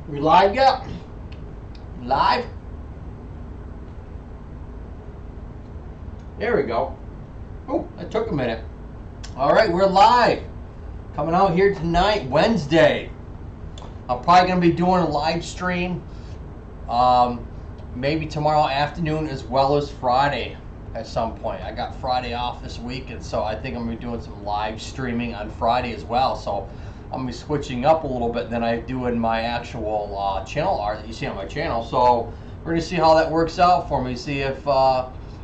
We live yet? Live? There we go. Oh, that took a minute. All right, we're live. Coming out here tonight, Wednesday. I'm probably going to be doing a live stream maybe tomorrow afternoon as well as Friday at some point. I got Friday off this week, and so I think I'm going to be doing some live streaming on Friday as well. So I'm going to be switching up a little bit than I do in my actual channel art that you see on my channel. So we're going to see how that works out for me, see if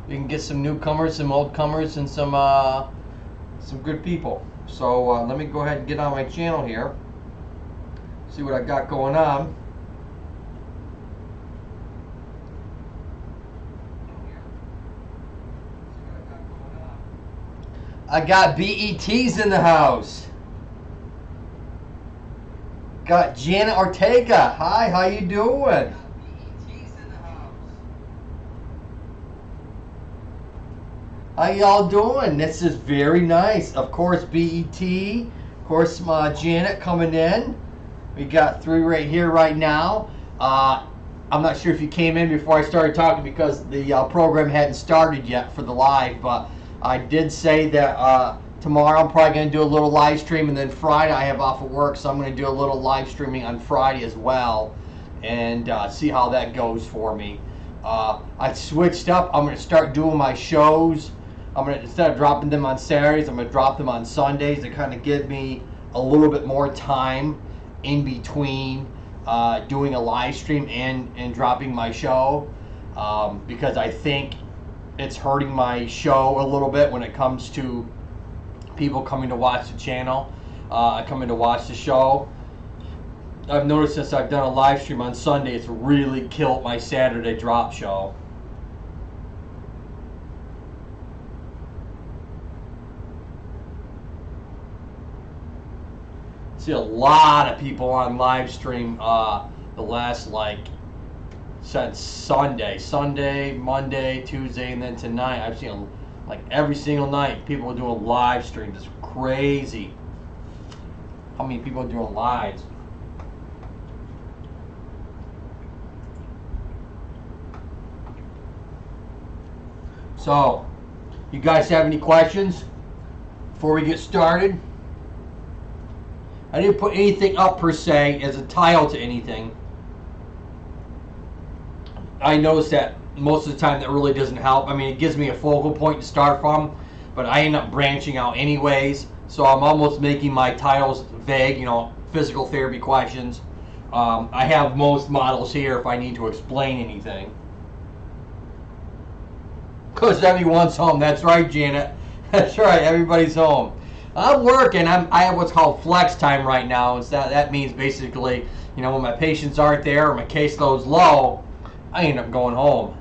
we can get some newcomers, some old comers, and some good people. So let me go ahead and get on my channel here, see what I got going on. I got BETs in the house. Got Janet Ortega. Hi, how you doing? How y'all doing? This is very nice. Of course, BET. Of course, Janet coming in. We got 3 right here right now. I'm not sure if you came in before I started talking because the program hadn't started yet for the live, but I did say that tomorrow I'm probably going to do a little live stream, and then Friday I have off of work, so I'm going to do a little live streaming on Friday as well, and see how that goes for me. I switched up. I'm going to start doing my shows. Instead of dropping them on Saturdays, I'm going to drop them on Sundays to kind of give me a little bit more time in between doing a live stream and dropping my show, because I think it's hurting my show a little bit when it comes to people coming to watch the channel, coming to watch the show. I've noticed since I've done a live stream on Sunday, it's really killed my Saturday drop show. See a lot of people on live stream the last since Sunday, Monday, Tuesday, and then tonight. I've seen every single night people are doing live streams. It's crazy how many people are doing lives. So, you guys have any questions before we get started? I didn't put anything up per se as a title to anything. I noticed that most of the time that really doesn't help. I mean, it gives me a focal point to start from, but I end up branching out anyways. So I'm almost making my titles vague, physical therapy questions. I have most models here if I need to explain anything. Because everyone's home. That's right, Janet. That's right, everybody's home. I'm working. I have what's called flex time right now. That means basically, when my patients aren't there or my caseload's low, I end up going home,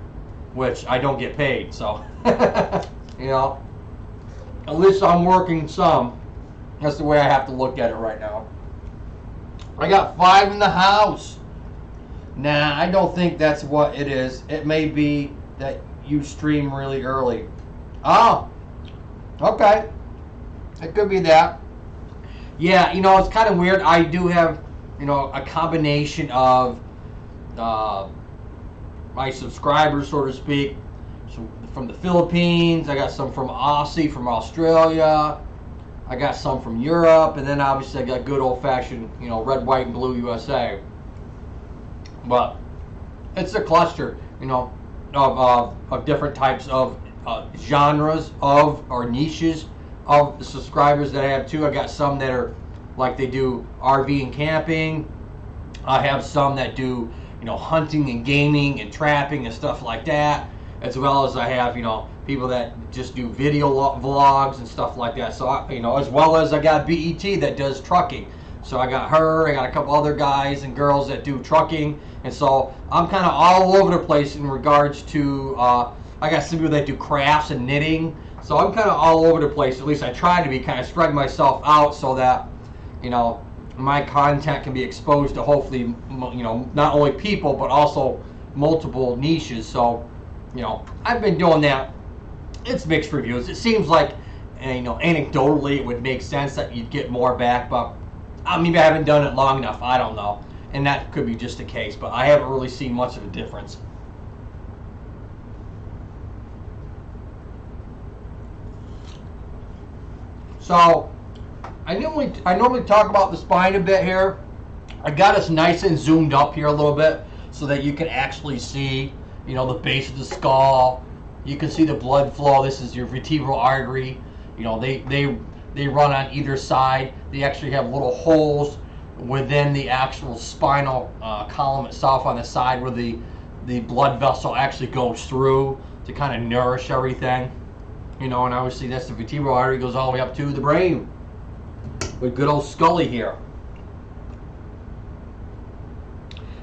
which I don't get paid. So, at least I'm working some. That's the way I have to look at it right now. I got 5 in the house. Nah, I don't think that's what it is. It may be that you stream really early. Oh, okay. It could be that. Yeah, it's kind of weird. I do have, a combination of my subscribers, so to speak. Some from the Philippines. I got some from Aussie, from Australia. I got some from Europe, and then obviously I got good old-fashioned, red, white, and blue USA. But it's a cluster, of different types of genres or niches of the subscribers that I have too. I got some that are they do RV and camping. I have some that do hunting and gaming and trapping and stuff like that, as well as I have people that just do video vlogs and stuff like that. So as well as I got BET that does trucking. So I got her, I got a couple other guys and girls that do trucking, and so I'm kind of all over the place in regards to I got some people that do crafts and knitting. So I'm kind of all over the place. At least I try to be, kind of spread myself out so that my content can be exposed to hopefully not only people but also multiple niches. So I've been doing that. It's mixed reviews. It seems like anecdotally it would make sense that you'd get more back, but maybe I haven't done it long enough. I don't know. and that could be just the case, but I haven't really seen much of a difference. So I normally talk about the spine a bit here. I got us nice and zoomed up here a little bit so that you can actually see, you know, the base of the skull. You can see the blood flow. This is your vertebral artery. You know, they run on either side. They actually have little holes within the actual spinal column itself on the side where the blood vessel actually goes through to kind of nourish everything. You know, and obviously that's the vertebral artery, goes all the way up to the brain with good old Scully here.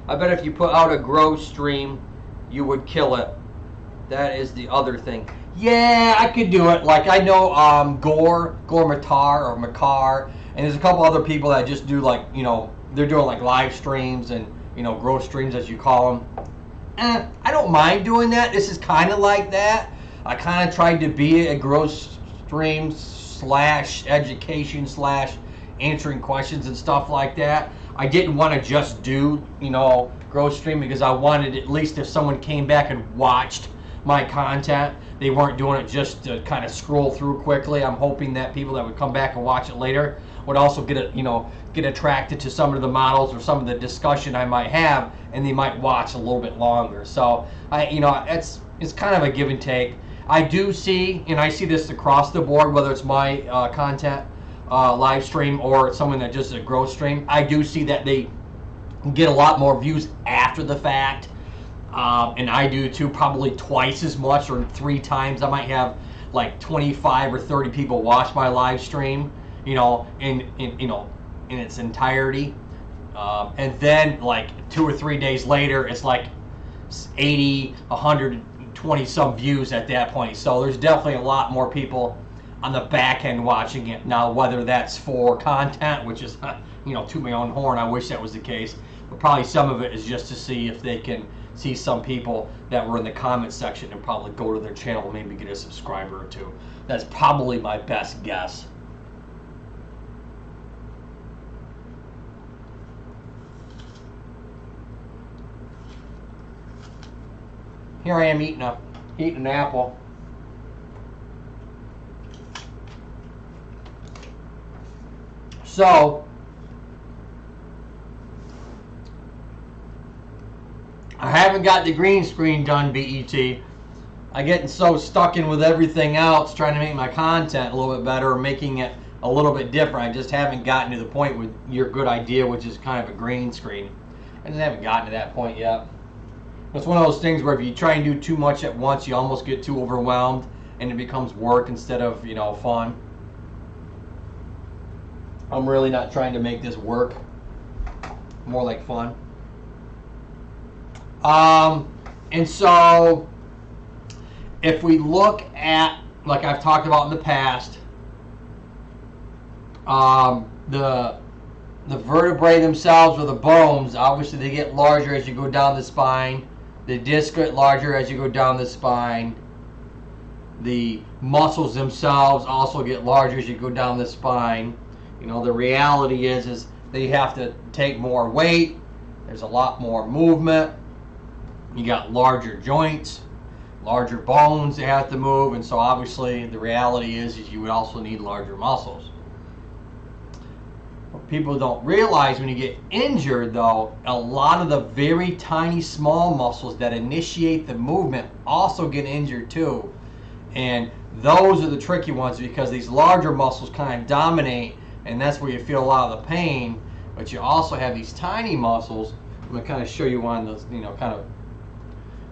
I bet if you put out a growth stream, you would kill it. That is the other thing. Yeah, I could do it. Like I know Gore Matar or Makar, and there's a couple other people that just do like, you know, they're doing like live streams and, you know, growth streams as you call them. I don't mind doing that. This is kind of like that. I kind of tried to be a growth stream / education / answering questions and stuff like that. I didn't want to just do, you know, growth stream because I wanted at least if someone came back and watched my content, they weren't doing it just to kind of scroll through quickly. I'm hoping that people that would come back and watch it later would also get attracted to some of the models or some of the discussion I might have, and they might watch a little bit longer. So it's kind of a give and take. I do see, and I see this across the board, whether it's my content live stream or it's someone that just a growth stream, I do see that they get a lot more views after the fact. And I do too, probably twice as much or 3 times. I might have like 25 or 30 people watch my live stream, you know, in its entirety. And then like 2 or 3 days later, it's like 80, 120 some views at that point. So there's definitely a lot more people on the back end watching it. Now, whether that's for content, which is, you know, to my own horn, I wish that was the case. But probably some of it is just to see if they can see some people that were in the comment section and probably go to their channel and maybe get a subscriber or 2. That's probably my best guess. Here I am eating an apple. So I haven't got the green screen done, BET. I'm getting so stuck in with everything else, trying to make my content a little bit better, making it a little bit different. I just haven't gotten to the point with your good idea, which is kind of a green screen. I just haven't gotten to that point yet. It's one of those things where if you try and do too much at once, you almost get too overwhelmed and it becomes work instead of, you know, fun. I'm really not trying to make this work. More like fun. And so if we look at, like I've talked about in the past, the vertebrae themselves or the bones, obviously they get larger as you go down the spine. The discs get larger as you go down the spine. The muscles themselves also get larger as you go down the spine. You know, the reality is they have to take more weight. There's a lot more movement. You got larger joints, larger bones that have to move, and so obviously the reality is you would also need larger muscles. What people don't realize when you get injured, though, a lot of the very tiny small muscles that initiate the movement also get injured too. And those are the tricky ones because these larger muscles kind of dominate, and that's where you feel a lot of the pain. But you also have these tiny muscles. I'm going to kind of show you one of those, you know, kind of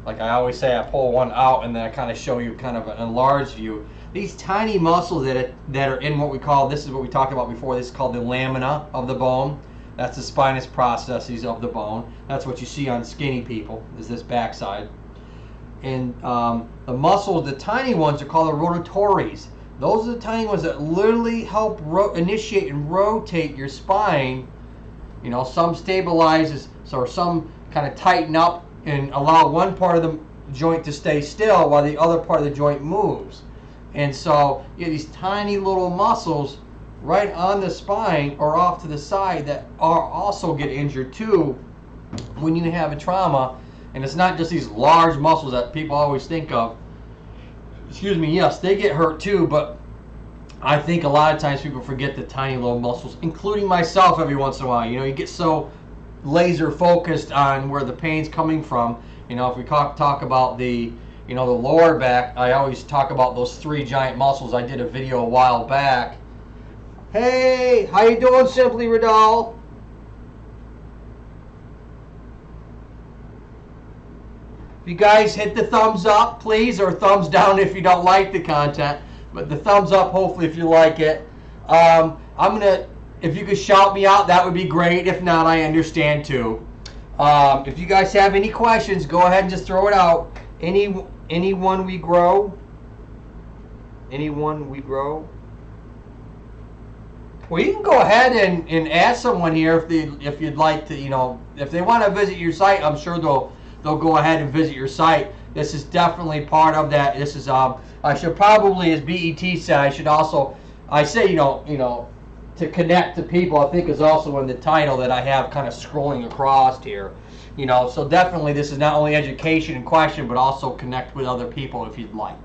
like I always say, I pull one out and then I kind of show you kind of an enlarged view. These tiny muscles that are in what we call, this is what we talked about before, this is called the lamina of the bone. That's the spinous processes of the bone. That's what you see on skinny people, is this backside. And the muscles, the tiny ones, are called the rotatories. Those are the tiny ones that literally help initiate and rotate your spine. You know, some stabilizes, so some kind of tighten up and allow one part of the joint to stay still while the other part of the joint moves. And so you have these tiny little muscles right on the spine or off to the side that are also get injured too when you have a trauma, and it's not just these large muscles that people always think of. Excuse me, yes, they get hurt too, but I think a lot of times people forget the tiny little muscles, including myself every once in a while. You know, you get so laser focused on where the pain's coming from. You know, if we talk about the, you know, the lower back, I always talk about those 3 giant muscles. I did a video a while back. Hey, how you doing, Simply Radal? If you guys hit the thumbs up, please, or thumbs down if you don't like the content. But the thumbs up, hopefully, if you like it. I'm gonna, if you could shout me out, that would be great. If not, I understand too. If you guys have any questions, go ahead and just throw it out. Anyone we grow. Anyone we grow. Well, you can go ahead and add someone here if you'd like to. You know, if they want to visit your site, I'm sure they'll go ahead and visit your site. This is definitely part of that. This is I should probably, as BET said, I should also, I say, you know, to connect to people, I think is also in the title that I have kind of scrolling across here. You know, so definitely this is not only education and question, but also connect with other people if you'd like.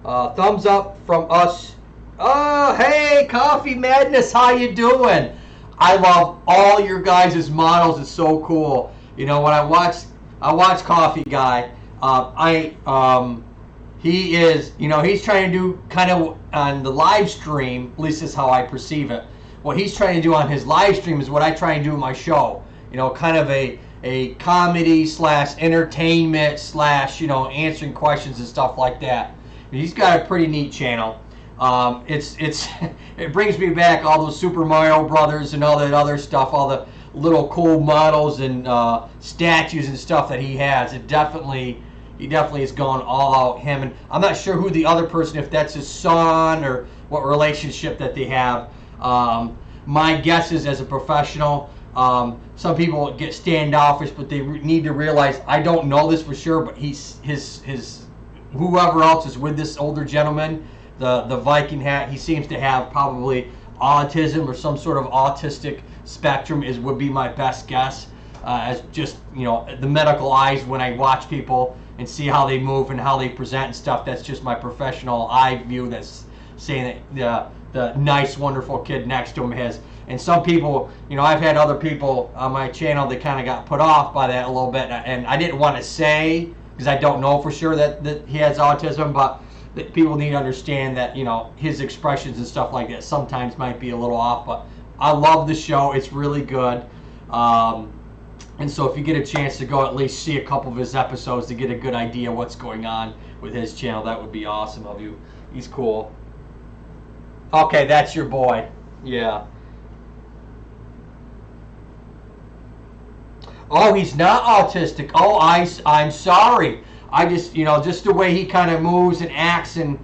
Thumbs up from us. Oh, hey, Coffee Madness, how you doing? I love all your guys' models. It's so cool. You know, when I watch Coffee Guy. He is, you know, he's trying to do kind of on the live stream, at least is how I perceive it. What he's trying to do on his live stream is what I try and do in my show. You know, kind of a comedy / entertainment / you know, answering questions and stuff like that. He's got a pretty neat channel. It brings me back all those Super Mario Brothers and all that other stuff, all the little cool models and statues and stuff that he has. He definitely has gone all out, him, and I'm not sure who the other person, if that's his son or what relationship that they have. My guess is, as a professional, some people get standoffish, but they need to realize, I don't know this for sure, but his whoever else is with this older gentleman, the Viking hat, he seems to have probably autism or some sort of autistic spectrum would be my best guess, as just, you know, the medical eyes when I watch people and see how they move and how they present and stuff. That's just my professional eye view that's saying that the nice, wonderful kid next to him has. And some people, you know, I've had other people on my channel that kind of got put off by that a little bit, and I didn't want to say, because I don't know for sure that he has autism, but that people need to understand that, you know, his expressions and stuff like that sometimes might be a little off. But I love the show. It's really good. And so if you get a chance to go at least see a couple of his episodes to get a good idea what's going on with his channel, that would be awesome of you. He's cool. Okay, that's your boy. Yeah. Oh, he's not autistic. Oh, I'm sorry. I just, you know, just the way he kind of moves and acts and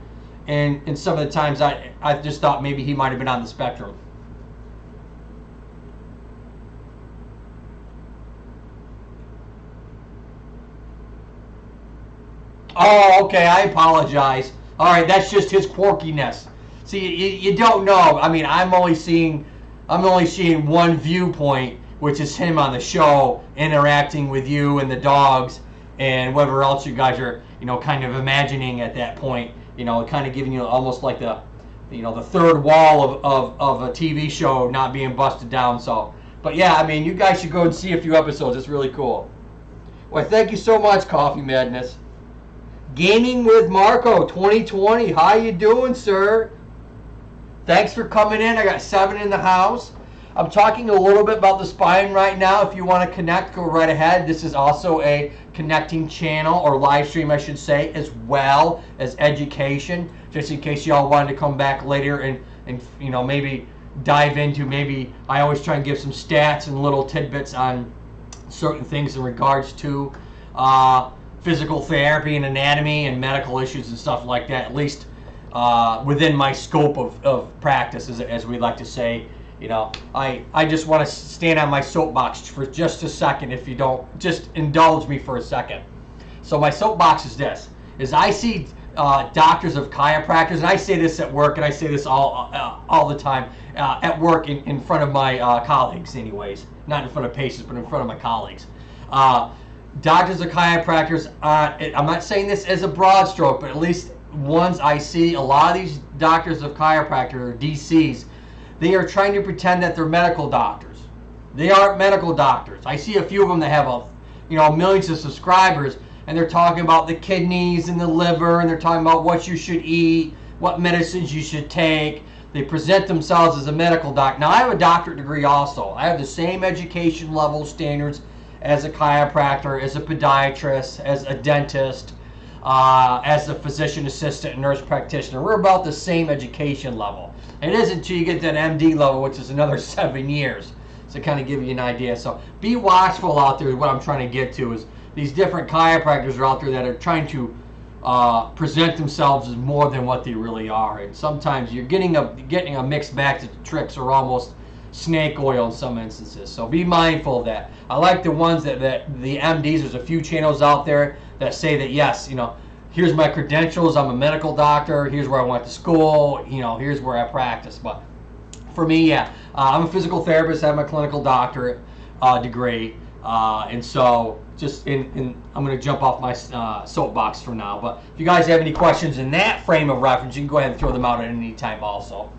some of the times I just thought maybe he might have been on the spectrum. Oh, okay, I apologize. All right, that's just his quirkiness. See, you don't know. I mean, I'm only seeing one viewpoint, which is him on the show interacting with you and the dogs and whatever else you guys are, you know, kind of imagining at that point. You know, kind of giving you almost like the, you know, the third wall of a TV show not being busted down. So, but yeah, I mean, you guys should go and see a few episodes. It's really cool. Well, thank you so much, Coffee Madness. Gaming with Marco 2020. How you doing, sir? Thanks for coming in. I got 7 in the house. I'm talking a little bit about the spine right now. If you want to connect, go right ahead. This is also a connecting channel, or live stream, I should say, as well as education. Just in case y'all wanted to come back later and you know, maybe dive into, maybe I always try and give some stats and little tidbits on certain things in regards to physical therapy and anatomy and medical issues and stuff like that, at least within my scope of practice, as we like to say. You know, I just want to stand on my soapbox for just a second. If you don't, just indulge me for a second. So my soapbox is this, is I see doctors of chiropractors, and I say this at work, and I say this all the time at work in front of my colleagues, anyways, not in front of patients, but in front of my colleagues. Doctors of chiropractors. I'm not saying this as a broad stroke, but at least ones I see, a lot of these doctors of chiropractor or DCs, they are trying to pretend that they're medical doctors. They aren't medical doctors. I see a few of them that have millions of subscribers, and they're talking about the kidneys and the liver, and they're talking about what you should eat, what medicines you should take. They present themselves as a medical doc. Now, I have a doctorate degree also. I have the same education level standards as a chiropractor, as a podiatrist, as a dentist, as a physician assistant, nurse practitioner. We're about the same education level. It isn't until you get that MD level, which is another 7 years, to kind of give you an idea. So be watchful out there is what I'm trying to get to, is these different chiropractors are out there that are trying to present themselves as more than what they really are. And sometimes you're getting a mixed bag. The tricks are almost snake oil in some instances. So be mindful of that. I like the ones that the MDs, there's a few channels out there that say that, yes, here's my credentials, I'm a medical doctor, here's where I went to school, here's where I practice. But for me, yeah, I'm a physical therapist, I have my clinical doctorate degree, and so I'm going to jump off my soapbox for now. But if you guys have any questions in that frame of reference, you can go ahead and throw them out at any time also.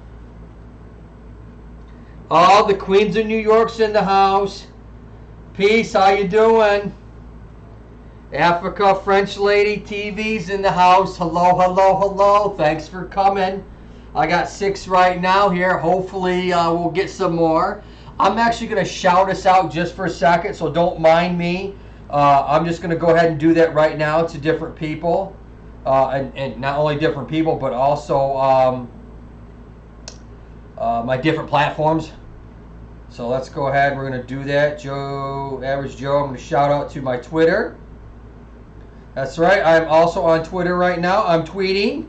Oh, the Queens of New York's in the house. Peace, how you doing? Africa French Lady TV's in the house. Hello, hello, hello. Thanks for coming. I got 6 right now here. Hopefully we'll get some more. I'm actually going to shout us out just for a second, so don't mind me. I'm just going to go ahead and do that right now to different people. And not only different people, but also my different platforms. So let's go ahead. We're going to do that. Average Joe. I'm going to shout out to my Twitter. That's right. I'm also on Twitter right now. I'm tweeting.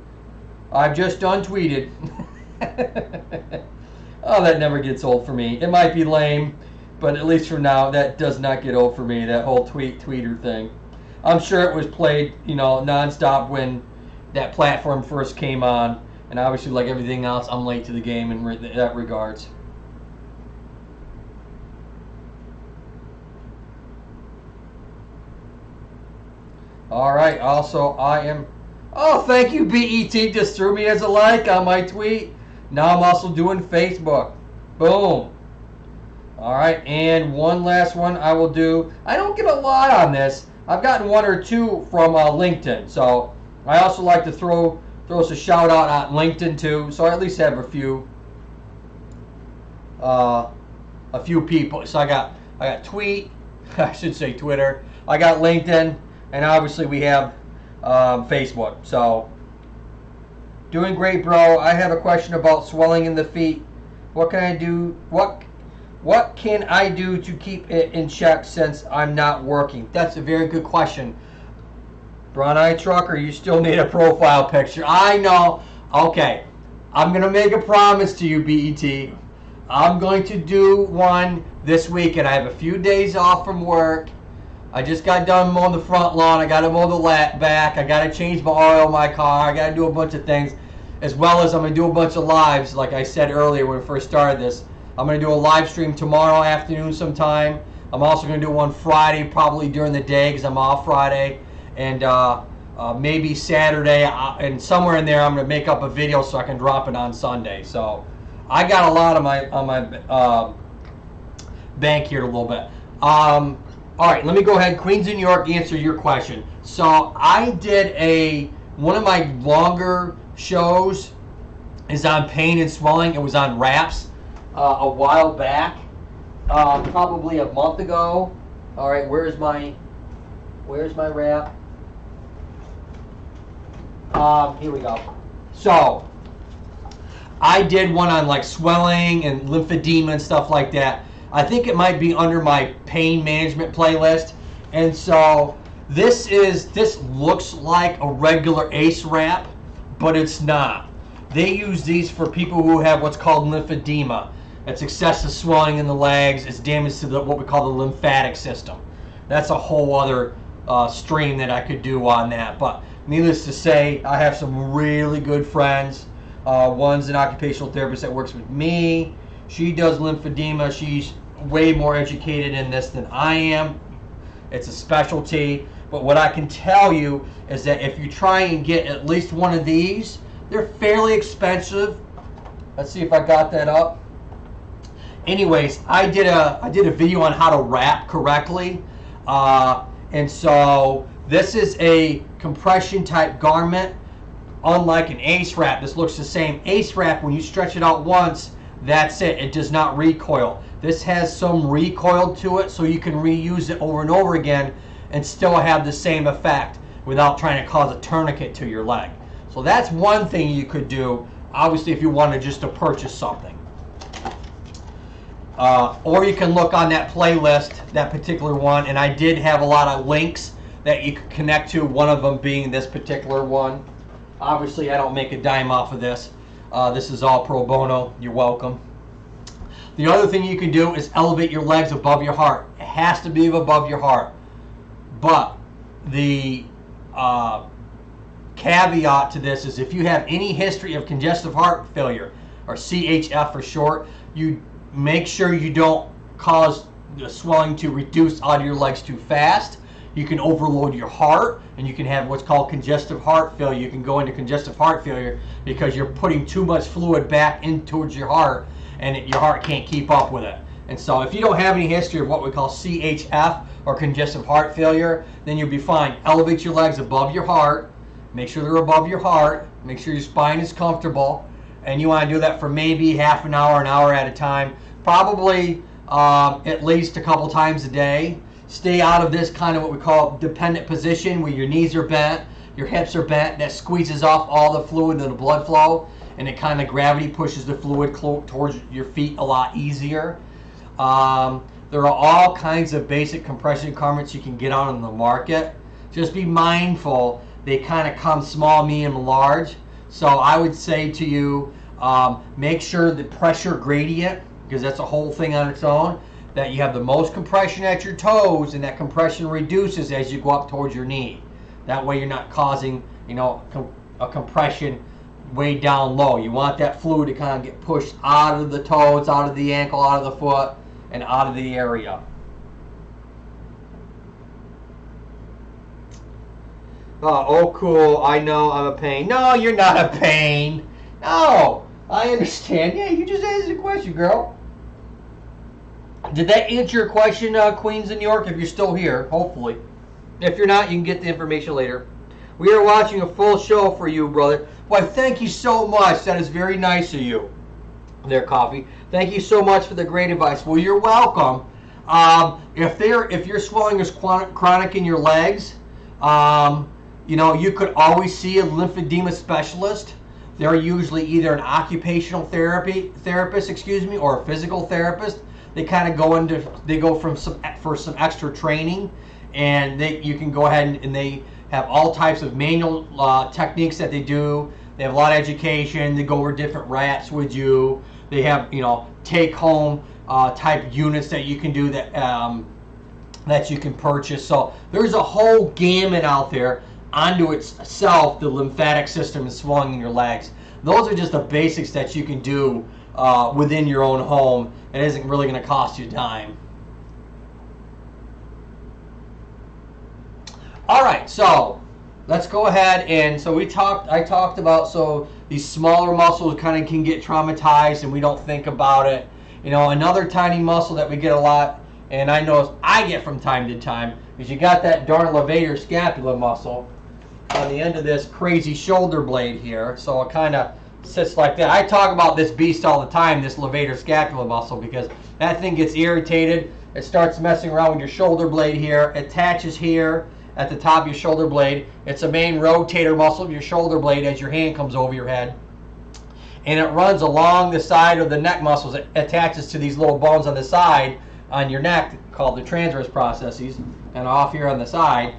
I've just untweeted. Oh, that never gets old for me. It might be lame, but at least for now, that does not get old for me, that whole tweeter thing. I'm sure it was played, nonstop when that platform first came on. And obviously, like everything else, I'm late to the game in that regards. All right. Also, I am... Oh, thank you, BET. Just threw me as a like on my tweet. Now I'm also doing Facebook. Boom. All right. And one last one I will do. I don't get a lot on this. I've gotten 1 or 2 from LinkedIn. So I also like to throw us a shout out on LinkedIn too. So I at least have a few people. So I got Tweet. I should say Twitter. I got LinkedIn. And obviously we have Facebook. So, doing great, bro. I have a question about swelling in the feet. What can I do? What can I do to keep it in check since I'm not working? That's a very good question. Brown Eye Trucker, you still need a profile picture. I know. Okay. I'm going to make a promise to you, BET. I'm going to do one this week, and I have a few days off from work. I just got done mowing the front lawn. I got to mow the back. I got to change my oil in my car. I got to do a bunch of things, as well as I'm going to do a bunch of lives. Like I said earlier when we first started this, I'm going to do a live stream tomorrow afternoon sometime. I'm also going to do one Friday, probably during the day because I'm off Friday, and maybe Saturday. And somewhere in there, I'm going to make up a video so I can drop it on Sunday. So I got a lot on my bank here a little bit. All right, let me go ahead. Queens of New York, answer your question. So I did one of my longer shows is on pain and swelling. It was on Wraps a while back, probably a month ago. All right, where's my wrap? Here we go. So I did one on like swelling and lymphedema and stuff like that. I think it might be under my pain management playlist. And so this looks like a regular ACE wrap, but it's not. They use these for people who have what's called lymphedema. It's excessive swelling in the legs. It's damage to what we call the lymphatic system. That's a whole other stream that I could do on that. But needless to say, I have some really good friends. One's an occupational therapist that works with me. She does lymphedema. She's way more educated in this than I am. It's a specialty. But what I can tell you is that if you try and get at least one of these, they're fairly expensive. Let's see if I got that up. Anyways, I did a video on how to wrap correctly. And so this is a compression type garment. Unlike an ace wrap, this looks the same. Ace wrap, when you stretch it out once, that's it. It does not recoil. This has some recoil to it, so you can reuse it over and over again and still have the same effect without trying to cause a tourniquet to your leg. So that's one thing you could do, obviously, if you wanted just to purchase something. Or you can look on that playlist, that particular one, and I did have a lot of links that you could connect to, one of them being this particular one. Obviously, I don't make a dime off of this. This is all pro bono. You're welcome. The other thing you can do is elevate your legs above your heart. It has to be above your heart. But the caveat to this is if you have any history of congestive heart failure, or CHF for short, you make sure you don't cause the swelling to reduce out of your legs too fast. You can overload your heart, and you can have what's called congestive heart failure. You can go into congestive heart failure because you're putting too much fluid back in towards your heart, and your heart can't keep up with it. And so if you don't have any history of what we call CHF or congestive heart failure, then you'll be fine. Elevate your legs above your heart. Make sure they're above your heart. Make sure your spine is comfortable. And you want to do that for maybe half an hour at a time. Probably at least a couple times a day. Stay out of this kind of what we call dependent position, where your knees are bent, your hips are bent. That squeezes off all the fluid and the blood flow, and it kind of gravity pushes the fluid towards your feet a lot easier. There are all kinds of basic compression garments you can get on the market. Just be mindful, they kind of come small, medium, and large. So I would say to you, make sure the pressure gradient, because that's a whole thing on its own, that you have the most compression at your toes, and that compression reduces as you go up towards your knee. That way you're not causing, a compression way down low. You want that fluid to kind of get pushed out of the toes, out of the ankle, out of the foot, and out of the area. Oh, cool. I know I'm a pain. No, you're not a pain. No, I understand. Yeah, you just answered the question, girl. Did that answer your question, Queens in New York? If you're still here, hopefully. If you're not, you can get the information later. We are watching a full show for you, brother. Why, thank you so much. That is very nice of you. There, Coffee. Thank you so much for the great advice. Well, you're welcome. If your swelling is chronic in your legs, you could always see a lymphedema specialist. They're usually either an occupational therapist, or a physical therapist. They kind of go for some extra training, and you can go ahead and they have all types of manual techniques that they do. They have a lot of education. They go over different wraps with you. They have take home type units that you can do that you can purchase. So there's a whole gamut out there. Onto itself, the lymphatic system is swelling in your legs. Those are just the basics that you can do within your own home. It isn't really going to cost you a dime. All right, so let's go ahead and I talked about these smaller muscles kind of can get traumatized and we don't think about it. Another tiny muscle that we get a lot, and I know I get from time to time, is you got that darn levator scapula muscle on the end of this crazy shoulder blade here. So it kind of sits like that. I talk about this beast all the time, this levator scapula muscle, because that thing gets irritated. It starts messing around with your shoulder blade here. It attaches here at the top of your shoulder blade. It's a main rotator muscle of your shoulder blade as your hand comes over your head. And it runs along the side of the neck muscles. It attaches to these little bones on the side on your neck called the transverse processes, and off here on the side.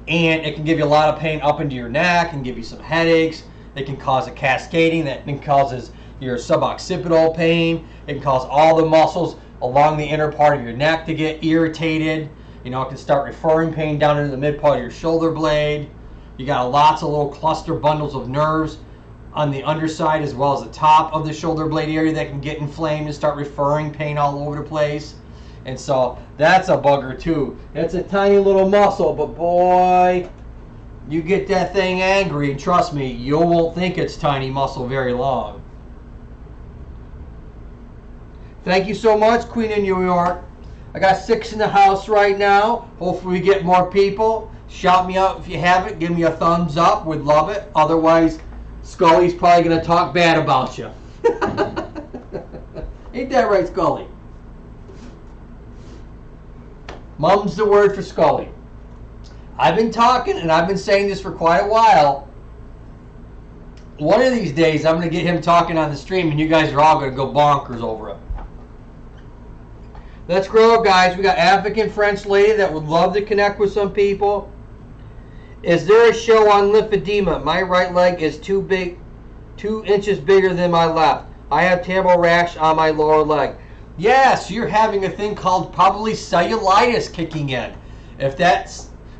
And it can give you a lot of pain up into your neck and give you some headaches. It can cause a cascading that then causes your suboccipital pain. It can cause all the muscles along the inner part of your neck to get irritated. It can start referring pain down into the mid part of your shoulder blade. You got lots of little cluster bundles of nerves on the underside as well as the top of the shoulder blade area that can get inflamed and start referring pain all over the place. And so that's a bugger too. It's a tiny little muscle, but boy, you get that thing angry, and trust me, you won't think it's tiny muscle very long. Thank you so much, Queen of New York. I got 6 in the house right now. Hopefully we get more people. Shout me out if you haven't. Give me a thumbs up. We'd love it. Otherwise, Scully's probably going to talk bad about you. Ain't that right, Scully? Mum's the word for Scully. I've been talking, and I've been saying this for quite a while. One of these days, I'm going to get him talking on the stream, and you guys are all going to go bonkers over it. Let's grow, guys. We got African French lady that would love to connect with some people. Is there a show on lymphedema? My right leg is 2 inches bigger than my left. I have terrible rash on my lower leg. Yes, you're having a thing called probably cellulitis kicking in.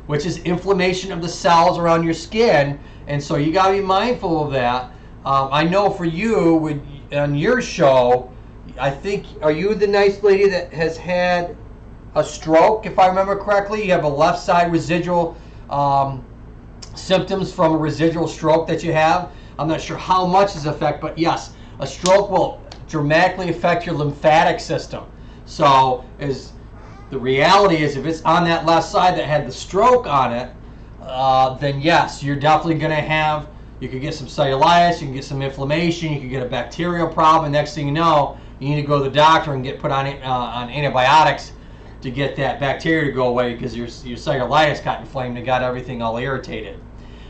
Which is inflammation of the cells around your skin. And so you got to be mindful of that. I know for you, on your show, I think, are you the nice lady that has had a stroke, if I remember correctly? You have a left side residual symptoms from a residual stroke that you have. I'm not sure how much is affected, but yes, a stroke will dramatically affect your lymphatic system. So the reality is, if it's on that left side that had the stroke on it, then yes, you're definitely going to have, you could get some cellulitis, you can get some inflammation, you can get a bacterial problem, and next thing you know, you need to go to the doctor and get put on antibiotics to get that bacteria to go away because your cellulitis got inflamed and got everything all irritated.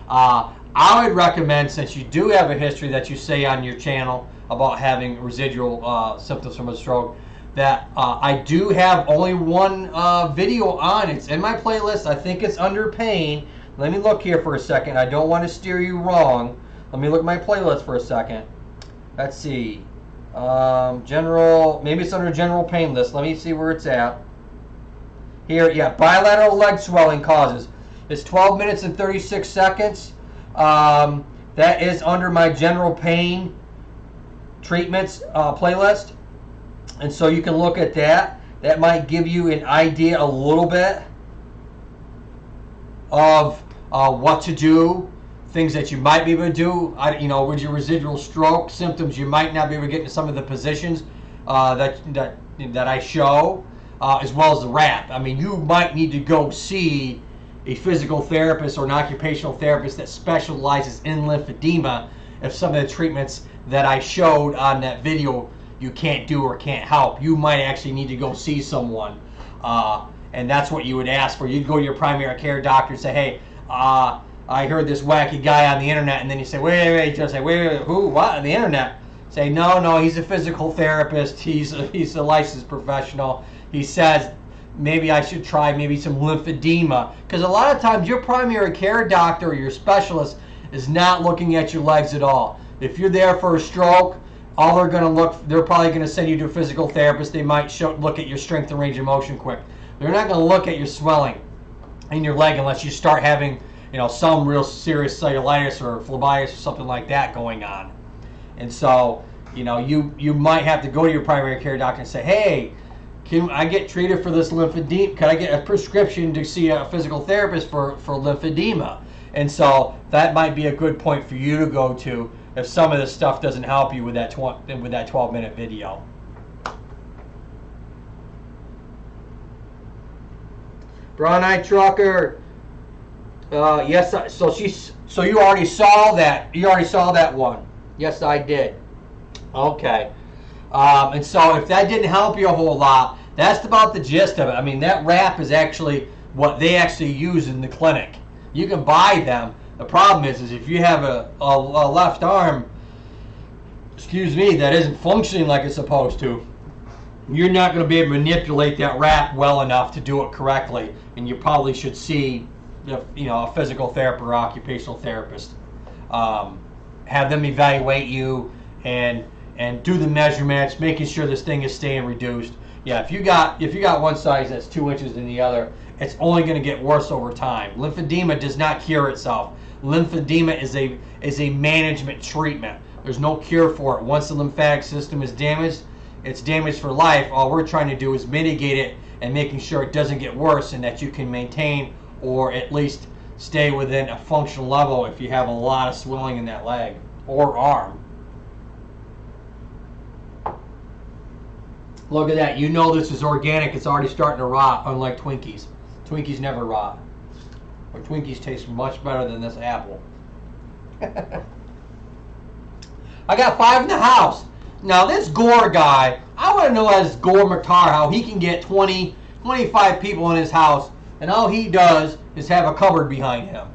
I would recommend, since you do have a history that you say on your channel about having residual symptoms from a stroke, that I do have only one video on. It's in my playlist. I think it's under pain. Let me look here for a second. I don't want to steer you wrong. Let me look at my playlist for a second. Let's see. General, maybe it's under general pain list. Let me see where it's at. Here, yeah, bilateral leg swelling causes. It's 12 minutes and 36 seconds. That is under my general pain treatments playlist. And so you can look at that. That might give you an idea a little bit of what to do, things that you might be able to do. With your residual stroke symptoms, you might not be able to get into some of the positions that I show, as well as the wrap. I mean, you might need to go see a physical therapist or an occupational therapist that specializes in lymphedema if some of the treatments that I showed on that video you can't do or can't help. You might actually need to go see someone. And that's what you would ask for. You'd go to your primary care doctor and say, hey, I heard this wacky guy on the internet. And then you say, wait, just say, wait, who, what, on the internet? Say, no, he's a physical therapist. He's a licensed professional. He says, maybe I should try maybe some lymphedema. Because a lot of times your primary care doctor or your specialist is not looking at your legs at all. If you're there for a stroke, they're probably going to send you to a physical therapist. They might look at your strength and range of motion quick. They're not going to look at your swelling in your leg unless you start having, some real serious cellulitis or phlebitis or something like that going on. And so, you might have to go to your primary care doctor and say, hey, can I get treated for this lymphedema? Can I get a prescription to see a physical therapist for lymphedema? And so that might be a good point for you to go to if some of this stuff doesn't help you with that 12-minute video. Brown Eye Trucker. Yes. So you already saw that. You already saw that one. Yes, I did. Okay. And so if that didn't help you a whole lot, that's about the gist of it. I mean, that wrap is actually what they actually use in the clinic. You can buy them. The problem is if you have a left arm, that isn't functioning like it's supposed to, you're not going to be able to manipulate that wrap well enough to do it correctly, and you probably should see, a physical therapist or occupational therapist. Have them evaluate you and do the measurements, making sure this thing is staying reduced. Yeah, if you got one size that's 2 inches than the other, it's only going to get worse over time. Lymphedema does not cure itself. lymphedema is a management treatment. There's no cure for it. Once the lymphatic system is damaged, it's damaged for life. All we're trying to do is mitigate it and making sure it doesn't get worse, and that you can maintain or at least stay within a functional level if you have a lot of swelling in that leg or arm. Look at that. You know this is organic. It's already starting to rot, unlike Twinkies. Twinkies never rot. Or Twinkies taste much better than this apple. I got 5 in the house. Now this Gore guy, I want to know as Gore Matar how he can get 20, 25 people in his house, and all he does is have a cupboard behind him.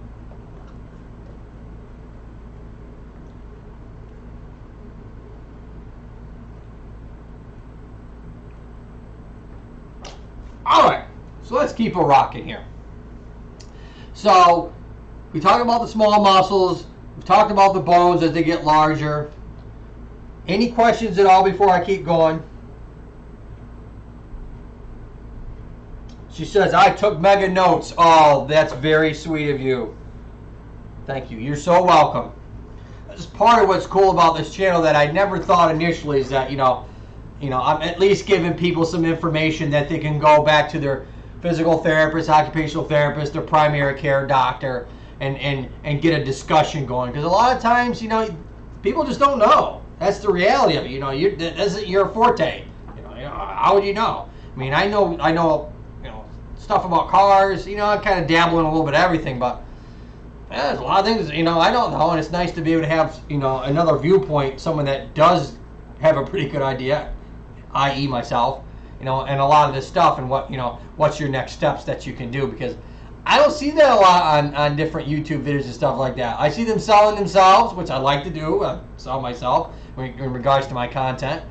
Alright, so let's keep it rocking here. So, we talked about the small muscles, we talked about the bones as they get larger. Any questions at all before I keep going? She says, I took mega notes. Oh, that's very sweet of you. Thank you. You're so welcome. This is part of what's cool about this channel that I never thought initially is that, I'm at least giving people some information that they can go back to their physical therapist, occupational therapist, their primary care doctor, and get a discussion going. Because a lot of times, people just don't know. That's the reality of it. That isn't your forte. How would you know? I mean, I know, stuff about cars. I kind of dabble in a little bit of everything, but there's a lot of things, I don't know, and it's nice to be able to have, another viewpoint, someone that does have a pretty good idea, i.e. myself, and a lot of this stuff, and what's your next steps that you can do, because I don't see that a lot on different YouTube videos and stuff like that. I see them selling themselves, which I like to do. I sell myself in regards to my content.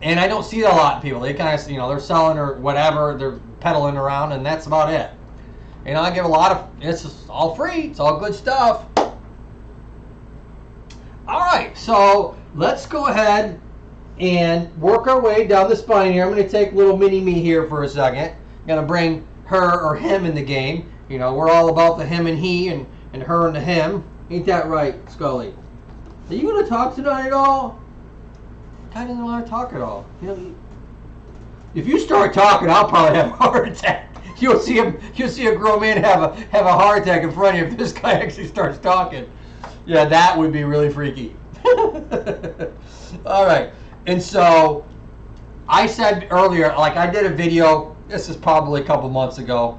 And I don't see that a lot in people. They kind of, they're selling or whatever, they're peddling around, and that's about it. I give a lot of, it's just all free. It's all good stuff. All right, so let's go ahead and work our way down the spine here. I'm going to take little mini-me here for a second. I'm going to bring her or him in the game. We're all about the him and he and her and the him. Ain't that right, Scully? Are you going to talk tonight at all? I didn't want to talk at all. If you start talking, I'll probably have a heart attack. You'll see a grown man have a heart attack in front of you if this guy actually starts talking. Yeah, that would be really freaky. All right, and so I said earlier, like I did a video. This is probably a couple months ago.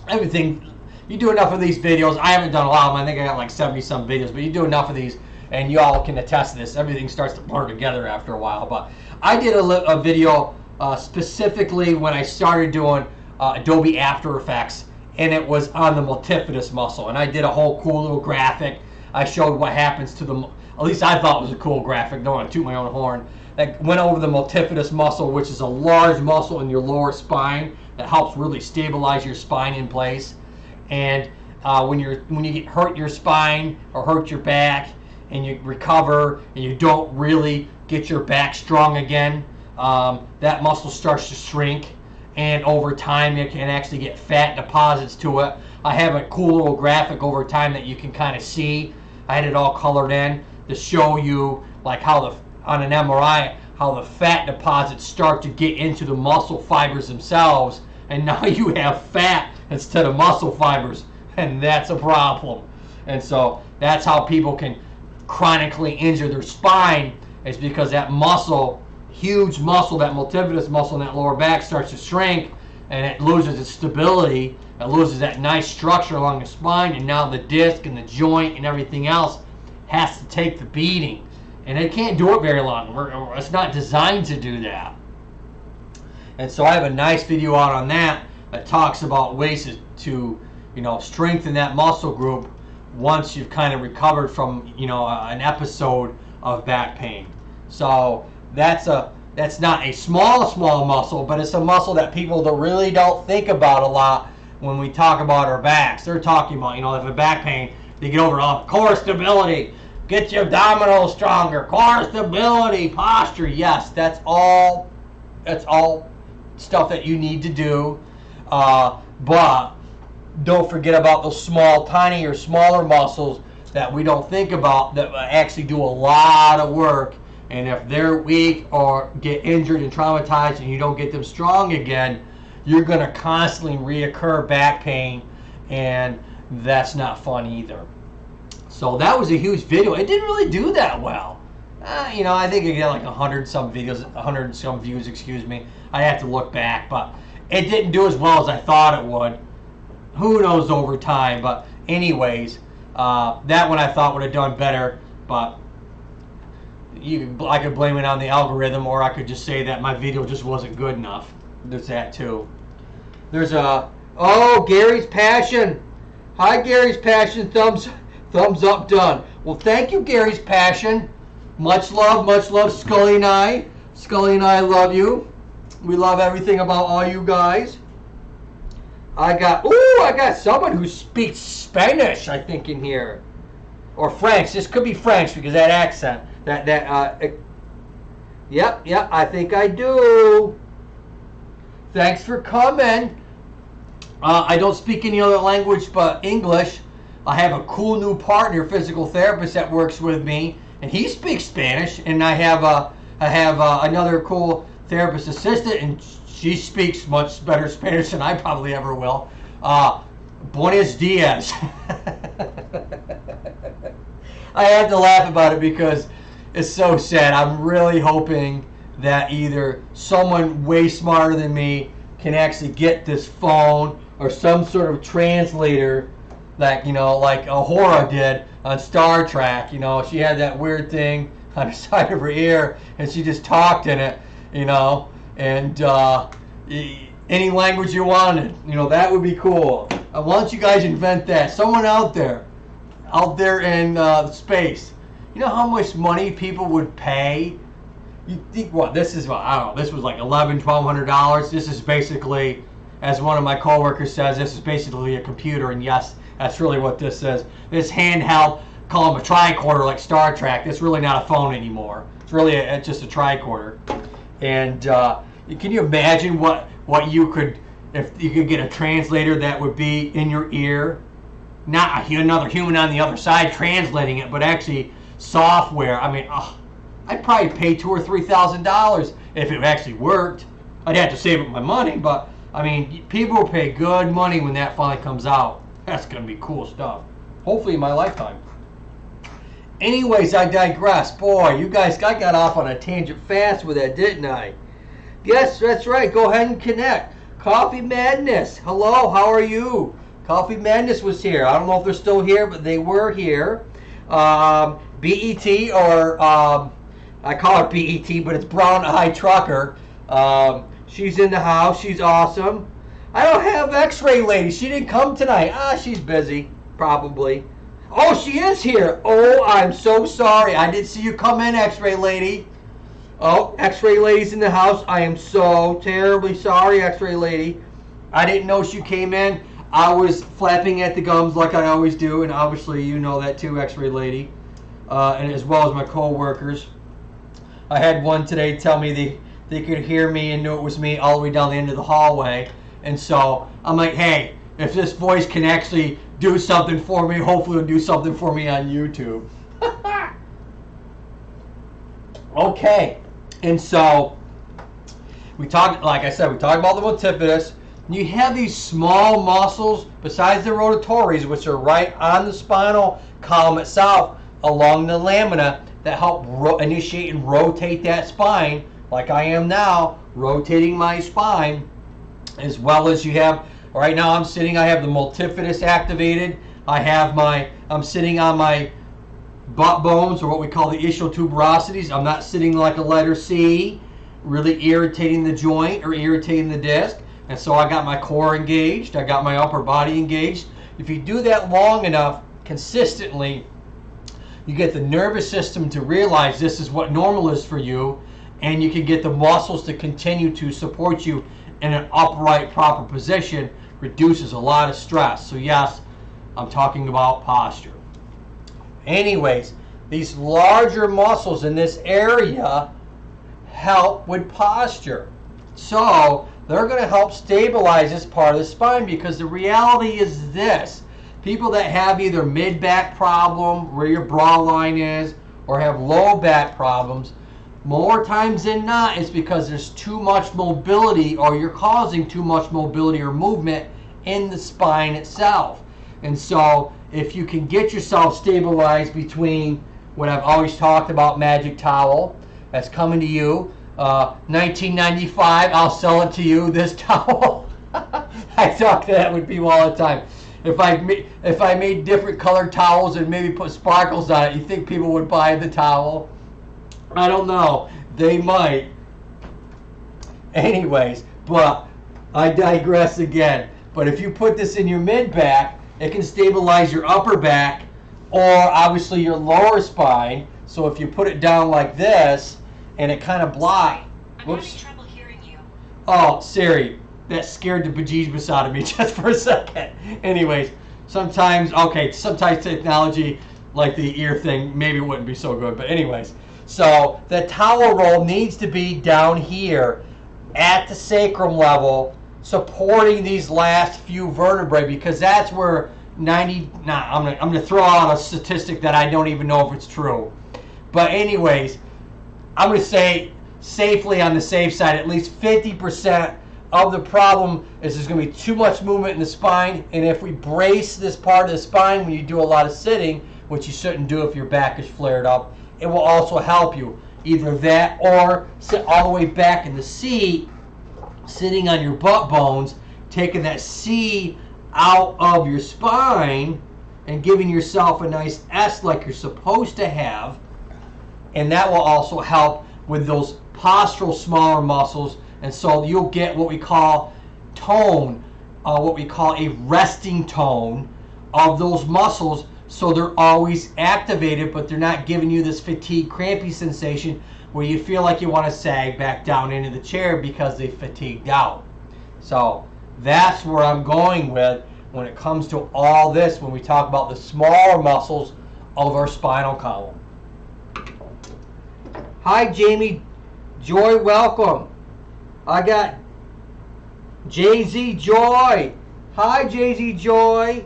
You do enough of these videos. I haven't done a lot of them. I think I got like 70-some videos, but you do enough of these, and you all can attest to this. Everything starts to blur together after a while. But I did a video specifically when I started doing Adobe After Effects, and it was on the multifidus muscle. And I did a whole cool little graphic. I showed what happens to the, at least I thought it was a cool graphic. Don't want to toot my own horn. That went over the multifidus muscle, which is a large muscle in your lower spine that helps really stabilize your spine in place. And when you get hurt your spine or hurt your back, and you recover and you don't really get your back strong again, that muscle starts to shrink, and over time you can actually get fat deposits to it. I have a cool little graphic over time that you can kind of see. I had it all colored in to show you like how on an MRI how the fat deposits start to get into the muscle fibers themselves, and now you have fat instead of muscle fibers, and that's a problem. And so that's how people can chronically injure their spine, is because that muscle, huge muscle, that multifidus muscle in that lower back starts to shrink, and it loses its stability. It loses that nice structure along the spine, and now the disc and the joint and everything else has to take the beating, and it can't do it very long. It's not designed to do that. And so I have a nice video out on that talks about ways to strengthen that muscle group once you've kind of recovered from an episode of back pain. So that's not a small muscle, but it's a muscle that people really don't think about a lot when we talk about our backs. They're talking about, if a back pain, they get over core stability, get your abdominals stronger, core stability, posture. Yes, that's all stuff that you need to do. But don't forget about those small, tiny or smaller muscles that we don't think about that actually do a lot of work. And if they're weak or get injured and traumatized and you don't get them strong again, you're going to constantly reoccur back pain, and that's not fun either. So that was a huge video. It didn't really do that well. I think it got like 100 some videos, 100 some views, excuse me. I have to look back, but it didn't do as well as I thought it would. Who knows over time, but anyways, that one I thought would have done better, but I could blame it on the algorithm, or I could just say that my video just wasn't good enough. There's that too. There's Gary's Passion. Hi, Gary's Passion. Thumbs up done. Well, thank you, Gary's Passion. Much love, Scully and I. Scully and I love you. We love everything about all you guys. I got someone who speaks Spanish, I think, in here. Or French. This could be French because that accent. Yep, I think I do. Thanks for coming. I don't speak any other language but English. I have a cool new partner, physical therapist that works with me, and he speaks Spanish. And I have another cool therapist assistant, and she speaks much better Spanish than I probably ever will. Buenos dias. I had to laugh about it because it's so sad. I'm really hoping that either someone way smarter than me can actually get this phone, or some sort of translator, like Uhura did on Star Trek. She had that weird thing on the side of her ear, and she just talked in it, and any language you wanted, that would be cool. I want you guys to invent that. Someone out there in space. You know how much money people would pay? You think what? This is I don't know. This was like $1,100-$1,200. This is basically, as one of my coworkers says, this is basically a computer. And yes, that's really what this is. This handheld, call them a tricorder like Star Trek. It's really not a phone anymore. It's really it's just a tricorder. And can you imagine what you could, if you could get a translator that would be in your ear? Not another human on the other side translating it, but actually software. I mean, I'd probably pay $2,000 or $3,000 if it actually worked. I'd have to save up my money, but I mean, people will pay good money when that finally comes out. That's gonna be cool stuff. Hopefully in my lifetime. Anyways, I digress. Boy, you guys, I got off on a tangent fast with that, didn't I? Yes, that's right. Go ahead and connect. Coffee Madness. Hello, how are you? Coffee Madness was here. I don't know if they're still here, but they were here. BET, or I call her BET, but it's Brown Eye Trucker. She's in the house. She's awesome. I don't have X-Ray Lady. She didn't come tonight. She's busy, probably. Oh, she is here. Oh, I'm so sorry. I didn't see you come in, X-Ray Lady. Oh, X-Ray Lady's in the house. I am so terribly sorry, X-Ray Lady. I didn't know she came in. I was flapping at the gums like I always do, and obviously you know that too, X-Ray Lady, and as well as my co-workers. I had one today tell me they could hear me and knew it was me all the way down the end of the hallway, and so I'm like, hey, if this voice can actually do something for me, hopefully it'll do something for me on YouTube. Okay, and so we talked, like I said, we talked about the multifidus. You have these small muscles besides the rotatories, which are right on the spinal column itself along the lamina, that help initiate and rotate that spine, like I am now rotating my spine, as well as you have, right now I'm sitting, I have the multifidus activated. I'm sitting on my butt bones, or what we call the ischial tuberosities. I'm not sitting like a letter C, really irritating the joint or irritating the disc. And so I got my core engaged, I got my upper body engaged. If you do that long enough, consistently, you get the nervous system to realize this is what normal is for you, and you can get the muscles to continue to support you in an upright, proper position. Reduces a lot of stress. So yes, I'm talking about posture. Anyways, these larger muscles in this area help with posture. So they're going to help stabilize this part of the spine, because the reality is this. People that have either mid-back problem, where your bra line is, or have low back problems, more times than not, it's because there's too much mobility, or you're causing too much mobility or movement in the spine itself. And so if you can get yourself stabilized between what I've always talked about, Magic Towel, that's coming to you. 1995, I'll sell it to you, this towel. I talk to that with people all the time. If I made different colored towels and maybe put sparkles on it, you think people would buy the towel? I don't know. They might. Anyways, but I digress again. But if you put this in your mid-back, it can stabilize your upper back, or obviously your lower spine. So if you put it down like this, and it kind of blind. Whoops. I'm having trouble hearing you. Oh, Siri, that scared the bejeebus out of me just for a second. Anyways, sometimes technology, like the ear thing, maybe wouldn't be so good. But anyways, so the towel roll needs to be down here at the sacrum level, supporting these last few vertebrae, because that's where I'm gonna throw out a statistic that I don't even know if it's true. But anyways, I'm going to say safely on the safe side, at least 50% of the problem is there's going to be too much movement in the spine. And if we brace this part of the spine when you do a lot of sitting, which you shouldn't do if your back is flared up, it will also help you. Either that, or sit all the way back in the seat, sitting on your butt bones, taking that C out of your spine and giving yourself a nice S like you're supposed to have. And that will also help with those postural smaller muscles. And so you'll get what we call tone, what we call a resting tone of those muscles. So they're always activated, but they're not giving you this fatigue, crampy sensation where you feel like you want to sag back down into the chair because they fatigued out. So that's where I'm going with when it comes to all this, when we talk about the smaller muscles of our spinal column. Hi, Jamie Joy, welcome. I got Jay-Z Joy. Hi, Jay-Z Joy.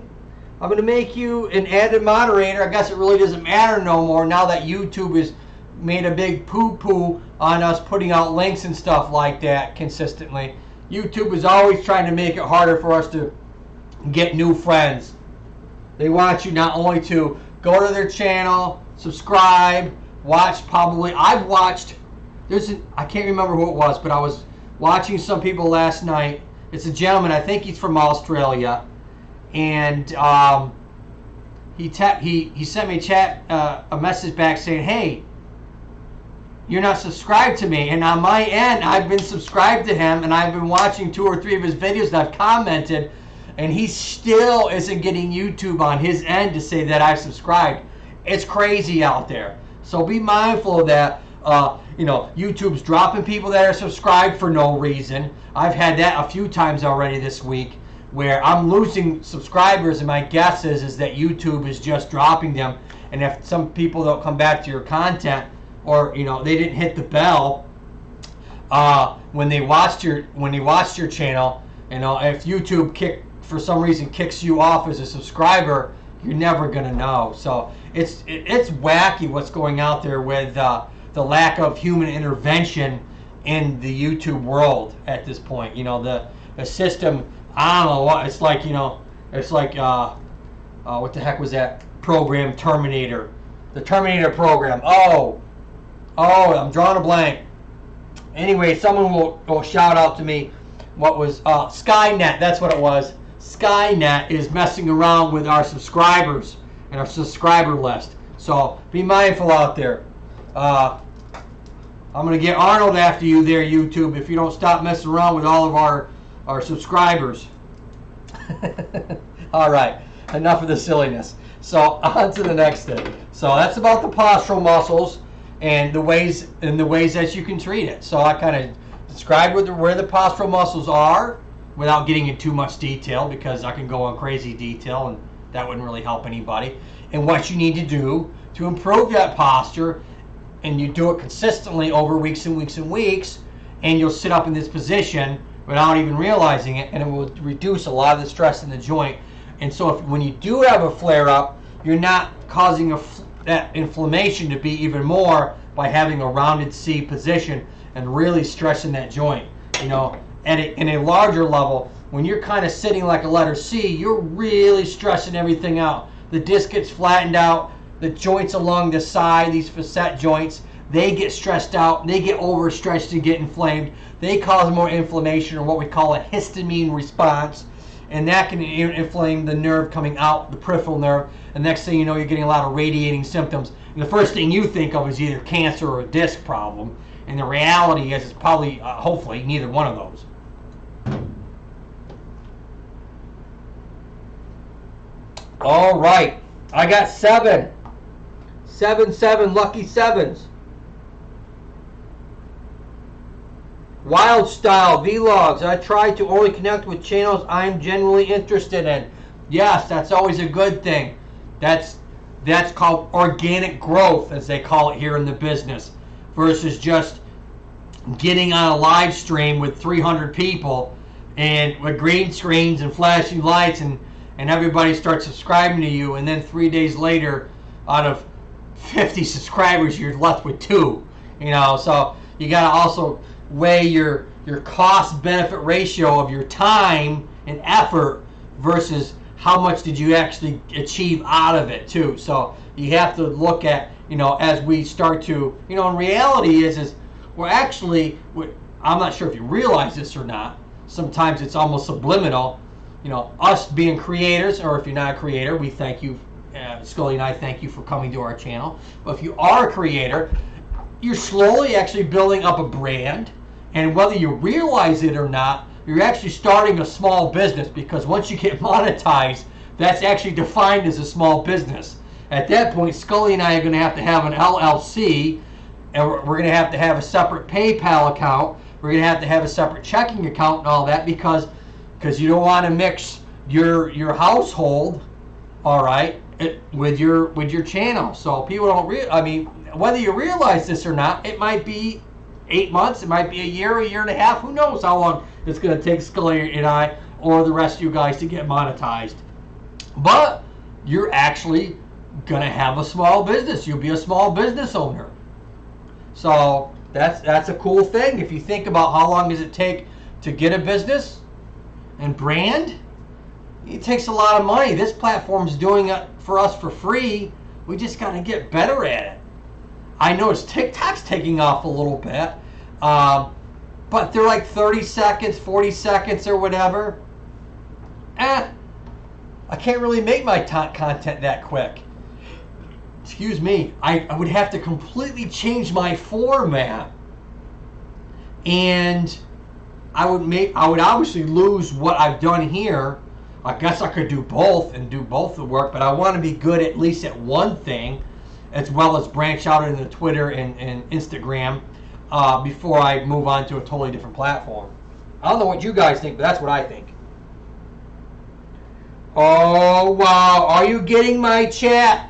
I'm going to make you an added moderator. I guess it really doesn't matter no more now that YouTube has made a big poo-poo on us putting out links and stuff like that consistently. YouTube is always trying to make it harder for us to get new friends. They want you not only to go to their channel, subscribe, watch. Probably I've watched, I can't remember who it was, but I was watching some people last night. It's a gentleman, I think he's from Australia, and he sent me a message back saying, hey, you're not subscribed to me. And on my end, I've been subscribed to him, and I've been watching 2 or 3 of his videos, and I've commented, and he still isn't getting YouTube on his end to say that I've subscribed. It's crazy out there. So be mindful of that. YouTube's dropping people that are subscribed for no reason. I've had that a few times already this week, where I'm losing subscribers, and my guess is that YouTube is just dropping them. And if some people don't come back to your content, or they didn't hit the bell when they watched your channel, if YouTube for some reason kicks you off as a subscriber, you're never gonna know. So it's wacky what's going out there with the lack of human intervention in the YouTube world at this point. The system, I don't know what it's like. It's like what the heck was that program? Terminator, the Terminator program. Oh, I'm drawing a blank. Anyway, someone will shout out to me what was Skynet. That's what it was. Skynet is messing around with our subscribers and our subscriber list. So be mindful out there. I'm going to get Arnold after you there, YouTube, if you don't stop messing around with all of our subscribers. All right, enough of the silliness. So on to the next thing. So that's about the postural muscles and the ways that you can treat it. So I kind of described where the postural muscles are without getting into too much detail, because I can go on crazy detail and that wouldn't really help anybody. And what you need to do to improve that posture, and you do it consistently over weeks and weeks and weeks, and you'll sit up in this position without even realizing it, and it will reduce a lot of the stress in the joint. And so when you do have a flare-up, you're not causing that inflammation to be even more by having a rounded C position and really stressing that joint. You know, in a larger level, when you're kind of sitting like a letter C, you're really stressing everything out. The disc gets flattened out. The joints along the side, these facet joints, they get stressed out. They get overstretched and get inflamed. They cause more inflammation, or what we call a histamine response. And that can inflame the nerve coming out, the peripheral nerve. And next thing you know, you're getting a lot of radiating symptoms. And the first thing you think of is either cancer or a disc problem. And the reality is it's probably, hopefully, neither one of those. All right, I got 7. 7, lucky 7s. Wild Style Vlogs. I try to only connect with channels I'm genuinely interested in. Yes, that's always a good thing. That's called organic growth, as they call it here in the business, versus just getting on a live stream with 300 people and with green screens and flashing lights, and everybody starts subscribing to you, and then 3 days later, out of 50 subscribers, you're left with 2. You know, so you got to also weigh your cost benefit ratio of your time and effort versus how much did you actually achieve out of it too. So you have to look at, you know, as we start to, you know, in reality is we're actually, I'm not sure if you realize this or not, sometimes it's almost subliminal, you know, us being creators, or if you're not a creator, we thank you, Scully and I thank you for coming to our channel. But if you are a creator, you're slowly actually building up a brand, and whether you realize it or not, you're actually starting a small business, because once you get monetized, that's actually defined as a small business. At that point, Scully and I are going to have an LLC, and we're going to have a separate PayPal account. We're going to have a separate checking account and all that, because you don't want to mix your household, all right, with your channel. So people don't I mean, whether you realize this or not, it might be 8 months, it might be a year and a half. Who knows how long it's going to take Scully and I or the rest of you guys to get monetized. But you're actually going to have a small business. You'll be a small business owner. So that's a cool thing. If you think about how long does it take to get a business and brand, it takes a lot of money. This platform's doing it for us for free. We just got to get better at it. I noticed TikTok's taking off a little bit, but they're like 30 seconds, 40 seconds or whatever. I can't really make my content that quick. Excuse me. I would have to completely change my format, and I would obviously lose what I've done here. I guess I could do both and do both the work, but I want to be good at least at one thing, as well as branch out into Twitter and Instagram before I move on to a totally different platform. I don't know what you guys think, but that's what I think. Oh, wow. Are you getting my chat?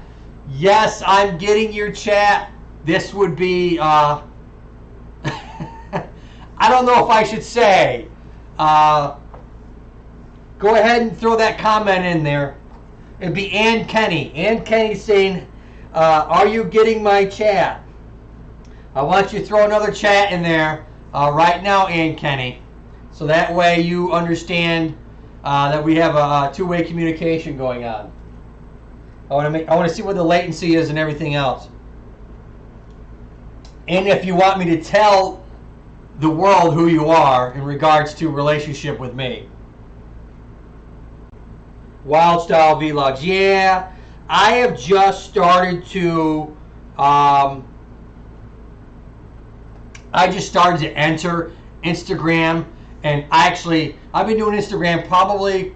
Yes, I'm getting your chat. This would be, I don't know if I should say. Go ahead and throw that comment in there. It'd be Ann Kenny. Ann Kenny saying, are you getting my chat? I want you to throw another chat in there right now, Ann Kenny, so that way you understand that we have a two-way communication going on. I want to see what the latency is and everything else. And if you want me to tell the world who you are in regards to relationship with me. Wild Style Vlogs. Yeah, I have just started to I just started to enter Instagram, and I've been doing Instagram probably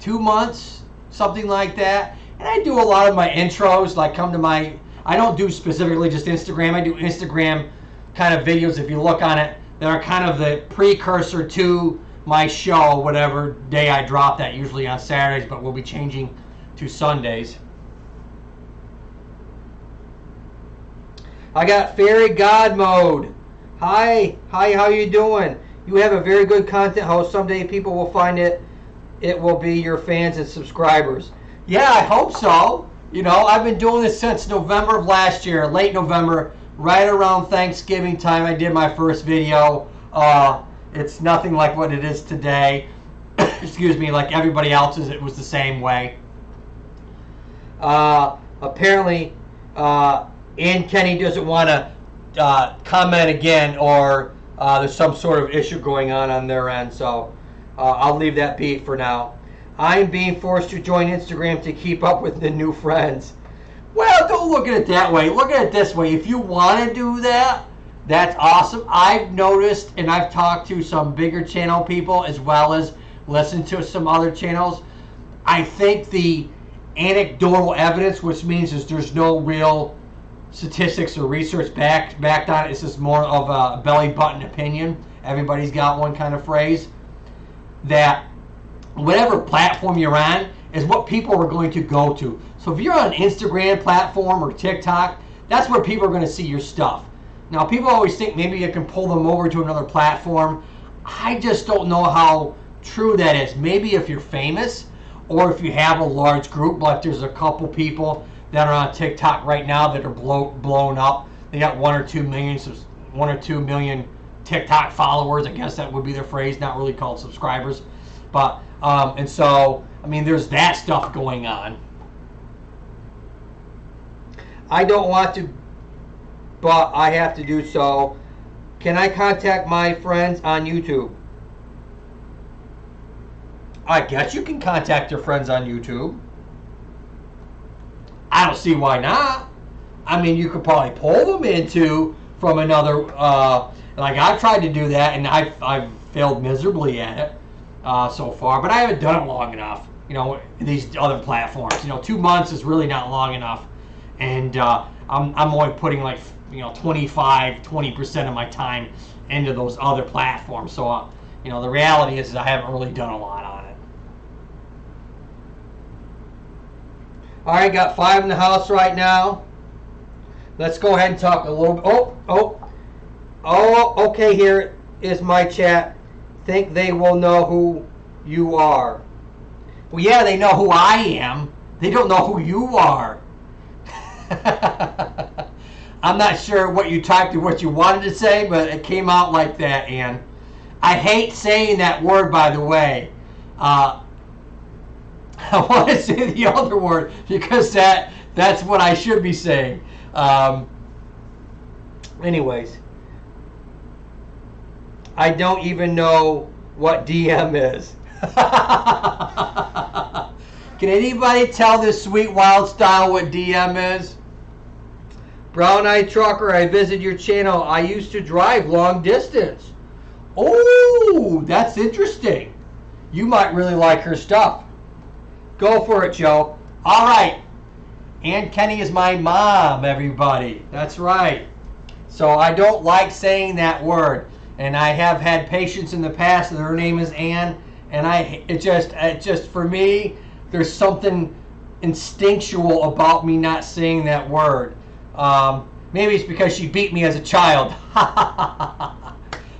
2 months, something like that. And I do a lot of my intros, like I don't do specifically just Instagram. I do Instagram kind of videos, if you look on it, that are kind of the precursor to my show, whatever day I drop that, usually on Saturdays, but we'll be changing to Sundays. I got Fairy God Mode. Hi, how you doing? You have a very good content host. Someday people will find it. It will be your fans and subscribers. Yeah, I hope so. You know, I've been doing this since November of last year, late November, right around Thanksgiving time. I did my first video. It's nothing like what it is today. Excuse me, like everybody else's, it was the same way. Apparently, Ann Kenny doesn't want to comment again, or there's some sort of issue going on their end. So I'll leave that be for now. I'm being forced to join Instagram to keep up with the new friends. Well, don't look at it that way. Look at it this way. If you want to do that, that's awesome. I've noticed, and I've talked to some bigger channel people as well as listened to some other channels. I think the anecdotal evidence, which means is there's no real statistics or research backed on it. It's just more of a belly button opinion. Everybody's got one kind of phrase. That whatever platform you're on is what people are going to go to. So if you're on an Instagram platform or TikTok, that's where people are going to see your stuff. Now, people always think maybe you can pull them over to another platform. I just don't know how true that is. Maybe if you're famous, or if you have a large group, like there's a couple people that are on TikTok right now that are blown up. They got 1 or 2 million TikTok followers. I guess that would be their phrase, not really called subscribers. But and so, I mean, there's that stuff going on. I don't want to, but I have to do so. Can I contact my friends on YouTube? I guess you can contact your friends on YouTube. I don't see why not. I mean, you could probably pull them from another. Like I've tried to do that, and I've failed miserably at it so far. But I haven't done it long enough. You know, these other platforms. You know, 2 months is really not long enough, and I'm only putting like 20% of my time into those other platforms. So the reality is I haven't really done a lot on it. All right, got 5 in the house right now. Let's go ahead and talk a little bit. Okay, here is my chat. Think they will know who you are. Well, yeah, they know who I am. They don't know who you are. I'm not sure what you wanted to say, but it came out like that, Ann. I hate saying that word, by the way. I want to say the other word because that's what I should be saying. Anyways, I don't even know what DM is. Can anybody tell this sweet wild style what DM is? Brown Eyed Trucker, I visited your channel. I used to drive long distance. Oh, that's interesting. You might really like her stuff. Go for it, Joe. All right. Ann Kenny is my mom, everybody. That's right. So I don't like saying that word. And I have had patients in the past that her name is Ann. And it just for me, there's something instinctual about me not saying that word. Maybe it's because she beat me as a child.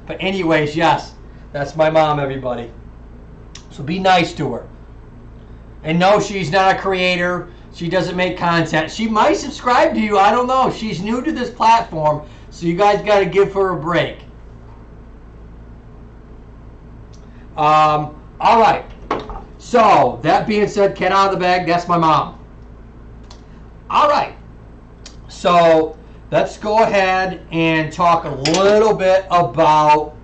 But anyways, yes, that's my mom, everybody. So be nice to her. And no, she's not a creator. She doesn't make content. She might subscribe to you. I don't know. She's new to this platform, so you guys got to give her a break. All right. So, that being said, cat out of the bag, that's my mom. All right. So, let's go ahead and talk a little bit about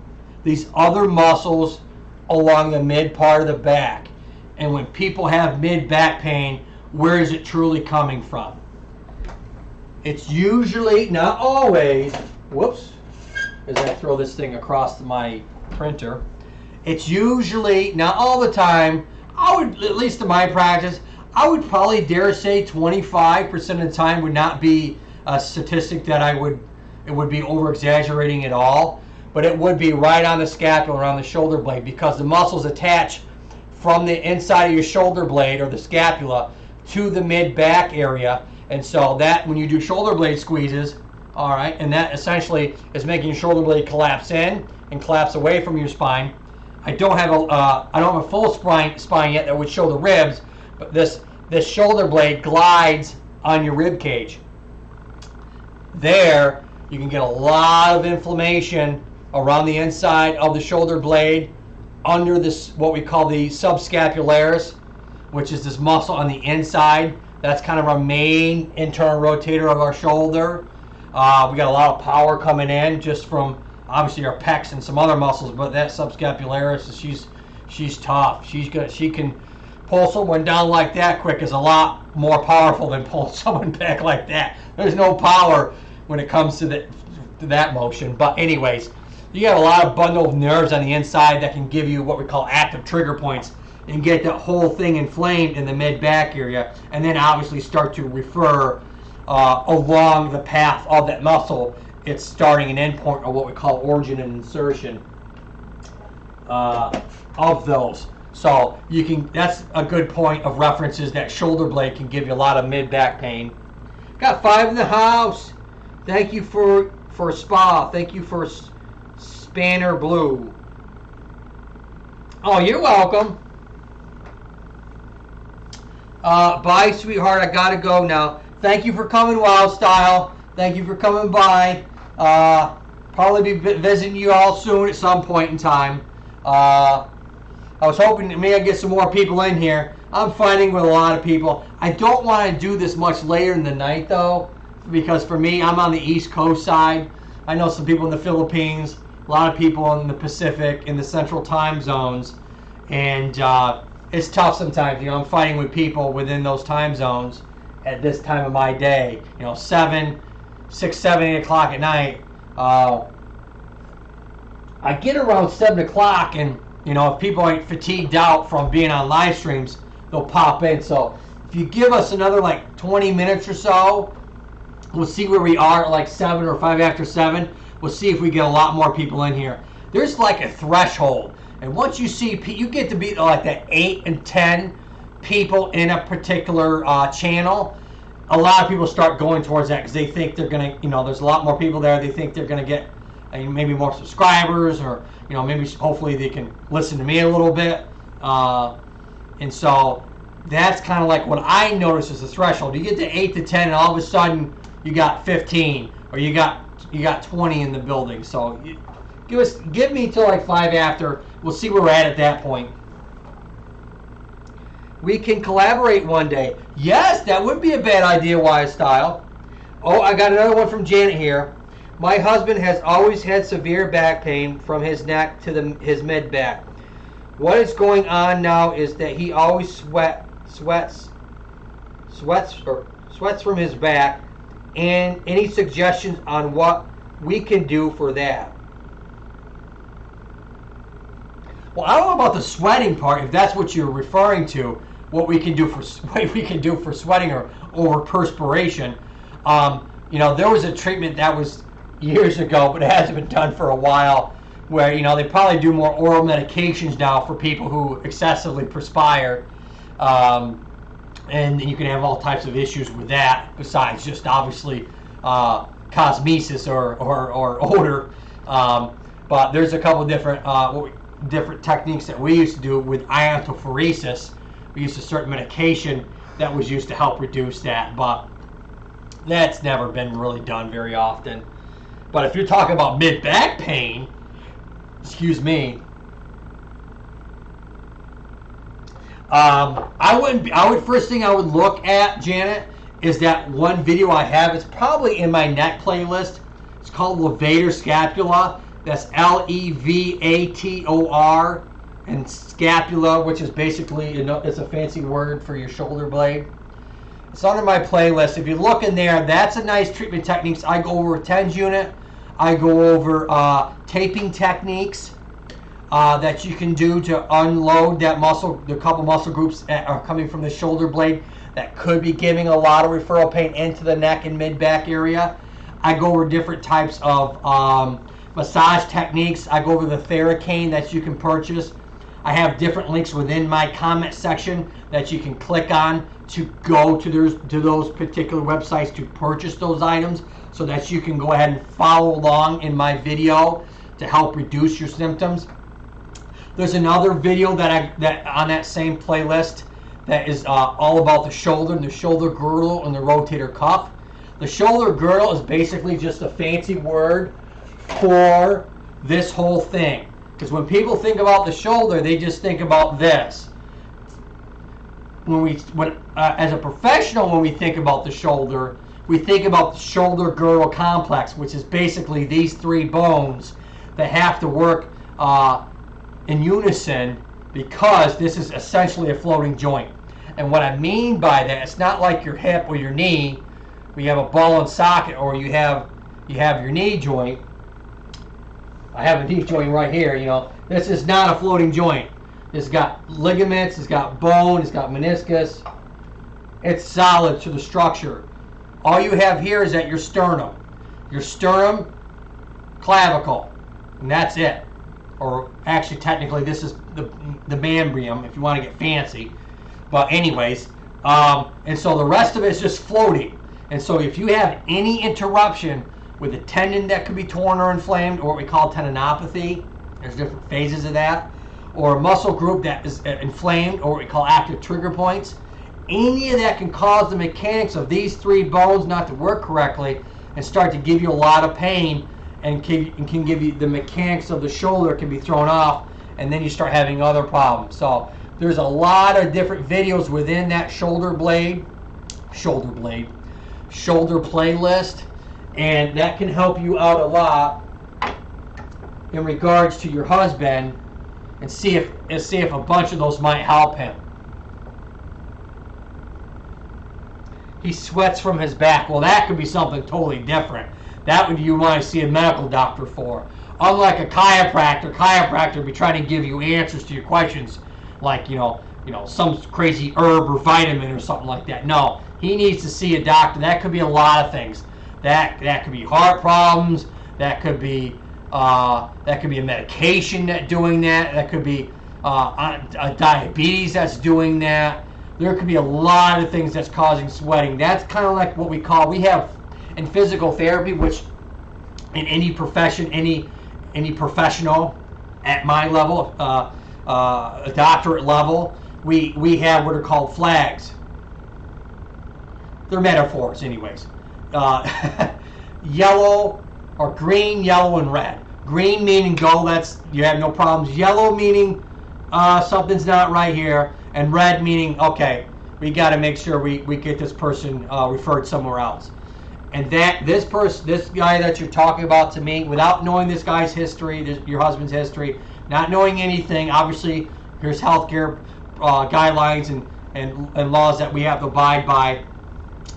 these other muscles along the mid part of the back. And when people have mid-back pain, where is it truly coming from? It's usually, not always, whoops, as I throw this thing across my printer. It's usually, not all the time, at least in my practice, I would probably dare say 25% of the time would not be a statistic that it would be over-exaggerating at all, but it would be right on the scapula or on the shoulder blade because the muscles attach from the inside of your shoulder blade or the scapula to the mid-back area. And so that when you do shoulder blade squeezes, All right, and that essentially is making your shoulder blade collapse in and collapse away from your spine. I don't have a full spine yet that would show the ribs, but this shoulder blade glides on your rib cage. There, you can get a lot of inflammation around the inside of the shoulder blade, under this what we call the subscapularis, which is this muscle on the inside. That's kind of our main internal rotator of our shoulder. We got a lot of power coming in just from obviously our pecs and some other muscles, but that subscapularis, she's tough. She can pull someone down like that quick, is a lot more powerful than pulling someone back like that. There's no power when it comes to that motion. But anyways, you got a lot of bundle of nerves on the inside that can give you what we call active trigger points and get that whole thing inflamed in the mid-back area, and then obviously start to refer along the path of that muscle. It's starting and end point, or what we call origin and insertion of those. So you can. That's a good point of reference, is that shoulder blade can give you a lot of mid-back pain. Got 5 in the house. Thank you for Spa. Thank you for Spanner Blue. Oh, you're welcome. Bye, sweetheart. I gotta go now. Thank you for coming, Wild Style. Thank you for coming by. Probably be visiting you all soon at some point in time. I was hoping that maybe I get some more people in here. I'm fighting with a lot of people. I don't want to do this much later in the night, though, because for me, I'm on the East Coast side. I know some people in the Philippines, a lot of people in the Pacific, in the Central time zones, and it's tough sometimes. You know, I'm fighting with people within those time zones at this time of my day. You know, 6, 7, 8 o'clock at night. I get around 7 o'clock, and you know, if people ain't fatigued out from being on live streams, they'll pop in. So if you give us another like 20 minutes or so, we'll see where we are at like 7 or 5 after 7. We'll see if we get a lot more people in here. There's like a threshold, and once you see, you get to be like that 8 and 10 people in a particular channel. A lot of people start going towards that because they think they're gonna, you know, there's a lot more people there. They think they're gonna get maybe more subscribers, or you know, maybe hopefully they can listen to me a little bit. And so that's kind of like what I notice is the threshold. You get to 8 to 10, and all of a sudden you got 15, or you got 20 in the building. So give me till like 5 after. We'll see where we're at that point. We can collaborate one day. Yes, that would be a bad idea, Wise Style. Oh, I got another one from Janet here. My husband has always had severe back pain from his neck to his mid back. What is going on now is that he always sweats from his back. And any suggestions on what we can do for that? Well, I don't know about the sweating part, if that's what you're referring to. What we can do for sweating or over perspiration. You know, there was a treatment that was years ago, but it hasn't been done for a while, where, you know, they probably do more oral medications now for people who excessively perspire, and you can have all types of issues with that, besides just obviously cosmesis or odor. But there's a couple different different techniques that we used to do with iontophoresis. We used a certain medication that was used to help reduce that, but that's never been really done very often. But if you're talking about mid-back pain, excuse me, first thing I would look at, Janet, is that one video I have. It's probably in my neck playlist. It's called Levator Scapula. That's Levator, and scapula, which is basically, it's a fancy word for your shoulder blade. It's under my playlist. If you look in there, that's a nice treatment techniques. I go over TENS unit. I go over taping techniques that you can do to unload that muscle, the couple muscle groups that are coming from the shoulder blade that could be giving a lot of referral pain into the neck and mid-back area. I go over different types of massage techniques. I go over the Theracane that you can purchase. I have different links within my comment section that you can click on to go to those particular websites to purchase those items, so that you can go ahead and follow along in my video to help reduce your symptoms. There's another video that on that same playlist that is all about the shoulder and the shoulder girdle and the rotator cuff. The shoulder girdle is basically just a fancy word for this whole thing. Because when people think about the shoulder, they just think about this. As a professional, when we think about the shoulder, we think about the shoulder girdle complex, which is basically these three bones that have to work in unison, because this is essentially a floating joint. And what I mean by that, it's not like your hip or your knee, where you have a ball and socket, or you have your knee joint. I have a knee joint right here. This is not a floating joint. It's got ligaments, it's got bone, it's got meniscus. It's solid to the structure. All you have here is at your sternum, clavicle, and that's it. Or actually, technically, this is the mambrium, if you want to get fancy. But anyways, and so the rest of it is just floating. And so if you have any interruption with a tendon that could be torn or inflamed, or what we call tendinopathy, there's different phases of that, or a muscle group that is inflamed, or what we call active trigger points, any of that can cause the mechanics of these three bones not to work correctly and start to give you a lot of pain, and can give you the mechanics of the shoulder can be thrown off, and then you start having other problems. So there's a lot of different videos within that shoulder playlist, and that can help you out a lot in regards to your husband, and see if a bunch of those might help him. He sweats from his back. Well, that could be something totally different. That would you want to see a medical doctor for. Unlike a chiropractor would be trying to give you answers to your questions, like some crazy herb or vitamin or something like that. No, he needs to see a doctor. That could be a lot of things. That could be heart problems. That could be a medication that's doing that. That could be a diabetes that's doing that. There could be a lot of things that's causing sweating. That's kind of like what we have in physical therapy, which in any profession, any professional at my level, a doctorate level, we have what are called flags. They're metaphors, anyways. Yellow or green, yellow, and red. Green meaning go, that's you have no problems. Yellow meaning something's not right here, and red meaning okay, we got to make sure we get this person referred somewhere else. And this guy that you're talking about to me, without knowing this guy's history, your husband's history, not knowing anything, obviously there's healthcare guidelines and laws that we have to abide by.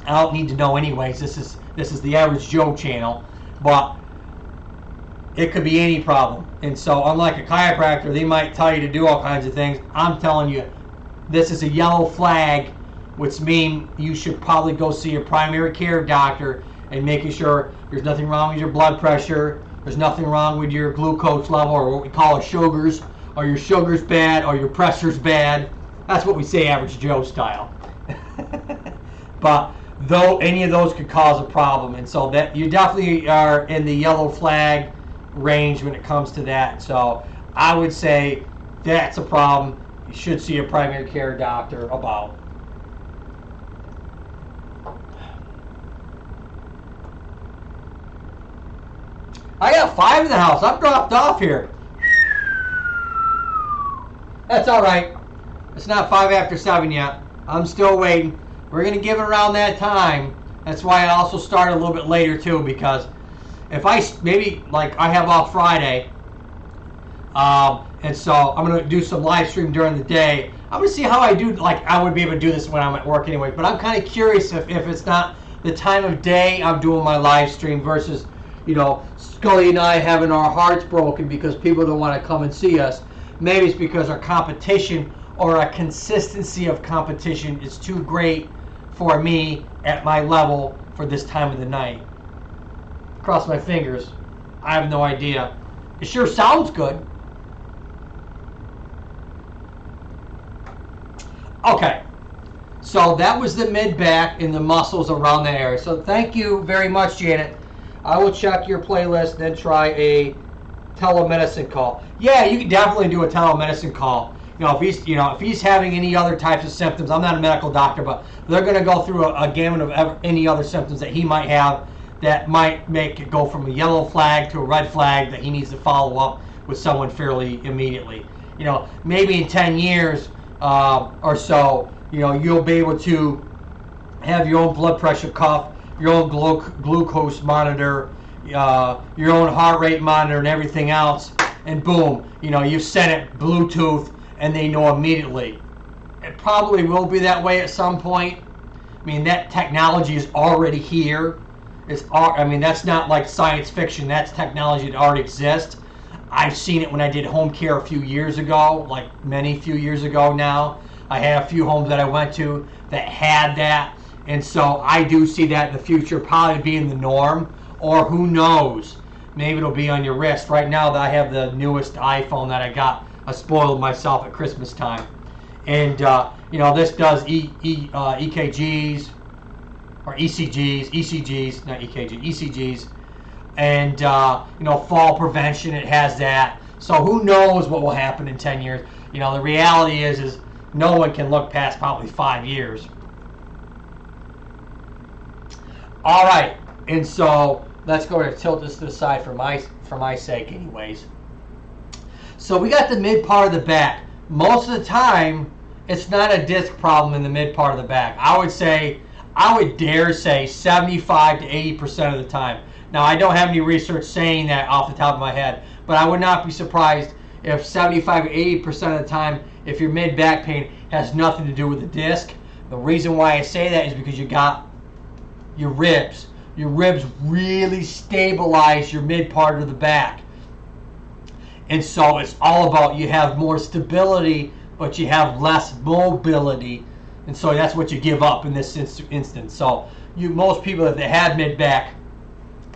I don't need to know anyways. This is the Average Joe channel, but it could be any problem. And so unlike a chiropractor, they might tell you to do all kinds of things. I'm telling you, this is a yellow flag, which means you should probably go see a primary care doctor and making sure there's nothing wrong with your blood pressure, there's nothing wrong with your glucose level, or what we call sugars, or your sugar's bad, or your pressure's bad. That's what we say Average Joe style. But though any of those could cause a problem, and so that you definitely are in the yellow flag range when it comes to that. So I would say that's a problem you should see a primary care doctor about. I got 5 in the house. I'm dropped off here. That's all right. It's not 5 after 7 yet. I'm still waiting. We're going to give it around that time. That's why I also started a little bit later too, because if I have off Friday, and so I'm going to do some live stream during the day. I'm going to see how I do. Like, I would be able to do this when I'm at work anyway, but I'm kind of curious if it's not the time of day I'm doing my live stream versus, Scully and I having our hearts broken because people don't want to come and see us. Maybe it's because our competition or a consistency of competition is too great for me at my level for this time of the night. Cross my fingers. I have no idea. It sure sounds good. Okay. So that was the mid-back and the muscles around that area. So thank you very much, Janet. I will check your playlist, then try a telemedicine call. Yeah, you can definitely do a telemedicine call. If he's having any other types of symptoms, I'm not a medical doctor, but they're going to go through a gamut of any other symptoms that he might have that might make it go from a yellow flag to a red flag that he needs to follow up with someone fairly immediately. Maybe in 10 years or so, you'll be able to have your own blood pressure cuff, your own glucose monitor, your own heart rate monitor, and everything else, and boom, you send it Bluetooth, and they know immediately. It probably will be that way at some point. I mean, that technology is already here. That's not like science fiction. That's technology that already exists. I've seen it when I did home care a few years ago, like few years ago now. I had a few homes that I went to that had that. And so I do see that in the future probably being the norm. Or who knows, maybe it'll be on your wrist. Right now that I have the newest iPhone that I got, I spoiled myself at Christmas time. And, this does EKGs, or ECGs, not EKG, ECGs. And, fall prevention, it has that. So who knows what will happen in 10 years. The reality is no one can look past probably 5 years. All right, and so let's go ahead and tilt this to the side for my sake anyways. So we got the mid part of the back. Most of the time, it's not a disc problem in the mid part of the back. I would dare say 75 to 80% of the time. Now, I don't have any research saying that off the top of my head, but I would not be surprised if 75 to 80% of the time, if your mid back pain has nothing to do with the disc. The reason why I say that is because you got your ribs. Your ribs really stabilize your mid part of the back. And so it's all about you have more stability, but you have less mobility. And so that's what you give up in this instance. So most people, if they had mid back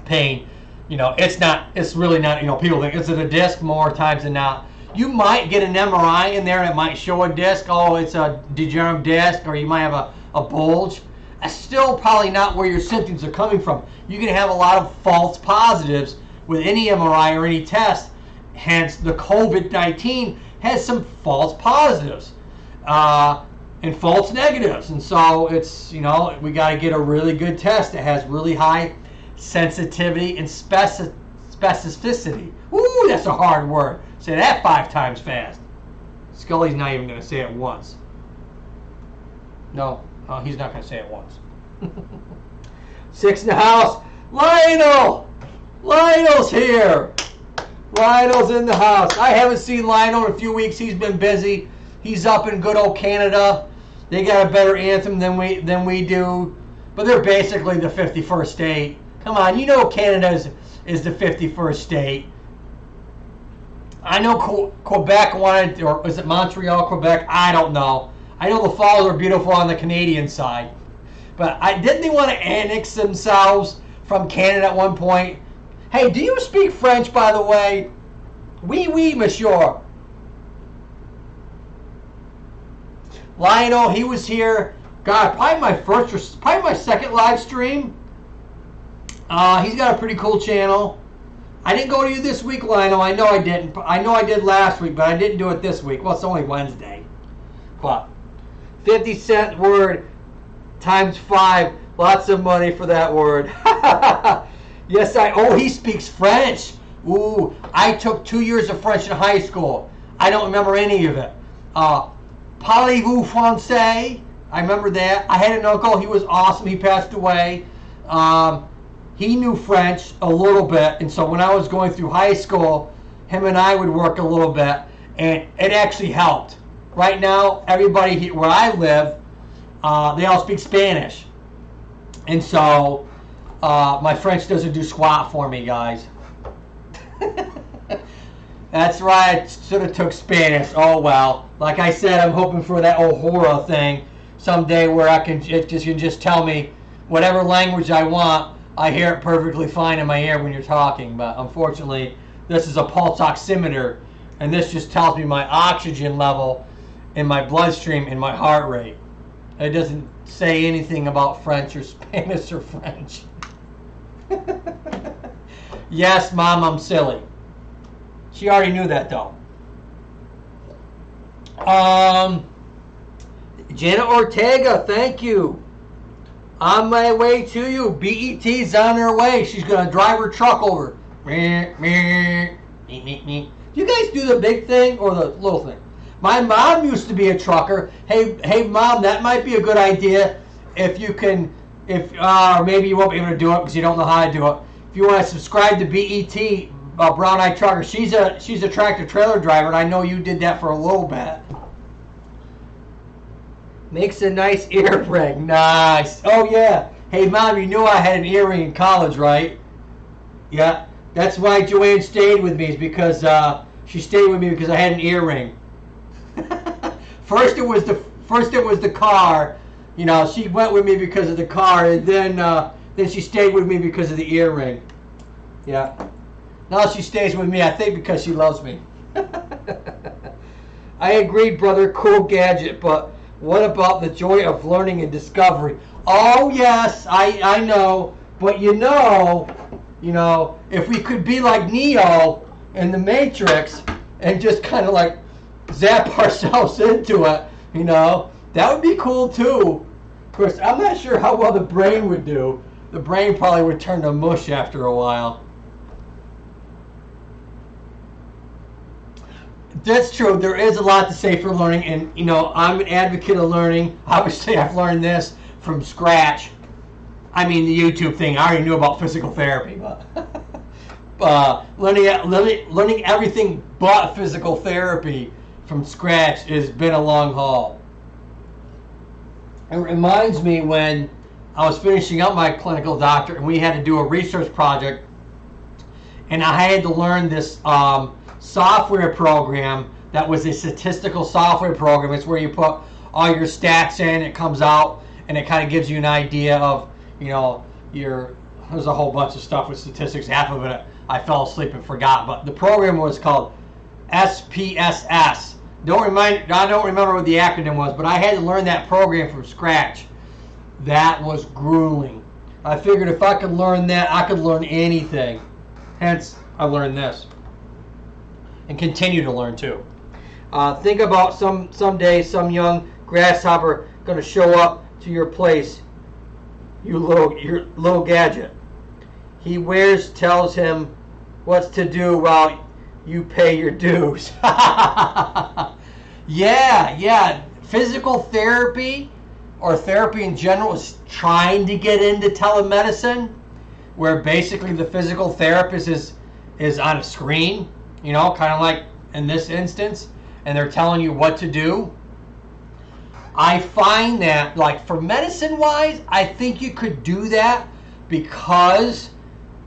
pain, it's really not, people think, is it a disc? More times than not. You might get an MRI in there that might show a disc. Oh, it's a degenerative disc, or you might have a bulge. That's still probably not where your symptoms are coming from. You can have a lot of false positives with any MRI or any test. Hence, the COVID-19 has some false positives and false negatives. And so it's, we got to get a really good test that has really high sensitivity and specificity. Ooh, that's a hard word. Say that 5 times fast. Scully's not even going to say it once. No, he's not going to say it once. 6 in the house. Lionel! Lionel's here. Lionel's in the house. I haven't seen Lionel in a few weeks. He's been busy. He's up in good old Canada. They got a better anthem than we do. But they're basically the 51st state. Come on, Canada is the 51st state. I know Quebec wanted, or is it Montreal, Quebec? I don't know. I know the falls are beautiful on the Canadian side. But didn't they want to annex themselves from Canada at one point? Hey, do you speak French, by the way? Oui, monsieur. Lionel, he was here. God, probably my second live stream. He's got a pretty cool channel. I didn't go to you this week, Lionel. I know I didn't. I know I did last week, but I didn't do it this week. Well, it's only Wednesday. But 50-cent word times 5. Lots of money for that word. Yes, he speaks French. Ooh, I took 2 years of French in high school. I don't remember any of it. Parlez-vous français? I remember that. I had an uncle. He was awesome. He passed away. He knew French a little bit, and so when I was going through high school, him and I would work a little bit, and it actually helped. Right now, everybody where I live, they all speak Spanish. And so my French doesn't do squat for me, guys. That's right, I should have took Spanish. Oh well. Like I said, I'm hoping for that Ohora thing someday where I can just tell me whatever language I want. I hear it perfectly fine in my ear when you're talking, but unfortunately, this is a pulse oximeter, and this just tells me my oxygen level in my bloodstream, in my heart rate. It doesn't say anything about French or Spanish or French. Yes, Mom, I'm silly. She already knew that though. Janet Ortega, thank you. On my way to you. BET's on her way. She's gonna drive her truck over. Do you guys do the big thing or the little thing? My mom used to be a trucker. Hey, Mom, that might be a good idea if you can, or maybe you won't be able to do it because you don't know how to do it. If you want to subscribe to BET, Brown Eye Trucker, she's a tractor trailer driver, and I know you did that for a little bit. Makes a nice earring. Nice. Oh yeah. Hey Mom, you knew I had an earring in college, right? Yeah. That's why Joanne stayed with me, is because she stayed with me because I had an earring. First it was the car. You know, she went with me because of the car, and then she stayed with me because of the earring. Yeah. Now she stays with me, I think, because she loves me. I agree, brother. Cool gadget, but what about the joy of learning and discovery? Oh yes, I know, but you know, if we could be like Neo in the Matrix and just kind of like zap ourselves into it, that would be cool too. Of course, I'm not sure how well the brain would do. The brain probably would turn to mush after a while. That's true. There is a lot to say for learning, and I'm an advocate of learning. Obviously, I've learned this from scratch. I mean, the YouTube thing, I already knew about physical therapy, but learning everything but physical therapy from scratch has been a long haul. It reminds me when I was finishing up my clinical doctorate, and we had to do a research project, and I had to learn this software program that was a statistical software program. It's where you put all your stats in, it comes out, and it kind of gives you an idea of, there's a whole bunch of stuff with statistics. Half of it I fell asleep and forgot, but the program was called SPSS. I don't remember what the acronym was, but I had to learn that program from scratch. That was grueling. I figured if I could learn that, I could learn anything. Hence, I learned this. And continue to learn too. Think about someday some young grasshopper going to show up to your place, your little gadget. He tells him what's to do while you pay your dues. Yeah. Physical therapy or therapy in general is trying to get into telemedicine, where basically the physical therapist is on a screen. Kind of like in this instance, and they're telling you what to do. I find that, like, for medicine-wise, I think you could do that because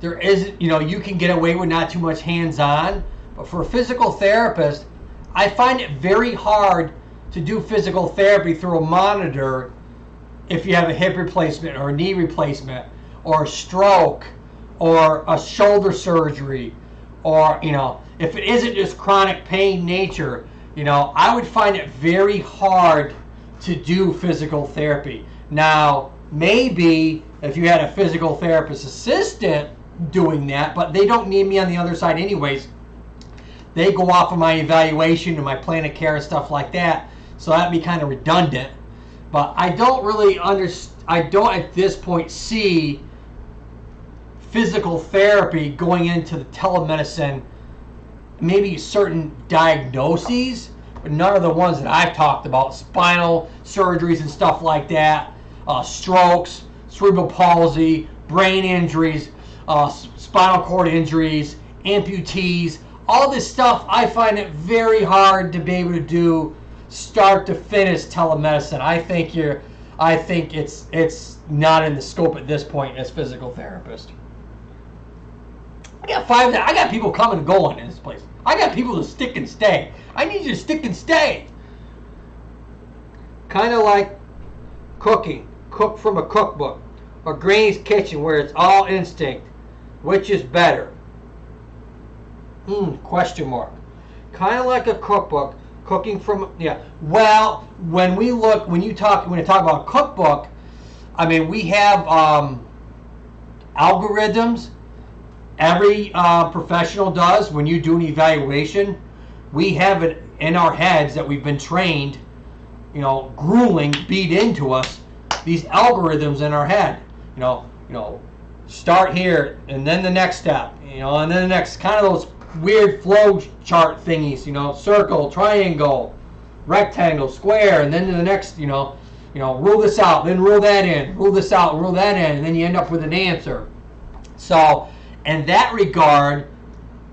there is, you can get away with not too much hands-on. But for a physical therapist, I find it very hard to do physical therapy through a monitor if you have a hip replacement or a knee replacement or a stroke or a shoulder surgery or, if it isn't just chronic pain nature, I would find it very hard to do physical therapy. Now, maybe if you had a physical therapist assistant doing that, but they don't need me on the other side anyways. They go off of my evaluation and my plan of care and stuff like that, so that'd be kind of redundant. But I don't really I don't at this point see physical therapy going into the telemedicine. Maybe certain diagnoses, but none of the ones that I've talked about, spinal surgeries and stuff like that, strokes, cerebral palsy, brain injuries, spinal cord injuries, amputees, all this stuff. I find it very hard to be able to do start to finish telemedicine. I think it's not in the scope at this point as physical therapist. I got people coming and going in this place. I got people to stick and stay. I need you to stick and stay. Kind of like cooking. Cook from a cookbook. Or Granny's kitchen where it's all instinct. Which is better? Question mark. Kind of like a cookbook Cooking from, yeah. Well, when you talk about cookbook, I mean, we have algorithms. Every professional does. When you do an evaluation, we have it in our heads that we've been trained, grueling, beat into us, these algorithms in our head. Start here, and then the next step, and then the next, kind of those weird flow chart thingies, circle, triangle, rectangle, square, and then to the next, rule this out, then rule that in, rule this out, rule that in, and then you end up with an answer. So, in that regard,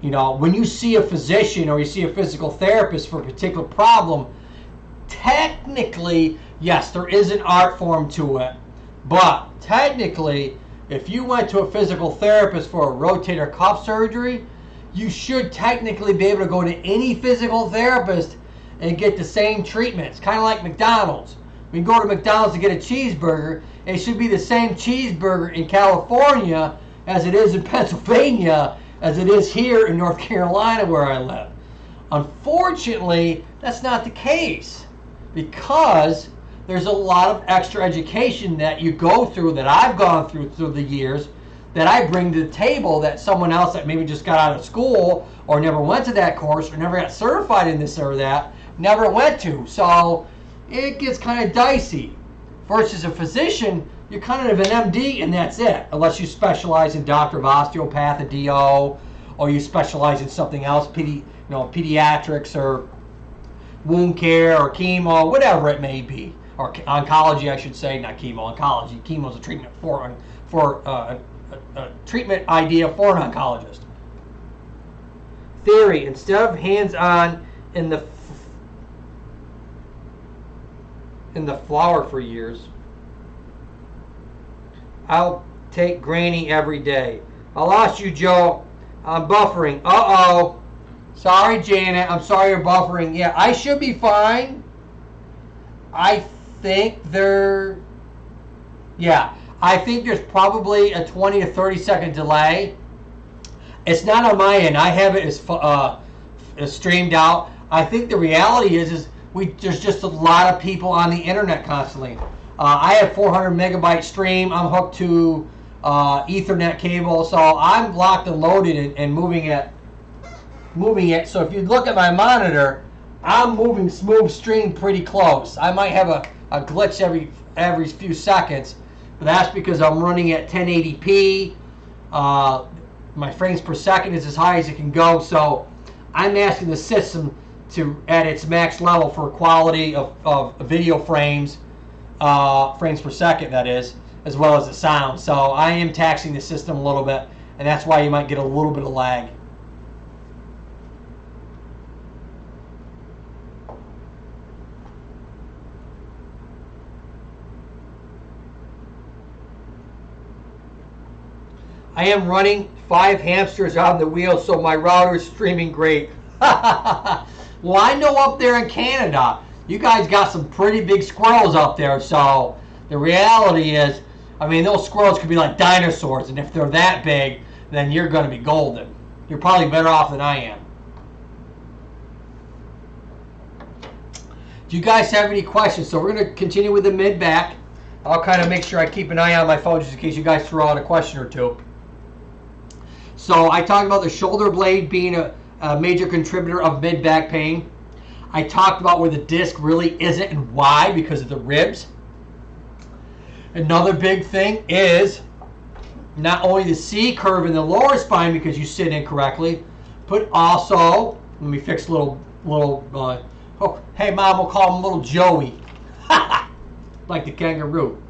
when you see a physician or you see a physical therapist for a particular problem, technically, yes, there is an art form to it, but technically, if you went to a physical therapist for a rotator cuff surgery, you should technically be able to go to any physical therapist and get the same treatments. Kind of like McDonald's. We can go to McDonald's to get a cheeseburger. It should be the same cheeseburger in California as it is in Pennsylvania, as it is here in North Carolina where I live. Unfortunately, that's not the case, because there's a lot of extra education that you go through, that I've gone through the years, that I bring to the table that someone else that maybe just got out of school or never went to that course or never got certified in this or that, never went to. So it gets kind of dicey. Versus a physician, you're kind of an MD and that's it. Unless you specialize in doctor of osteopath, a DO, or you specialize in something else, pediatrics or wound care or chemo, whatever it may be. Or oncology, I should say, not chemo, oncology. Chemo is a treatment for a treatment idea for an oncologist. Theory: instead of hands-on in the flower for years, I'll take Granny every day. I lost you, Joe. I'm buffering. Uh-oh. Sorry, Janet. I'm sorry you're buffering. Yeah, I should be fine. I think there's probably a 20 to 30 second delay. It's not on my end. I have it as streamed out. I think the reality is there's just a lot of people on the internet constantly. I have 400 megabyte stream. I'm hooked to Ethernet cable, so I'm locked and loaded and moving it. So if you look at my monitor, I'm moving smooth stream pretty close. I might have a glitch every few seconds, but that's because I'm running at 1080p. My frames per second is as high as it can go, so I'm asking the system to at its max level for quality of video frames per second, that is, as well as the sound. So I am taxing the system a little bit, and that's why you might get a little bit of lag. I am running 5 hamsters on the wheel, so my router's streaming great. Well, I know up there in Canada, you guys got some pretty big squirrels up there, so the reality is, I mean, those squirrels could be like dinosaurs, and if they're that big, then you're going to be golden. You're probably better off than I am. Do you guys have any questions? So we're going to continue with the mid-back. I'll kind of make sure I keep an eye on my phone just in case you guys throw out a question or two. So I talked about the shoulder blade being a major contributor of mid-back pain. I talked about where the disc really isn't and why, because of the ribs. Another big thing is not only the C curve in the lower spine because you sit incorrectly, but also, let me fix little hey Mom, we'll call him little Joey. Like the kangaroo.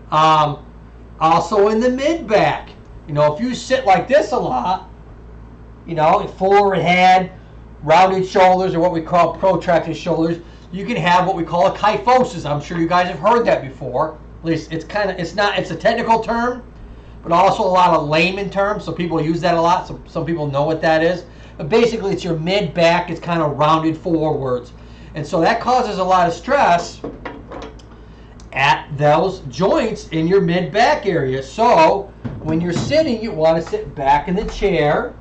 Also in the mid-back. If you sit like this a lot, forward head, rounded shoulders, or what we call protracted shoulders, you can have what we call a kyphosis. I'm sure you guys have heard that before. At least it's a technical term, but also a lot of layman terms, so people use that a lot, so some people know what that is. But basically, it's your mid-back, it's kind of rounded forwards. And so that causes a lot of stress at those joints in your mid-back area. So when you're sitting, you want to sit back in the chair,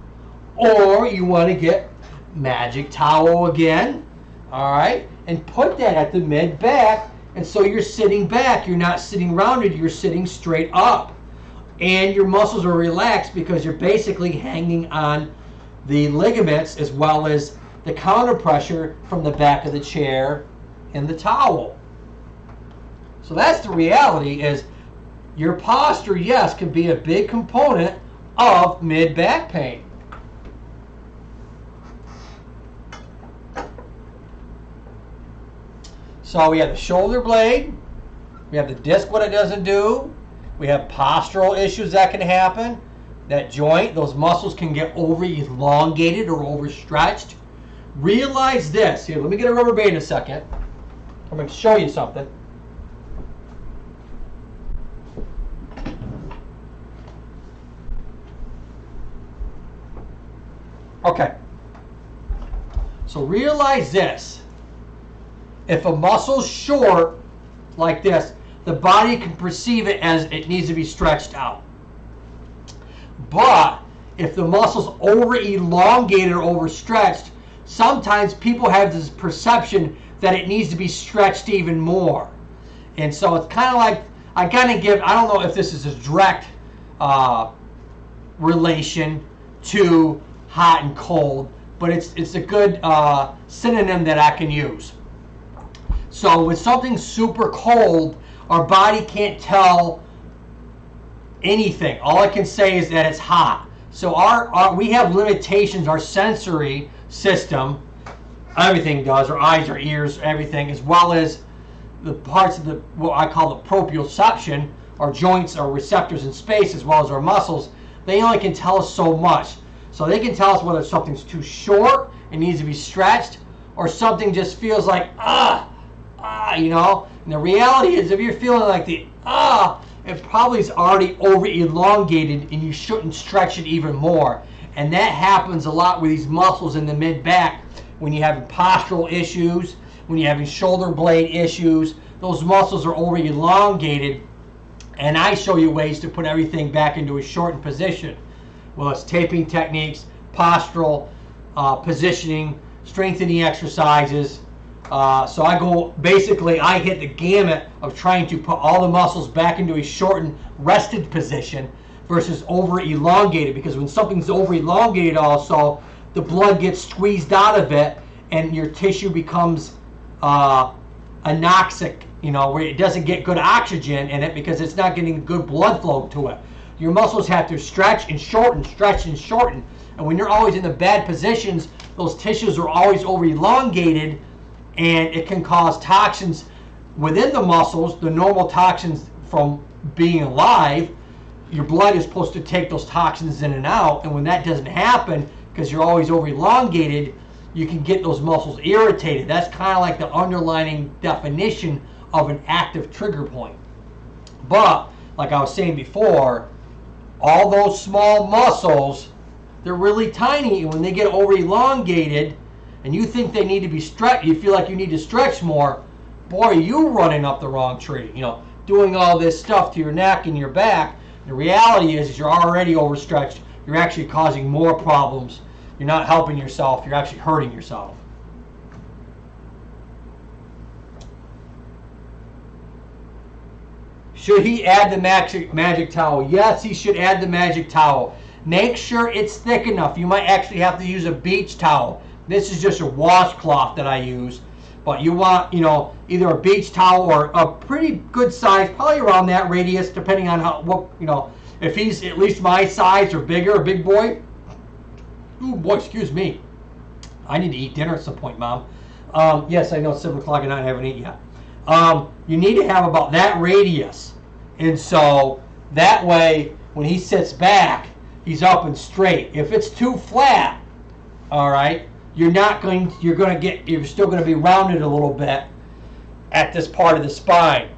or you want to get magic towel again, all right, and put that at the mid back. And so you're sitting back. You're not sitting rounded. You're sitting straight up. And your muscles are relaxed because you're basically hanging on the ligaments as well as the counter pressure from the back of the chair and the towel. So that's the reality, is your posture, yes, can be a big component of mid-back pain. So we have the shoulder blade, we have the disc, what it doesn't do, we have postural issues that can happen. That joint, those muscles can get over elongated or overstretched. Realize this. Here, let me get a rubber band in a second. I'm going to show you something. Okay. So realize this. If a muscle's short, like this, the body can perceive it as it needs to be stretched out. But if the muscle's over elongated or overstretched, sometimes people have this perception that it needs to be stretched even more. And so it's kind of like, I don't know if this is a direct relation to hot and cold, but it's a good synonym that I can use. So when something's super cold, our body can't tell anything. All it can say is that it's hot. So we have limitations, our sensory system, everything does, our eyes, our ears, everything, as well as the parts of what I call the proprioception, our joints, our receptors in space, as well as our muscles. They only can tell us so much. So they can tell us whether something's too short and needs to be stretched, or something just feels like, you know. And the reality is, if you're feeling like it probably is already over elongated and you shouldn't stretch it even more. And that happens a lot with these muscles in the mid back when you're having postural issues, when you're having shoulder blade issues. Those muscles are over elongated, and I show you ways to put everything back into a shortened position. Well, it's taping techniques, postural positioning, strengthening exercises. So I hit the gamut of trying to put all the muscles back into a shortened, rested position versus over elongated, because when something's over elongated also, the blood gets squeezed out of it and your tissue becomes anoxic, you know, where it doesn't get good oxygen in it because it's not getting good blood flow to it. Your muscles have to stretch and shorten, stretch and shorten. And when you're always in the bad positions, those tissues are always over elongated, and it can cause toxins within the muscles, the normal toxins from being alive. Your blood is supposed to take those toxins in and out, and when that doesn't happen, because you're always over elongated, you can get those muscles irritated. That's kind of like the underlying definition of an active trigger point. But, like I was saying before, all those small muscles, they're really tiny, and when they get over elongated, and you think they need to be stretched, you feel like you need to stretch more, boy, you running up the wrong tree. You know, doing all this stuff to your neck and your back. The reality is you're already overstretched. You're actually causing more problems. You're not helping yourself. You're actually hurting yourself. Should he add the magic towel? Yes, he should add the magic towel. Make sure it's thick enough. You might actually have to use a beach towel. This is just a washcloth that I use. But you want, you know, either a beach towel or a pretty good size, probably around that radius, depending on if he's at least my size or bigger, a big boy. Ooh, boy, excuse me. I need to eat dinner at some point, Mom. Yes, I know it's 7 o'clock and I haven't eaten yet. You need to have about that radius. And so that way, when he sits back, he's up and straight. If it's too flat, all right, you're still going to be rounded a little bit at this part of the spine.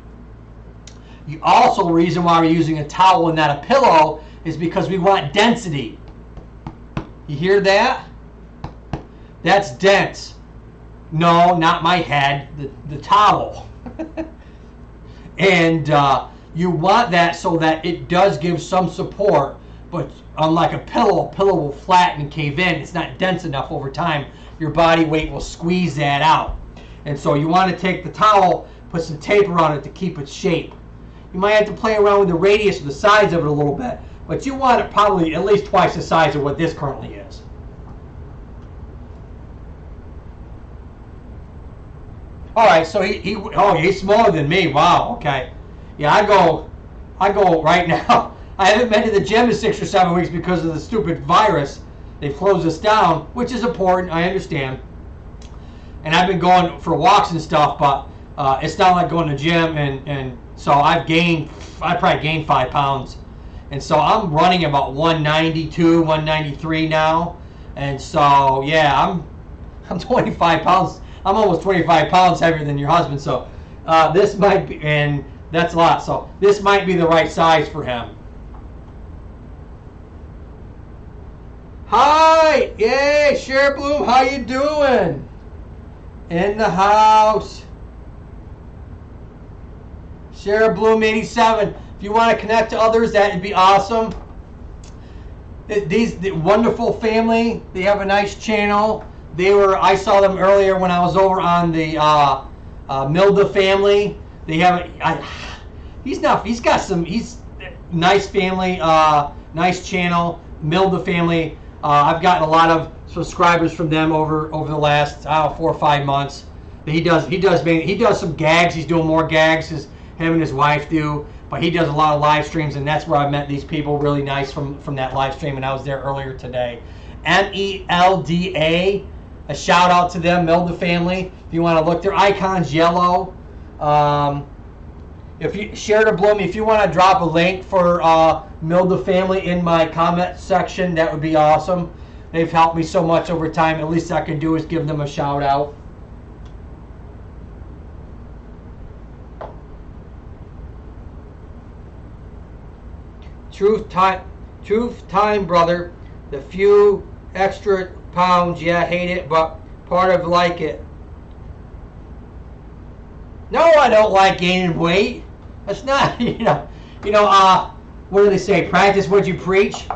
The reason why we're using a towel and not a pillow is because we want density. You hear that? That's dense. No, not my head, the towel. And you want that so that it does give some support, but unlike a pillow will flatten and cave in. It's not dense enough over time your body weight will squeeze that out. And so you want to take the towel, put some tape around it to keep its shape. You might have to play around with the radius or the size of it a little bit, but you want it probably at least twice the size of what this currently is. All right, so he's smaller than me. Wow. Okay. Yeah, I go right now. I haven't been to the gym in 6 or 7 weeks because of the stupid virus. They've closed us down, which is important. I understand. And I've been going for walks and stuff, but it's not like going to the gym. And so I probably gained 5 pounds. And so I'm running about 192, 193 now. And so, yeah, I'm 25 pounds. I'm almost 25 pounds heavier than your husband. So this might be, and that's a lot. So this might be the right size for him. Hi, yay, Cher Bloom, how you doing? In the house. Cher Bloom 87. If you want to connect to others, that'd be awesome. The wonderful family, they have a nice channel. I saw them earlier when I was over on the Milda family. They have he's nice family, nice channel, Milda family. I've gotten a lot of subscribers from them over the last 4 or 5 months. He does some gags. He's doing more gags as him and his wife do. But he does a lot of live streams, and that's where I met these people really nice from that live stream, and I was there earlier today. MELDA, a shout out to them, Milda family. If you want to look, their icon's yellow. If you share to Bloom, if you want to drop a link for Milda family in my comment section, that would be awesome. They've helped me so much over time. At least I can do is give them a shout out. Truth time, brother. The few extra pounds, yeah, hate it, but part of like it. No, I don't like gaining weight. That's not, what do they say? Practice what you preach.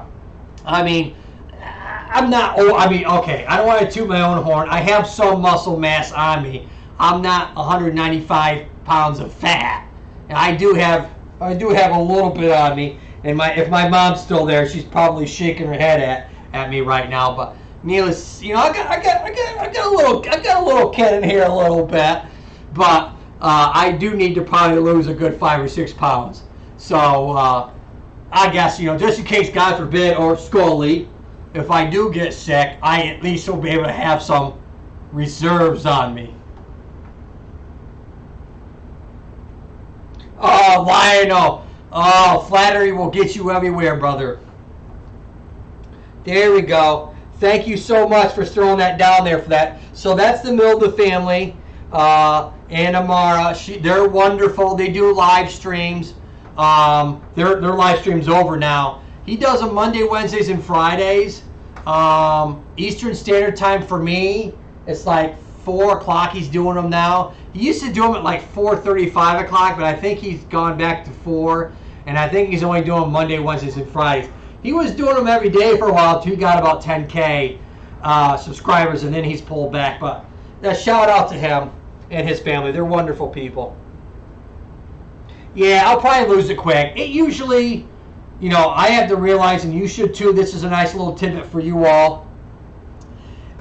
I mean, okay, I don't want to toot my own horn. I have some muscle mass on me. I'm not 195 pounds of fat. And I do have a little bit on me. And if my mom's still there, she's probably shaking her head at me right now. But needless, I got a little kid in here a little bit. But I do need to probably lose a good 5 or 6 pounds. So I guess, just in case, God forbid, or Scully, if I do get sick, I at least will be able to have some reserves on me. Oh, Lionel. Oh, flattery will get you everywhere, brother. There we go. Thank you so much for throwing that down there for that. So that's the Milda family. And Amara, they're wonderful. They do live streams. Their live stream's over now. He does them Monday, Wednesdays, and Fridays. Eastern Standard Time for me. It's like 4 o'clock. He's doing them now. He used to do them at like 4:30, 5 o'clock, but I think he's gone back to 4. And I think he's only doing Monday, Wednesdays, and Fridays. He was doing them every day for a while until he got about 10K subscribers, and then he's pulled back. But shout out to him and his family. They're wonderful people. Yeah, I'll probably lose it quick. It usually, I have to realize, and you should too, this is a nice little tidbit for you all.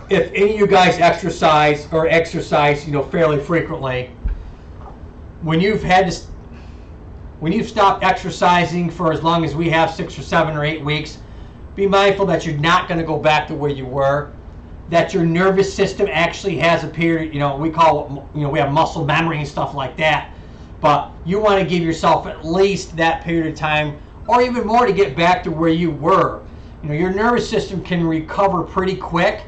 If any of you guys exercise, fairly frequently, when you've stopped exercising for as long as we have, 6 or 7 or 8 weeks, be mindful that you're not going to go back to where you were. That your nervous system actually has a period, we call it, we have muscle memory and stuff like that. But you want to give yourself at least that period of time, or even more, to get back to where you were. Your nervous system can recover pretty quick,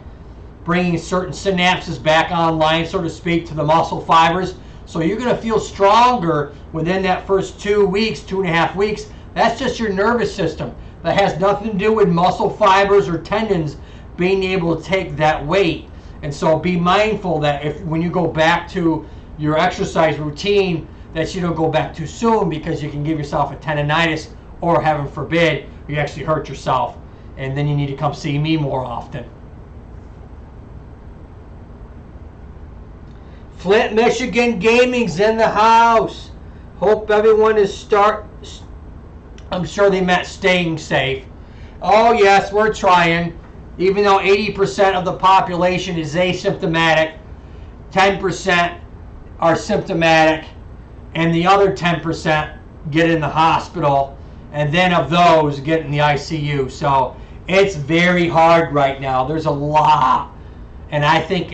bringing certain synapses back online, so to speak, to the muscle fibers. So you're going to feel stronger within that first 2 weeks, 2.5 weeks. That's just your nervous system. That has nothing to do with muscle fibers or tendons being able to take that weight. And so be mindful that when you go back to your exercise routine, that you don't go back too soon, because you can give yourself a tendonitis, or heaven forbid, you actually hurt yourself. And then you need to come see me more often. Flint, Michigan Gaming's in the house. Hope everyone is I'm sure they meant staying safe. Oh yes, we're trying. Even though 80% of the population is asymptomatic, 10% are symptomatic, and the other 10% get in the hospital, and then of those get in the ICU. So it's very hard right now. There's a lot, and I think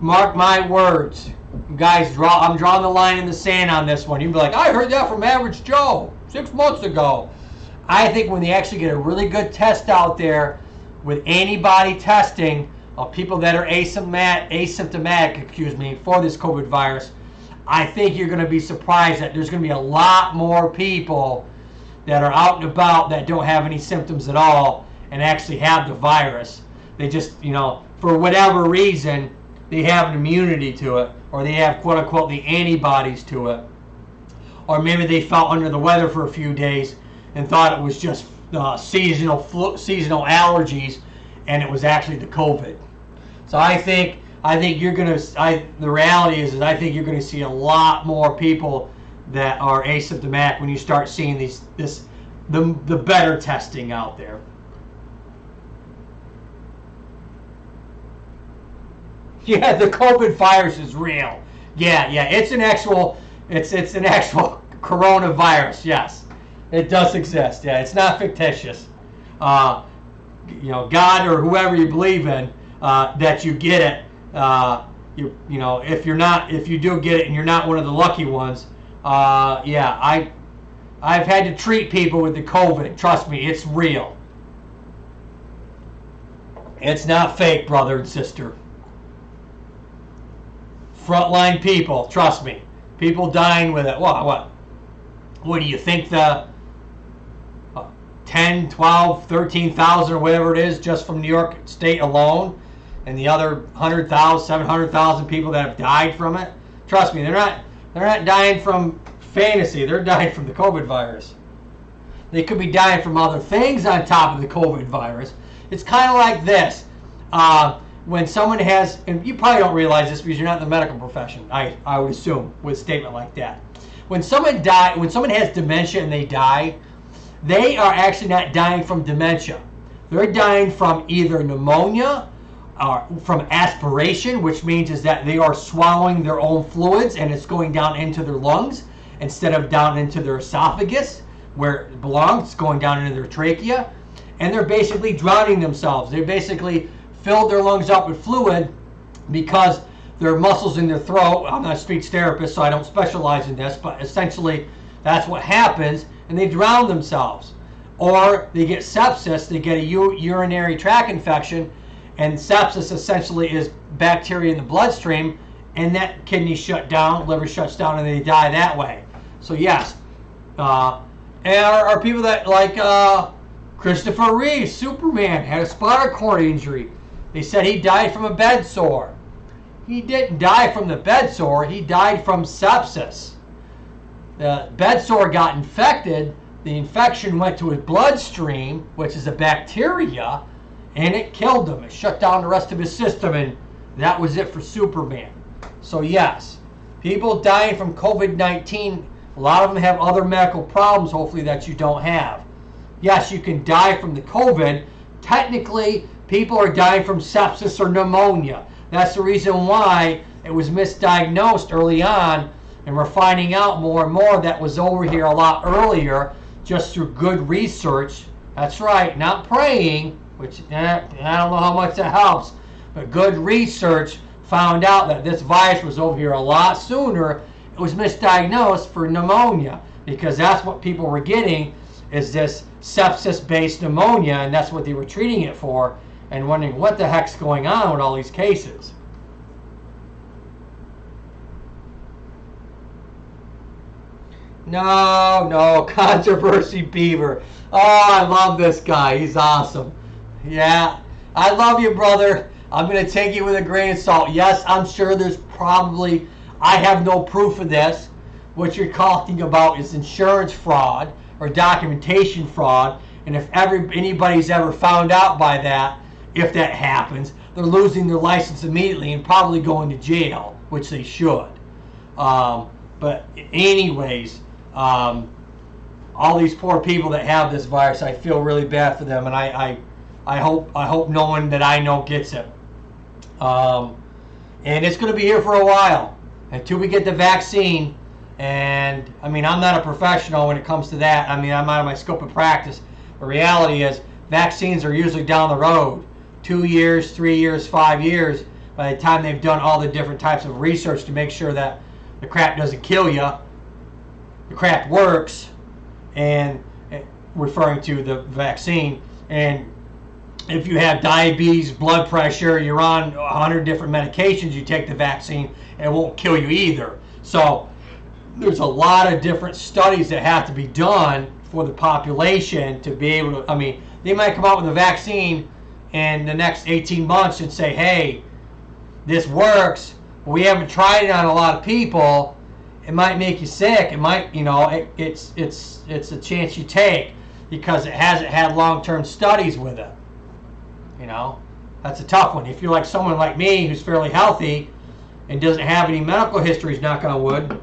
mark my words, guys. I'm drawing the line in the sand on this one. You'd be like, I heard that from Average Joe 6 months ago. I think when they actually get a really good test out there with antibody testing of people that are asymptomatic, for this COVID virus, I think you're going to be surprised that there's going to be a lot more people that are out and about that don't have any symptoms at all and actually have the virus. They just, for whatever reason, they have an immunity to it, or they have, quote unquote, the antibodies to it. Or maybe they felt under the weather for a few days and thought it was just seasonal allergies, and it was actually the COVID. So I think you're gonna. The reality is I think you're gonna see a lot more people that are asymptomatic when you start seeing the better testing out there. Yeah, the COVID virus is real. Yeah, it's an actual coronavirus. Yes. It does exist. Yeah, it's not fictitious. God or whoever you believe in, that you get it. If you do get it and you're not one of the lucky ones, I've had to treat people with the COVID. Trust me, it's real. It's not fake, brother and sister. Frontline people, trust me. People dying with it. What do you think 10, 12, 13,000 or whatever it is just from New York State alone, and the other 100,000, 700,000 people that have died from it? Trust me, they're not dying from fantasy. They're dying from the COVID virus. They could be dying from other things on top of the COVID virus. It's kind of like this. When someone has, and you probably don't realize this because you're not in the medical profession, I would assume, with a statement like that. When someone has dementia and they die, they are actually not dying from dementia. They're dying from either pneumonia or from aspiration, which means is that they are swallowing their own fluids and it's going down into their lungs instead of down into their esophagus where it belongs. It's going down into their trachea, and they're basically drowning themselves. They basically filled their lungs up with fluid because their muscles in their throat. I'm not a speech therapist, so I don't specialize in this, but essentially that's what happens, and they drown themselves. Or they get sepsis, they get a urinary tract infection, and sepsis essentially is bacteria in the bloodstream, and that kidney shut down, liver shuts down, and they die that way. So yes, and are people that like Christopher Reeve, Superman, had a spinal cord injury. They said he died from a bed sore. He didn't die from the bed sore, he died from sepsis. The bed sore got infected, the infection went to his bloodstream, which is a bacteria, and it killed him. It shut down the rest of his system, and that was it for Superman. So yes, people dying from COVID-19, a lot of them have other medical problems, hopefully, that you don't have. Yes, you can die from the COVID. Technically, people are dying from sepsis or pneumonia. That's the reason why it was misdiagnosed early on, and we're finding out more and more that was over here a lot earlier just through good research. That's right, not praying, which I don't know how much that helps, but good research found out that this virus was over here a lot sooner. It was misdiagnosed for pneumonia because that's what people were getting, is this sepsis-based pneumonia, and that's what they were treating it for, and wondering what the heck's going on with all these cases. No, Controversy Beaver. Oh, I love this guy. He's awesome. Yeah, I love you, brother. I'm going to take you with a grain of salt. Yes, I'm sure there's probably, I have no proof of this. What you're talking about is insurance fraud or documentation fraud. And if anybody's ever found out by that, if that happens, they're losing their license immediately and probably going to jail, which they should. But anyways, all these poor people that have this virus, I feel really bad for them, and I hope no one that I know gets it. And it's going to be here for a while until we get the vaccine. And I mean, I'm not a professional when it comes to that. I mean, I'm out of my scope of practice. The reality is, vaccines are usually down the road, 2 years, 3 years, 5 years. By the time they've done all the different types of research to make sure that the crap doesn't kill you, the crap works, and referring to the vaccine. And if you have diabetes, blood pressure, you're on 100 different medications, you take the vaccine, it won't kill you either. So there's a lot of different studies that have to be done for the population to be able to, I mean, they might come out with a vaccine in the next 18 months and say, hey, this works, but we haven't tried it on a lot of people. It might make you sick. It might, it's a chance you take because it hasn't had long-term studies with it. That's a tough one. If you're like someone like me who's fairly healthy and doesn't have any medical histories, knock on wood,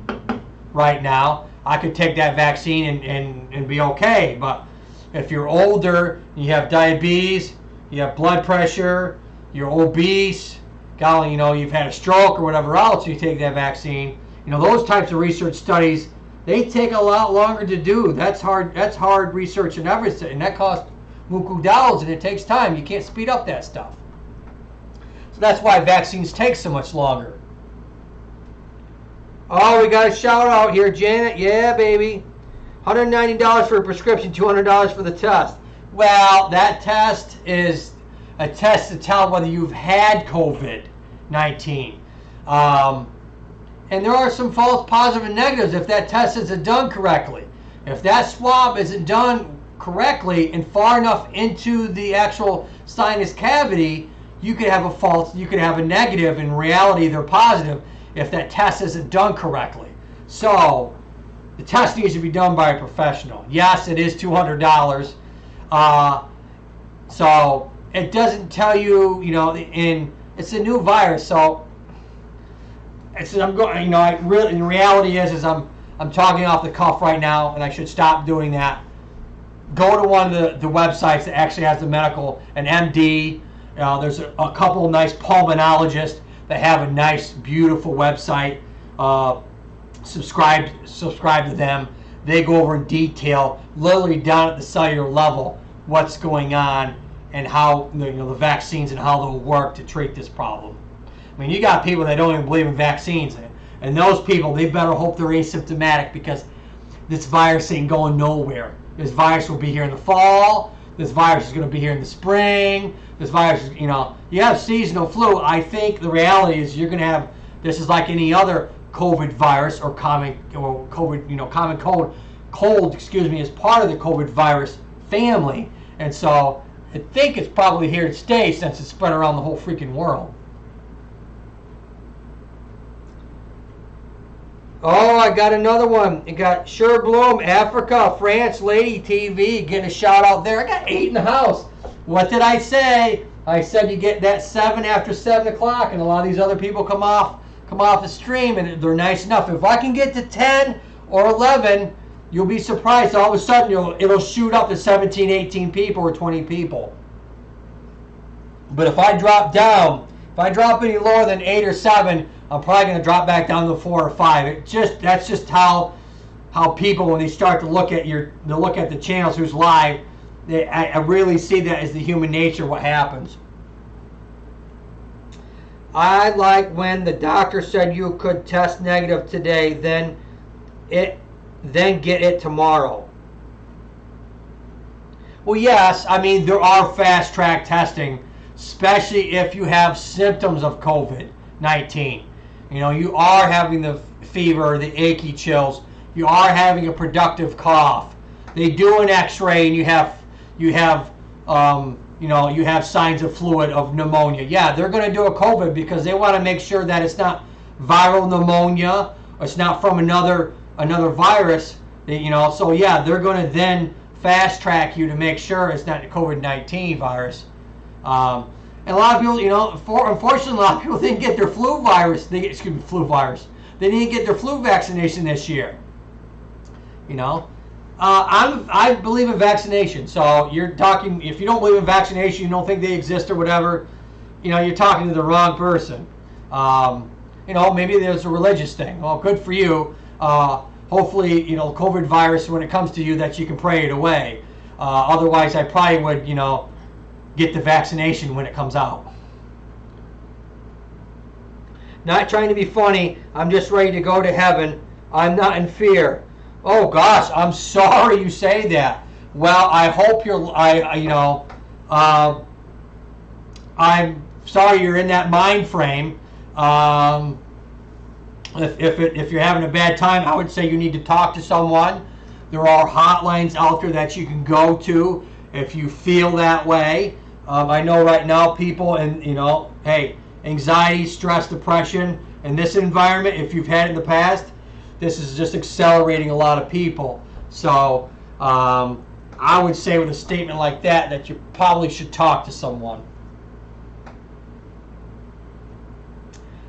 right now, I could take that vaccine and be okay. But if you're older, you have diabetes, you have blood pressure, you're obese, golly, you've had a stroke or whatever else, you take that vaccine. Those types of research studies, they take a lot longer to do. That's hard research and everything, and that costs buku dollars, and it takes time. You can't speed up that stuff. So that's why vaccines take so much longer. Oh, we got a shout out here, Janet. Yeah, baby. $190 for a prescription, $200 for the test. Well, that test is a test to tell whether you've had COVID-19. And there are some false positives and negatives if that test isn't done correctly. If that swab isn't done correctly and far enough into the actual sinus cavity, you could have a negative. In reality, they're positive if that test isn't done correctly. So the test needs to be done by a professional. Yes, it is $200. So it doesn't tell you, it's a new virus. So in reality is I'm talking off the cuff right now, and I should stop doing that. Go to one of the websites that actually has the medical, an MD. There's a couple of nice pulmonologists that have a nice, beautiful website. Subscribe to them. They go over in detail, literally down at the cellular level, what's going on and how the vaccines and how they'll work to treat this problem. I mean, you got people that don't even believe in vaccines, and those people, they better hope they're asymptomatic, because this virus ain't going nowhere. This virus will be here in the fall. This virus is going to be here in the spring. This virus is, you have seasonal flu. I think the reality is you're going to have, this is like any other COVID virus or common cold, is part of the COVID virus family. And so I think it's probably here to stay since it's spread around the whole freaking world. Oh, I got another one. You got Sure Bloom, Africa, France, Lady TV, getting a shout out there. I got 8 in the house. What did I say? I said you get that 7 after 7 o'clock, and a lot of these other people come off the stream, and they're nice enough. If I can get to 10 or 11, you'll be surprised. All of a sudden, it'll shoot up to 17, 18 people or 20 people. But if I drop any lower than 8 or 7, I'm probably going to drop back down to 4 or 5. That's just how people, when they start to look at the channels who's live, I really see that as the human nature, what happens. I like when the doctor said you could test negative today, then get it tomorrow. Well, yes, I mean, there are fast track testing, especially if you have symptoms of COVID-19. You are having the fever, the achy chills. You are having a productive cough. They do an X-ray, and you have signs of fluid of pneumonia. Yeah, they're going to do a COVID because they want to make sure that it's not viral pneumonia, or it's not from another virus. So yeah, they're going to then fast track you to make sure it's not the COVID-19 virus. And a lot of people, unfortunately, a lot of people didn't get their flu virus. Flu virus. They didn't get their flu vaccination this year. I believe in vaccination. So you're talking. If you don't believe in vaccination, you don't think they exist or whatever. You're talking to the wrong person. Maybe there's a religious thing. Well, good for you. Hopefully, COVID virus, when it comes to you, that you can pray it away. Otherwise, I probably would, get the vaccination when it comes out. Not trying to be funny. I'm just ready to go to heaven. I'm not in fear. Oh gosh, I'm sorry you say that. Well, I hope I'm sorry you're in that mind frame. If you're having a bad time, I would say you need to talk to someone. There are hotlines out there that you can go to if you feel that way. I know right now people, and hey, anxiety, stress, depression, in this environment, if you've had it in the past, this is just accelerating a lot of people. So I would say with a statement like that you probably should talk to someone.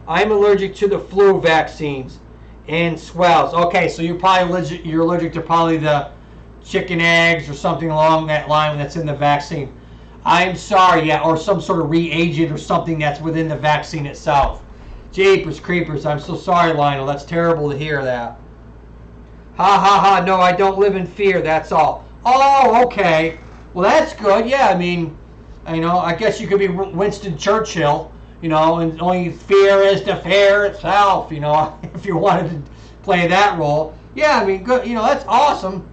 I'm allergic to the flu vaccines and swells. Okay, so you're allergic to probably the chicken eggs or something along that line that's in the vaccine. I'm sorry, yeah, or some sort of reagent or something that's within the vaccine itself. Jeepers creepers, I'm so sorry, Lionel. That's terrible to hear that. Ha ha ha, no, I don't live in fear, that's all. Oh, okay. Well, that's good, yeah, I mean, I guess you could be Winston Churchill, and only fear is to fear itself, if you wanted to play that role. Yeah, I mean, good, that's awesome.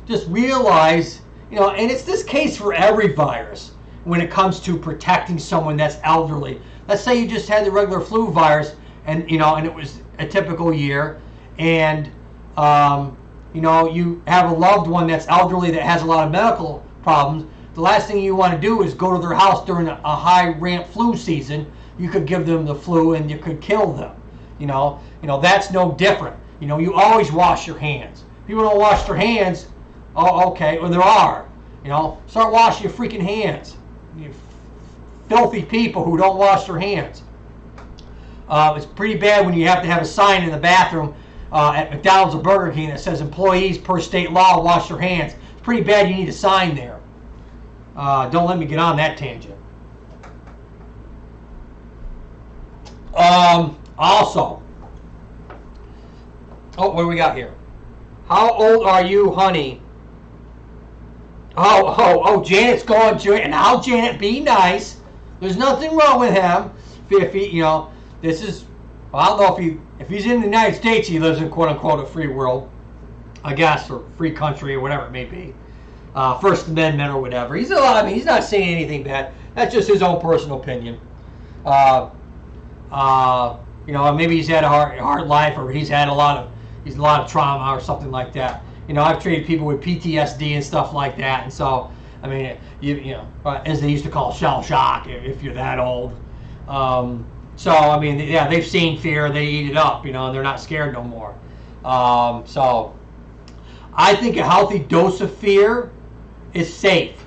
Just realize, and it's this case for every virus when it comes to protecting someone that's elderly. Let's say you just had the regular flu virus and it was a typical year, and you have a loved one that's elderly that has a lot of medical problems. The last thing you want to do is go to their house during a high ramp flu season. You could give them the flu and you could kill them. That's no different. You always wash your hands. People don't wash their hands. Oh, okay. Well, there are. Start washing your freaking hands. You filthy people who don't wash their hands. It's pretty bad when you have to have a sign in the bathroom at McDonald's or Burger King that says employees per state law wash their hands. It's pretty bad you need a sign there. Don't let me get on that tangent. Also, what do we got here? How old are you, honey? Oh, Janet's going to it. And now, Janet, be nice. There's nothing wrong with him. If he, this is, I don't know if he's in the United States, he lives in quote unquote a free world, I guess, or free country or whatever it may be. First Amendment or whatever. He's not saying anything bad. That's just his own personal opinion. Maybe he's had a hard life, or he's had a lot of trauma or something like that. I've treated people with PTSD and stuff like that, and so I mean, as they used to call shell shock, if you're that old. So I mean, yeah, they've seen fear, they eat it up, and they're not scared no more. So I think a healthy dose of fear is safe.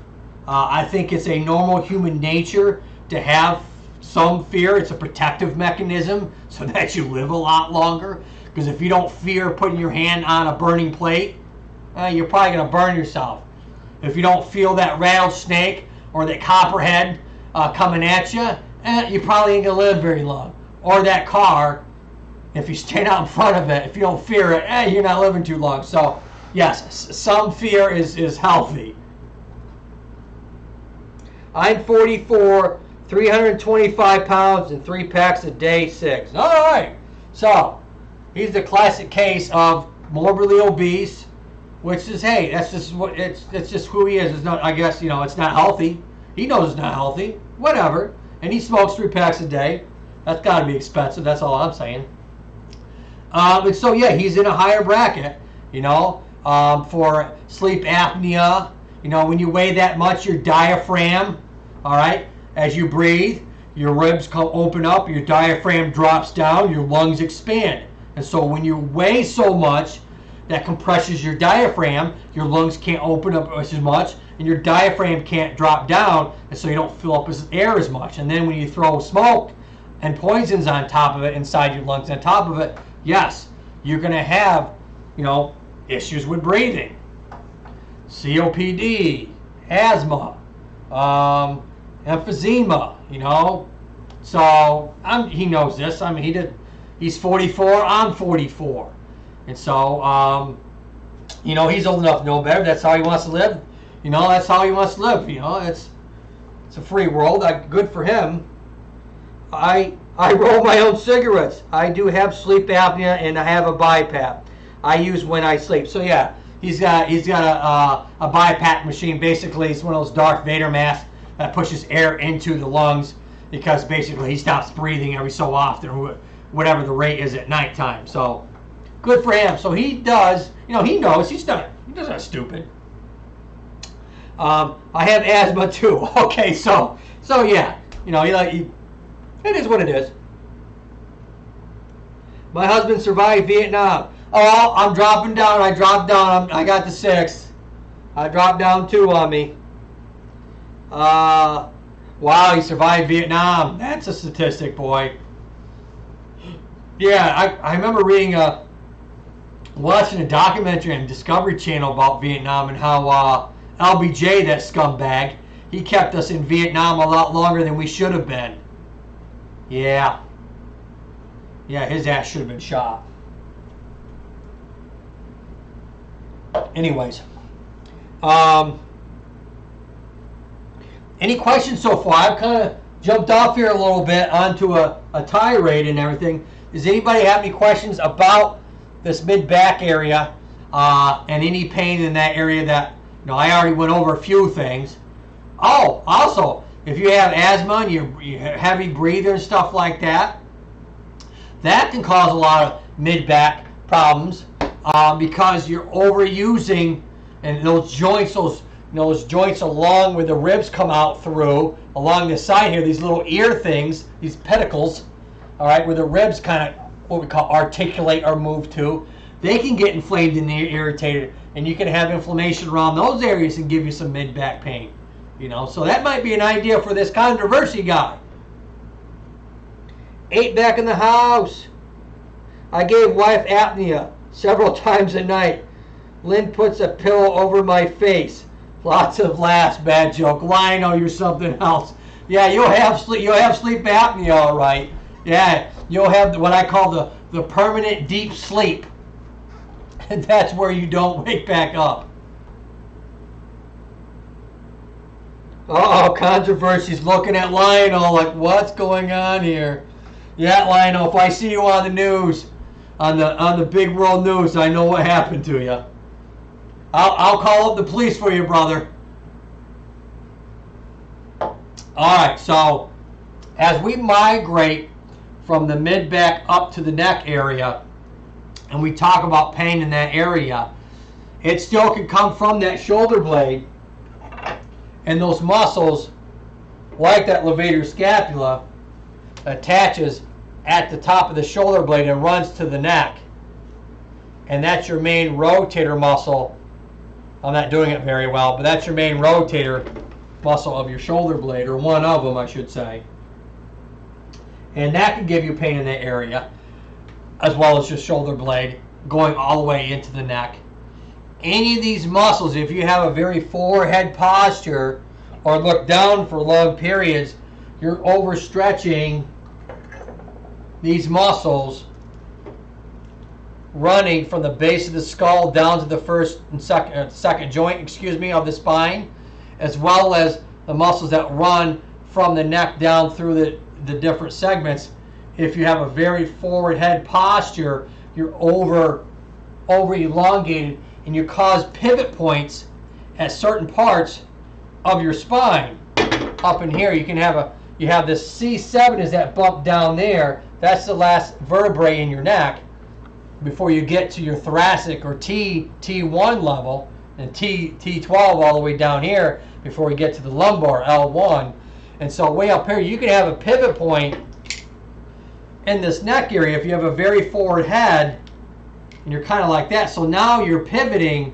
I think it's a normal human nature to have some fear. It's a protective mechanism so that you live a lot longer. Because if you don't fear putting your hand on a burning plate, you're probably going to burn yourself. If you don't feel that rattlesnake or that copperhead coming at you, you probably ain't going to live very long. Or that car, if you stand out in front of it, if you don't fear it, you're not living too long. So yes, some fear is healthy. I'm 44, 325 pounds, and 3 packs a day, 6. All right. So he's the classic case of morbidly obese, which is, hey, that's just what it's just who he is. It's not, I guess, it's not healthy. He knows it's not healthy. Whatever. And he smokes 3 packs a day. That's got to be expensive. That's all I'm saying. And so yeah, he's in a higher bracket. For sleep apnea. When you weigh that much, your diaphragm, all right, as you breathe, your ribs open up, your diaphragm drops down, your lungs expand. And so when you weigh so much, that compresses your diaphragm. Your lungs can't open up as much, and your diaphragm can't drop down, and so you don't fill up with air as much. And then when you throw smoke and poisons on top of it, inside your lungs on top of it, yes, you're going to have, issues with breathing, COPD, asthma, emphysema, So he knows this. I mean, he's 44. I'm 44, and so he's old enough to know better. That's how he wants to live. That's how he wants to live. It's a free world. Good for him. I roll my own cigarettes. I do have sleep apnea, and I have a BiPAP. I use when I sleep. So yeah, he's got a BiPAP machine. Basically, it's one of those Darth Vader masks that pushes air into the lungs, because basically he stops breathing every so often, or whatever the rate is at nighttime. So good for him. So he does. He knows. He doesn't stupid. I have asthma too. Okay, so yeah, it is what it is. My husband survived Vietnam. Oh, I'm dropping down. I dropped down. I got the 6. I dropped down 2 on me. Wow, he survived Vietnam. That's a statistic, boy. Yeah, I remember watching a documentary on Discovery Channel about Vietnam, and how LBJ, that scumbag, he kept us in Vietnam a lot longer than we should have been. Yeah, his ass should have been shot. Anyways, any questions so far? I've kind of jumped off here a little bit onto a tirade and everything. Does anybody have any questions about this mid-back area and any pain in that area that, I already went over a few things. Oh, also, if you have asthma and you're heavy breather and stuff like that, that can cause a lot of mid-back problems because you're overusing, and those joints along where the ribs come out through, along the side here, these little ear things, these pedicles, all right, where the ribs kind of, what we call, articulate or move to, they can get inflamed and irritated, and you can have inflammation around those areas and give you some mid-back pain. So that might be an idea for this controversy guy. 8 back in the house. I gave wife apnea several times a night. Lynn puts a pillow over my face. Lots of laughs. Bad joke. Lionel, you're something else. Yeah, you'll have sleep apnea, all right. Yeah, you'll have what I call the permanent deep sleep. And that's where you don't wake back up. Uh-oh, controversy's looking at Lionel like, what's going on here? Yeah, Lionel, if I see you on the news, on the big world news, I know what happened to you. I'll call up the police for you, brother. All right, so as we migrate from the mid-back up to the neck area, and we talk about pain in that area, it still can come from that shoulder blade, and those muscles, like that levator scapula, attaches at the top of the shoulder blade and runs to the neck. And that's your main rotator muscle. I'm not doing it very well, but that's your main rotator muscle of your shoulder blade, or one of them, I should say. And that can give you pain in that area, as well as your shoulder blade going all the way into the neck. Any of these muscles, if you have a very forward head posture or look down for long periods, you're overstretching these muscles, running from the base of the skull down to the first and second joint, of the spine, as well as the muscles that run from the neck down through the different segments. If you have a very forward head posture, you're over elongated, and you cause pivot points at certain parts of your spine. Up in here, you have this C7 is that bump down there. That's the last vertebrae in your neck before you get to your thoracic or T1 level, and T12 all the way down here before we get to the lumbar, L1. And so way up here, you can have a pivot point in this neck area if you have a very forward head and you're kind of like that. So now you're pivoting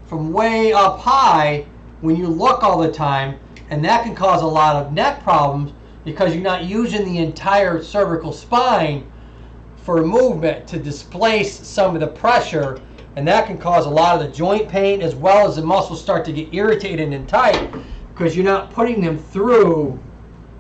from way up high when you look all the time, and that can cause a lot of neck problems because you're not using the entire cervical spine for movement to displace some of the pressure, and that can cause a lot of the joint pain as well as the muscles start to get irritated and tight because you're not putting them through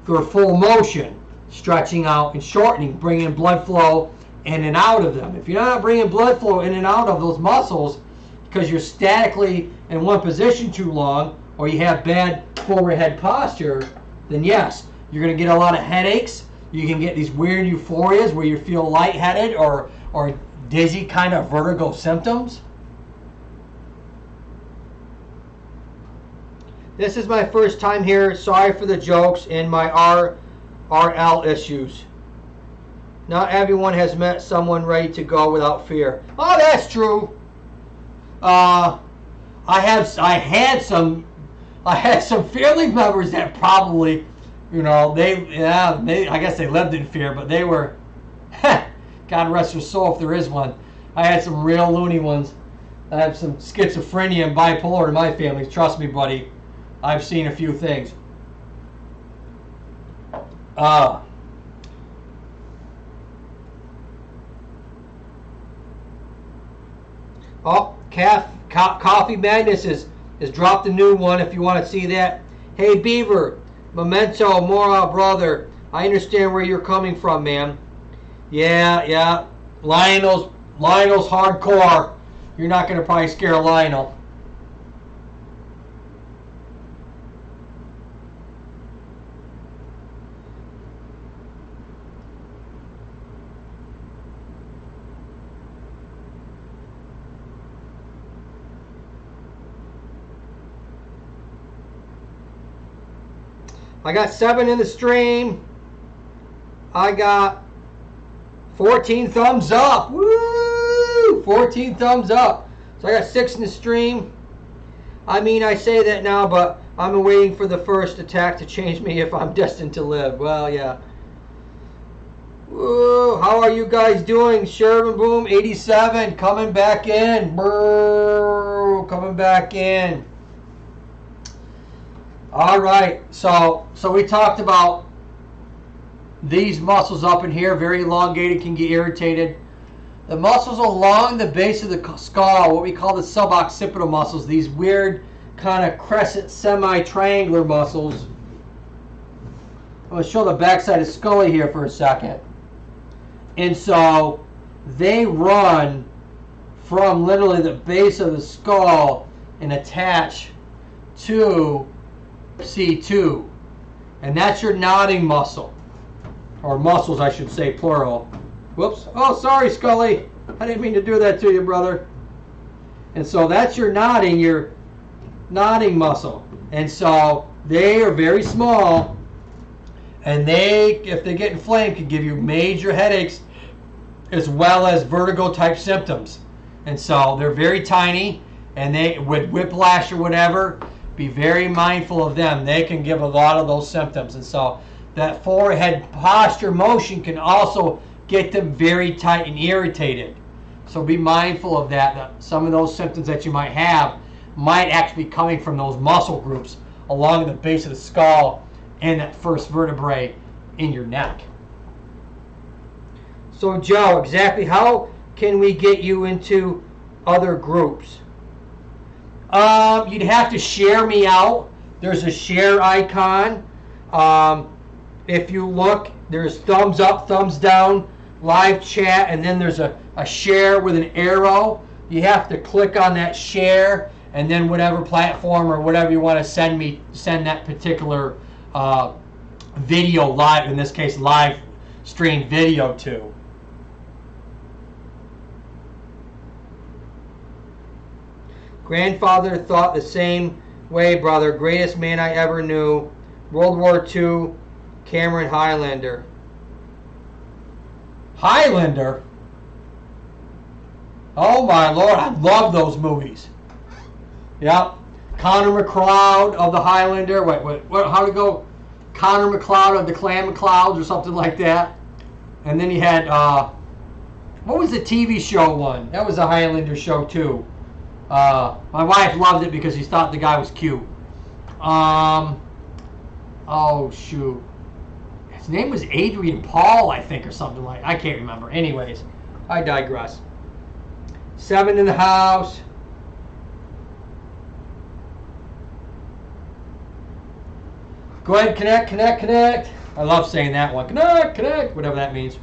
their full motion, stretching out and shortening, bringing blood flow in and out of them. If you're not bringing blood flow in and out of those muscles because you're statically in one position too long or you have bad forward head posture, then yes, you're going to get a lot of headaches. You can get these weird euphorias where you feel lightheaded or dizzy, kind of vertigo symptoms. This is my first time here. Sorry for the jokes and my RL issues. Not everyone has met someone ready to go without fear. Oh, that's true. I had some family members that probably, you know, I guess they lived in fear, but they were, God rest their soul if there is one. I had some real loony ones. I have some schizophrenia and bipolar in my family. Trust me, buddy. I've seen a few things. Coffee Madness has dropped a new one if you want to see that. Hey, Beaver, Memento Mora, brother. I understand where you're coming from, man. Yeah. Lionel's hardcore. You're not going to probably scare Lionel. I got 7 in the stream. I got 14 thumbs up. Woo! 14 thumbs up. So I got 6 in the stream. I mean, I say that now, but I'm waiting for the first attack to change me if I'm destined to live. Well, yeah. Woo! How are you guys doing? Sherman Boom 87 coming back in. Brrr, coming back in. All right, so we talked about these muscles up in here, very elongated, can get irritated. The muscles along the base of the skull, what we call the suboccipital muscles, these weird kind of crescent semi-triangular muscles. I'm going to show the backside of Scully here for a second. And so they run from literally the base of the skull and attach to C2, and that's your nodding muscle, or muscles I should say, plural. Whoops. Oh, sorry, Scully. I didn't mean to do that to you, brother. And so that's your nodding muscle. And so they are very small, and if they get inflamed, can give you major headaches as well as vertigo type symptoms. And so they're very tiny, and they, with whiplash or whatever, be very mindful of them. They can give a lot of those symptoms. And so that forehead posture motion can also get them very tight and irritated. So be mindful of that some of those symptoms that you might have might actually be coming from those muscle groups along the base of the skull and that first vertebrae in your neck. So Joe, exactly how can we get you into other groups? You'd have to share me out. There's a share icon. If you look, there's thumbs up, thumbs down, live chat, and then there's a share with an arrow. You have to click on that share, and then whatever platform or whatever you want to send that particular video live, in this case live stream video to. Grandfather thought the same way, brother. Greatest man I ever knew. World War II, Cameron Highlander. Highlander? Oh my Lord, I love those movies. Yep. Connor McLeod of the Highlander. Wait, how do we go? Connor McLeod of the Clan McLeods or something like that. And then he had What was the TV show one? That was a Highlander show too. My wife loved it because she thought the guy was cute. Oh shoot. His name was Adrian Paul, I think, or something like. I can't remember. Anyways, I digress. 7 in the house. Go ahead, connect. I love saying that one. Connect, whatever that means.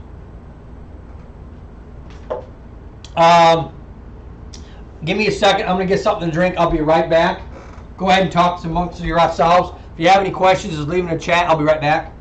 Give me a second. I'm going to get something to drink. I'll be right back. Go ahead and talk amongst yourselves. If you have any questions, just leave them in the chat. I'll be right back.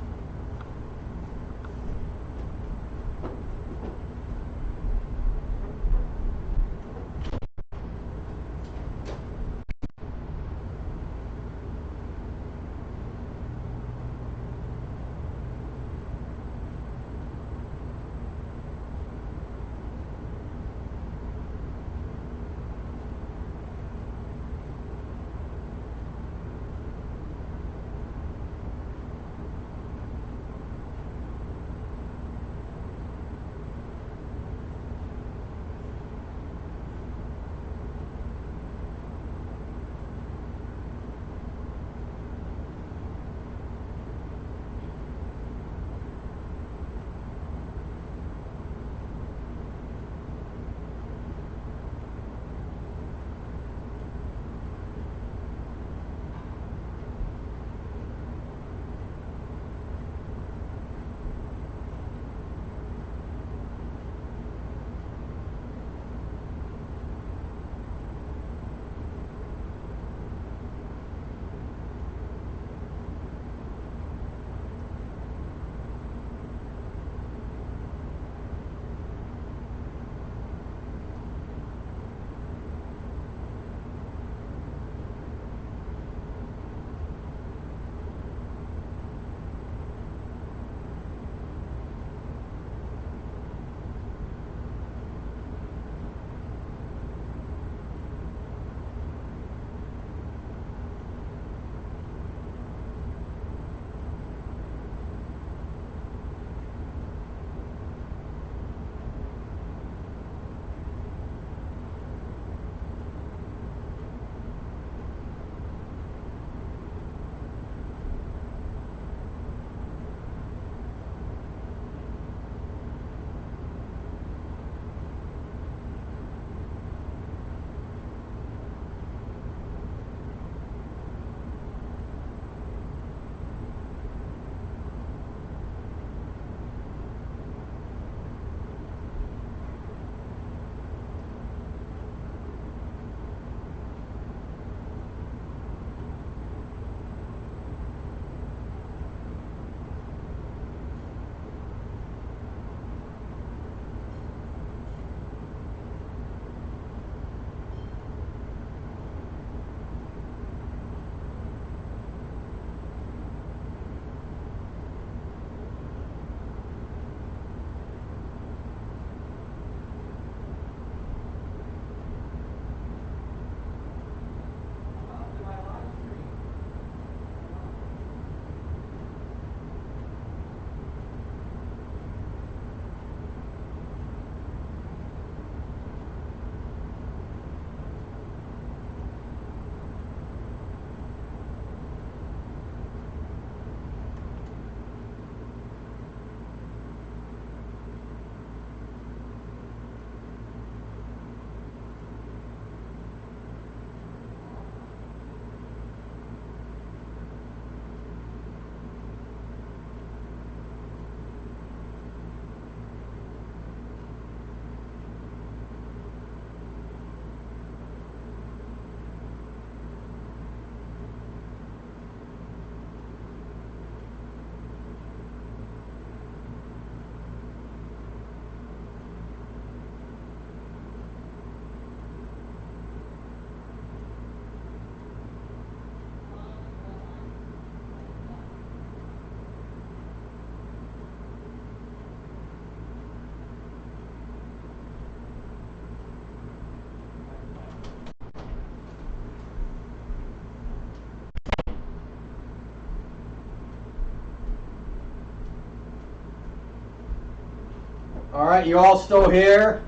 All right, you all still here?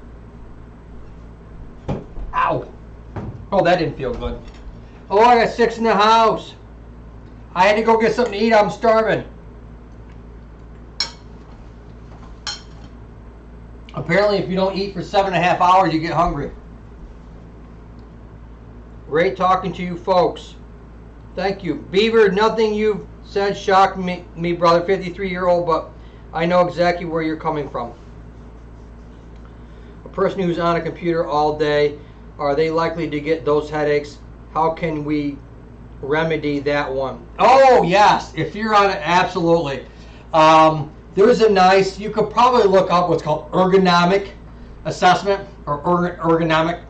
Ow. Oh, that didn't feel good. Oh, I got 6 in the house. I had to go get something to eat. I'm starving. Apparently, if you don't eat for 7.5 hours, you get hungry. Great talking to you folks. Thank you. Beaver, nothing you've said shocked me brother, 53-year-old, but I know exactly where you're coming from. A person who's on a computer all day, are they likely to get those headaches? How can we remedy that one? Oh, yes. If you're on it, absolutely. There's a nice, you could probably look up what's called ergonomic assessment or ergonomic.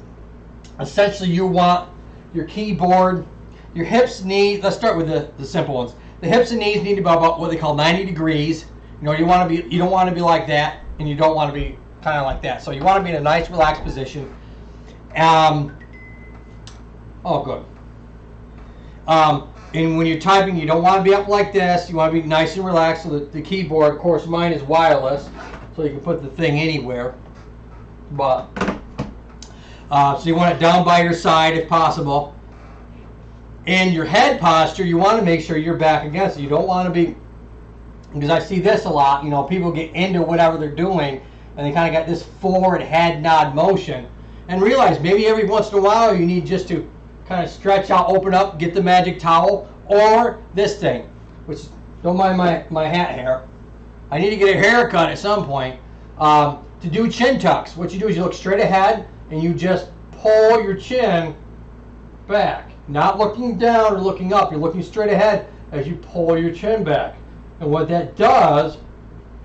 Essentially, you want your keyboard, your hips, knees. Let's start with the simple ones. The hips and knees need to be about what they call 90 degrees. You know, you don't want to be like that, and you don't want to be kind of like that. So you want to be in a nice, relaxed position. Oh, good. And when you're typing, you don't want to be up like this. You want to be nice and relaxed. So the keyboard, of course, mine is wireless, so you can put the thing anywhere. But so you want it down by your side if possible. In your head posture, you want to make sure you're back against it. You don't want to be, because I see this a lot. You know, people get into whatever they're doing, and they kind of got this forward head nod motion, and realize maybe every once in a while you need just to kind of stretch out, open up, get the magic towel, or this thing, which don't mind my hat hair. I need to get a haircut at some point. To do chin tucks, what you do is you look straight ahead and you just pull your chin back, not looking down or looking up. You're looking straight ahead as you pull your chin back. And what that does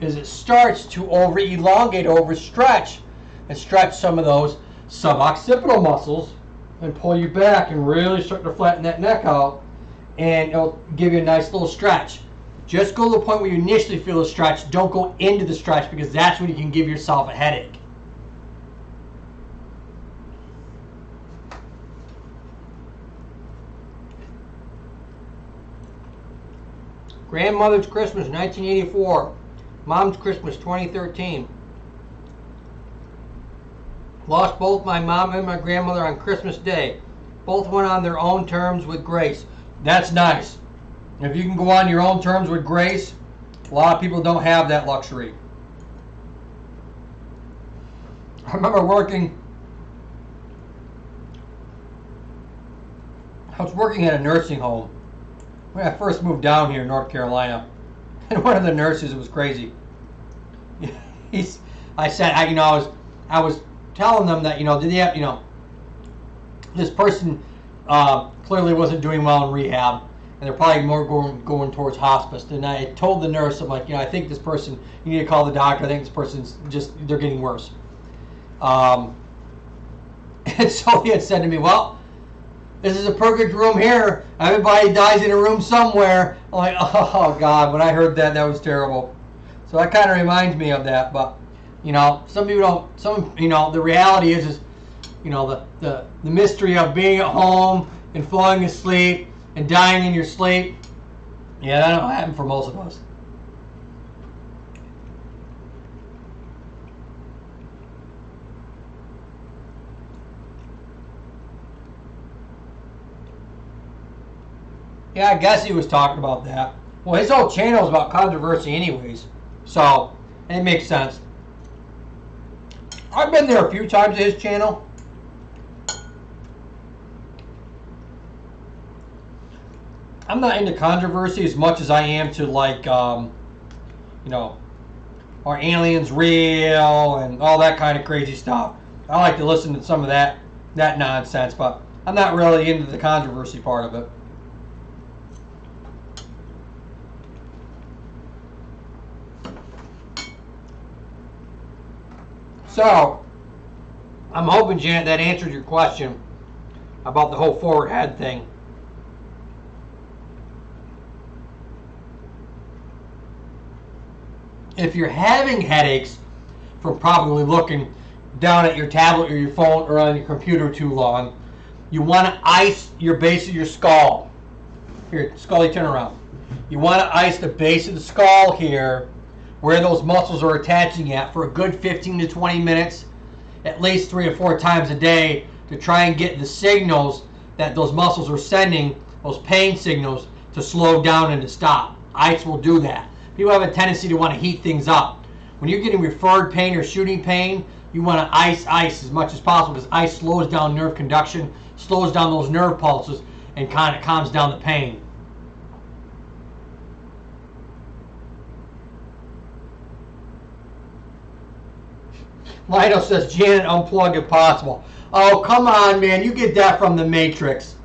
is it starts to over-elongate, over-stretch, and stretch some of those suboccipital muscles and pull you back and really start to flatten that neck out, and it'll give you a nice little stretch. Just go to the point where you initially feel a stretch. Don't go into the stretch, because that's when you can give yourself a headache. Grandmother's Christmas 1984. Mom's Christmas 2013. Lost both my mom and my grandmother on Christmas Day. Both went on their own terms with grace. That's nice. If you can go on your own terms with grace, a lot of people don't have that luxury. I remember I was working at a nursing home when I first moved down here in North Carolina. And one of the nurses, it was crazy. I was telling them that, did they have, this person clearly wasn't doing well in rehab, and they're probably more going towards hospice. And I told the nurse, I'm like, I think this person, you need to call the doctor. I think this person's they're getting worse. And so he had said to me, well, this is a perfect room here. Everybody dies in a room somewhere. I'm like, oh God, when I heard that, that was terrible. So that kind of reminds me of that. But, some people don't, the reality is the mystery of being at home and falling asleep and dying in your sleep. Yeah, that don't happen for most of us. Yeah, I guess he was talking about that. Well, his whole channel is about controversy anyways, so it makes sense. I've been there a few times to his channel. I'm not into controversy as much as I am to, like, are aliens real and all that kind of crazy stuff. I like to listen to some of that nonsense, but I'm not really into the controversy part of it. So, I'm hoping, Janet, that answered your question about the whole forward head thing. If you're having headaches from probably looking down at your tablet or your phone or on your computer too long, you want to ice your base of your skull. Here, Scully, turn around. You want to ice the base of the skull here where those muscles are attaching at for a good 15 to 20 minutes, at least 3 or 4 times a day, to try and get the signals that those muscles are sending, those pain signals, to slow down and to stop. Ice will do that. People have a tendency to want to heat things up. When you're getting referred pain or shooting pain, you want to ice as much as possible, because ice slows down nerve conduction, slows down those nerve pulses, and kind of calms down the pain. Lionel says, Janet, unplug if possible. Oh, come on, man. You get that from The Matrix.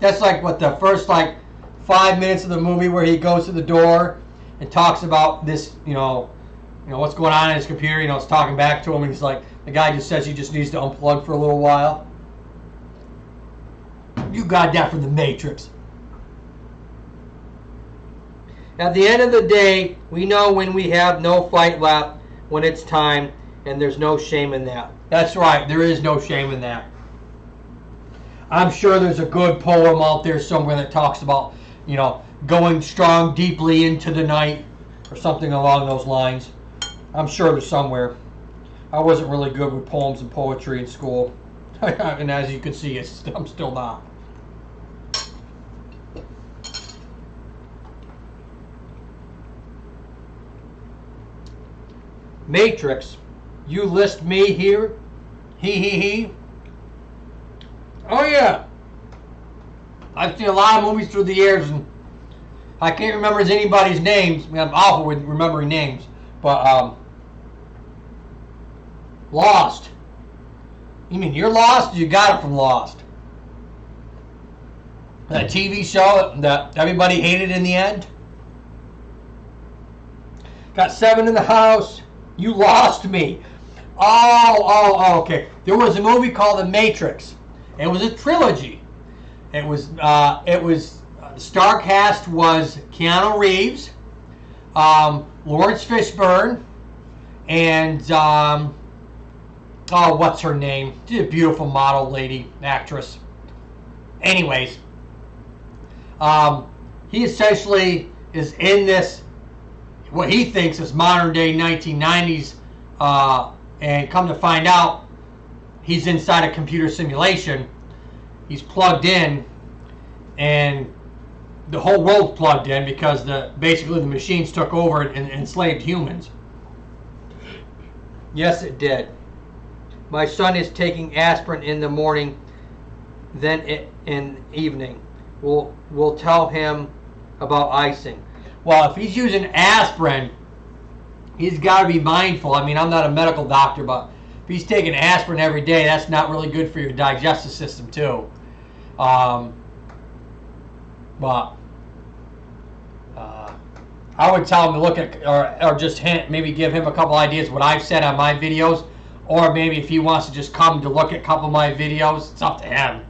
That's like, what, the first, 5 minutes of the movie where he goes to the door and talks about this, what's going on in his computer. It's talking back to him, and he's like, the guy just says he just needs to unplug for a little while. You got that from The Matrix. At the end of the day, we know when we have no fight left, when it's time, and there's no shame in that. That's right, there is no shame in that. I'm sure there's a good poem out there somewhere that talks about, going strong deeply into the night, or something along those lines. I'm sure there's somewhere. I wasn't really good with poems and poetry in school. And as you can see, I'm still not. Matrix. You list me here? He. Oh, yeah. I've seen a lot of movies through the years, and I can't remember anybody's names. I'm awful with remembering names. But, Lost. You mean you're Lost? You got it from Lost. That TV show that everybody hated in the end? Got 7 in the house. You lost me. Oh, okay. There was a movie called The Matrix. It was a trilogy. It was the star cast was Keanu Reeves, Lawrence Fishburne, and what's her name? She's a beautiful model lady, actress. Anyways, he essentially is in this, what he thinks is modern day 1990s, and come to find out, he's inside a computer simulation. He's plugged in, and the whole world's plugged in because basically the machines took over and enslaved humans. Yes, it did. My son is taking aspirin in the morning, then in the evening. We'll tell him about icing. Well, if he's using aspirin, he's got to be mindful. I mean, I'm not a medical doctor, but if he's taking aspirin every day, that's not really good for your digestive system, too. I would tell him to look at, or just hint, maybe give him a couple ideas what I've said on my videos, or maybe if he wants to just come to look at a couple of my videos, it's up to him,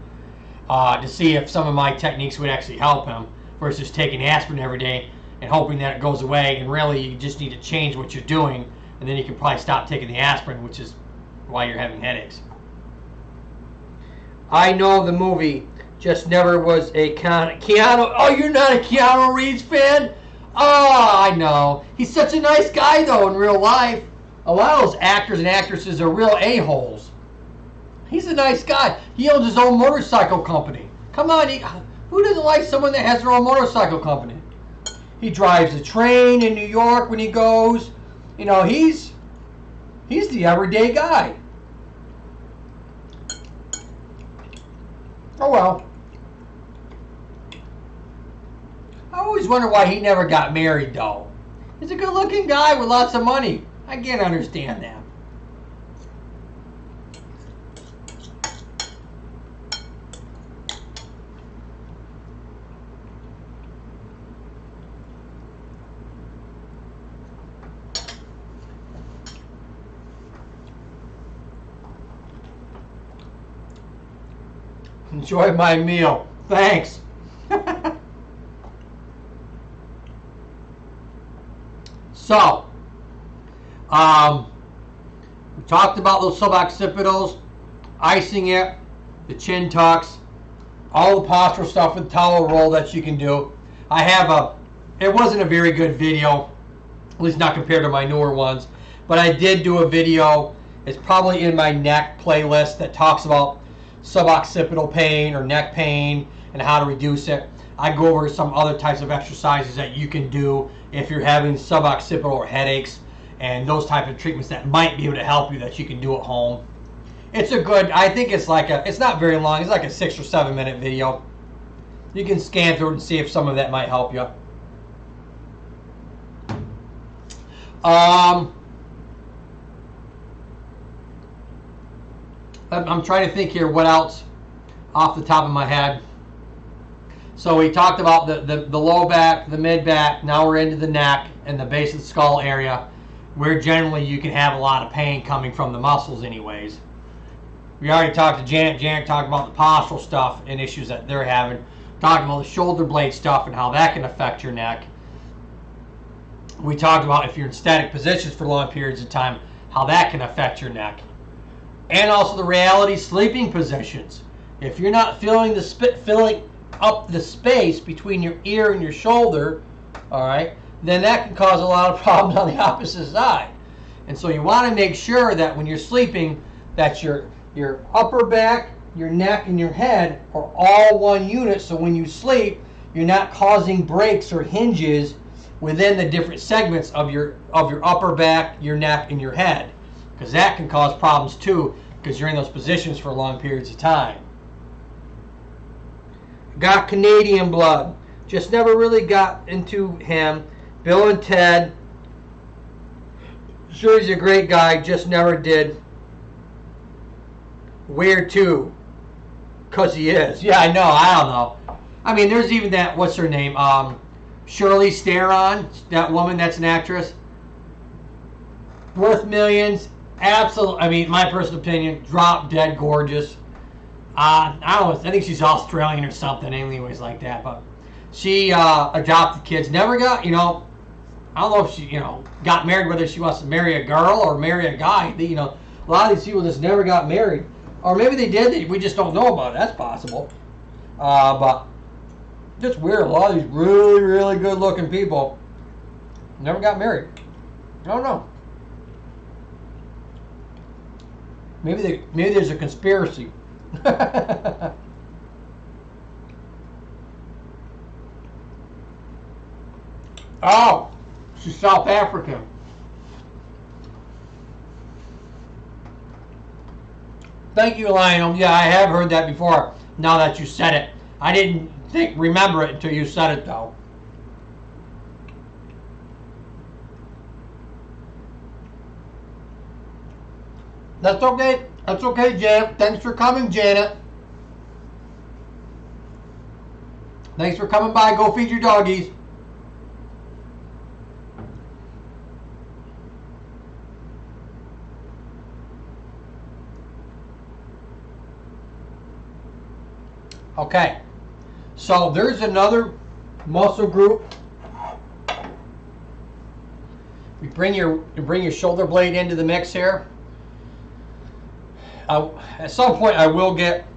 to see if some of my techniques would actually help him, versus taking aspirin every day and hoping that it goes away, and really you just need to change what you're doing, and then you can probably stop taking the aspirin, which is why you're having headaches. I know the movie, just never was a Keanu. Oh, you're not a Keanu Reeves fan? Oh, I know. He's such a nice guy, though, in real life. A lot of those actors and actresses are real a-holes. He's a nice guy. He owns his own motorcycle company. Come on, who doesn't like someone that has their own motorcycle company? He drives a train in New York when he goes. He's the everyday guy. Oh, well. I always wonder why he never got married, though. He's a good-looking guy with lots of money. I can't understand that. Enjoy my meal. Thanks. So, we talked about those suboccipitals, icing it, the chin tucks, all the postural stuff with towel roll that you can do. It wasn't a very good video. At least not compared to my newer ones. But I did do a video, it's probably in my neck playlist, that talks about suboccipital pain or neck pain and how to reduce it. I go over some other types of exercises that you can do if you're having suboccipital or headaches, and those type of treatments that might be able to help you that you can do at home. It's a good, I think it's like it's not very long, it's like a 6 or 7 minute video. You can scan through it and see if some of that might help you. I'm trying to think here what else off the top of my head. So we talked about the low back, the mid back. Now we're into the neck and the base of the skull area, where generally you can have a lot of pain coming from the muscles anyways. We already talked to Janet. Janet talked about the postural stuff and issues that they're having. Talked about the shoulder blade stuff and how that can affect your neck. We talked about if you're in static positions for long periods of time, how that can affect your neck. And also the reality sleeping positions. If you're not filling up the space between your ear and your shoulder, all right, then that can cause a lot of problems on the opposite side. And so you want to make sure that when you're sleeping, that your upper back, your neck, and your head are all one unit. So when you sleep, you're not causing breaks or hinges within the different segments of your upper back, your neck, and your head, because that can cause problems too, because you're in those positions for long periods of time. Got Canadian Blood. Just never really got into him. Bill and Ted. Sure, he's a great guy. Just never did. Weird too. Because he is. Yeah, I know. I don't know. I mean, there's even that, what's her name? Shirley Theron, that woman that's an actress. Worth millions. Absolutely. I mean, my personal opinion, drop dead gorgeous. I don't know. I think she's Australian or something, anyways, like that. But she adopted kids. Never got, I don't know if she, got married, whether she wants to marry a girl or marry a guy. A lot of these people just never got married. Or maybe they did, we just don't know about it. That's possible. But just weird. A lot of these really, really good looking people never got married. I don't know. Maybe there's a conspiracy. Oh, she's South African. Thank you, Lionel. Yeah, I have heard that before. Now that you said it, I didn't remember it until you said it, though. That's okay. That's okay, Janet. Thanks for coming, Janet. Thanks for coming by. Go feed your doggies. Okay. So there's another muscle group. You bring your shoulder blade into the mix here. At some point, I will get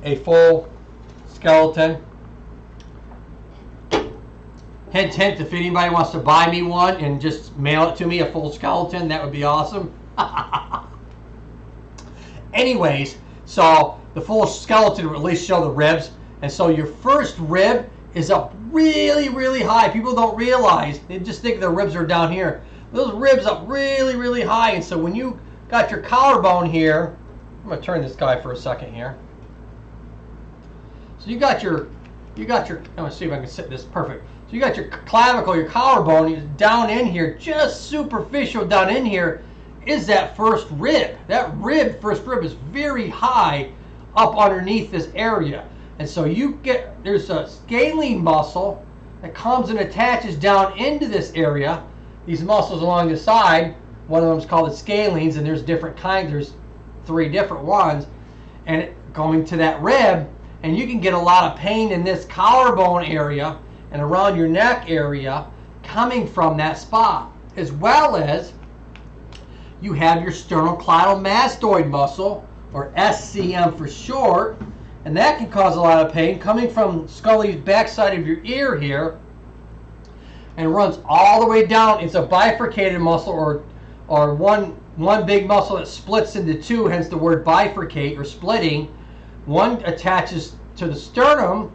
a full skeleton. Hint, hint, if anybody wants to buy me one and just mail it to me, a full skeleton, that would be awesome. Anyways, so the full skeleton will at least show the ribs. And so your first rib is up really, really high. People don't realize. They just think the ribs are down here. Those ribs up really, really high. And so when you got your collarbone here, I'm going to turn this guy for a second here. So you got your, I'm going to see if I can sit this perfect. So you got your clavicle, your collarbone down in here, just superficial down in here is that first rib. That first rib is very high up underneath this area. And so there's a scalene muscle that comes and attaches down into this area. These muscles along the side, one of them is called the scalenes, and there's different kinds. There's 3 different ones. And going to that rib, and you can get a lot of pain in this collarbone area and around your neck area coming from that spot, as well as you have your sternocleidomastoid muscle, or SCM for short, and that can cause a lot of pain coming from Scully's backside of your ear here, and runs all the way down. It's a bifurcated muscle, or one big muscle that splits into two, hence the word bifurcate or splitting. One attaches to the sternum,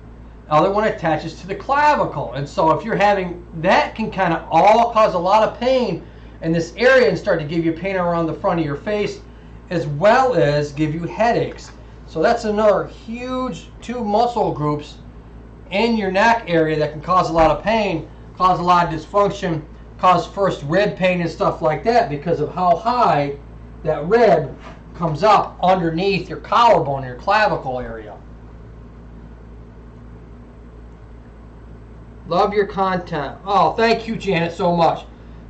other one attaches to the clavicle. And so if you're having that, can kind of all cause a lot of pain in this area and start to give you pain around the front of your face, as well as give you headaches. So that's another huge two muscle groups in your neck area that can cause a lot of pain, cause a lot of dysfunction, cause first rib pain and stuff like that, because of how high that rib comes up underneath your collarbone, your clavicle area. Love your content. Oh, thank you, Janet, so much.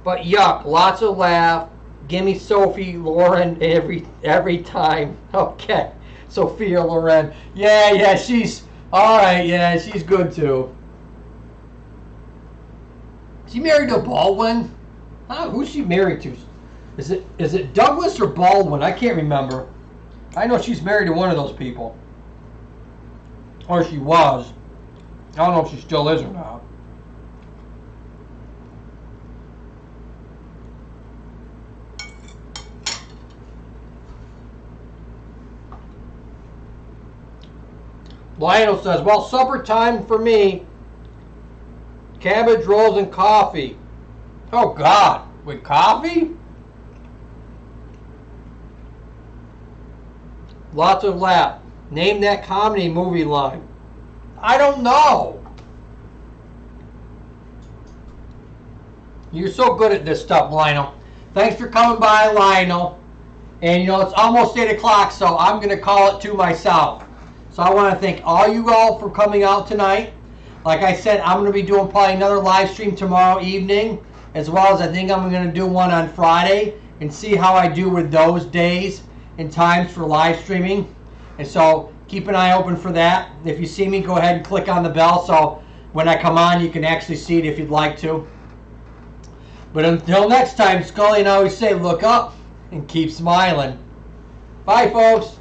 But yuck, lots of laugh. Give me Sophie Lauren every time. Okay, Sophia Loren. Yeah, she's all right. Yeah, she's good too. Is she married to Baldwin? Who's she married to? Is it Douglas or Baldwin? I can't remember. I know she's married to one of those people. Or she was. I don't know if she still is or not. Lionel says, well, supper time for me. Cabbage rolls and coffee. Oh, God. With coffee? Lots of laugh. Name that comedy movie line. I don't know. You're so good at this stuff, Lionel. Thanks for coming by, Lionel. And, you know, it's almost 8 o'clock, so I'm going to call it to myself. So I want to thank all you all for coming out tonight. Like I said, I'm going to be doing probably another live stream tomorrow evening, as well as I think I'm going to do one on Friday and see how I do with those days and times for live streaming. And so keep an eye open for that. If you see me, go ahead and click on the bell so when I come on, you can actually see it if you'd like to. But until next time, Scully and I always say, look up and keep smiling. Bye, folks.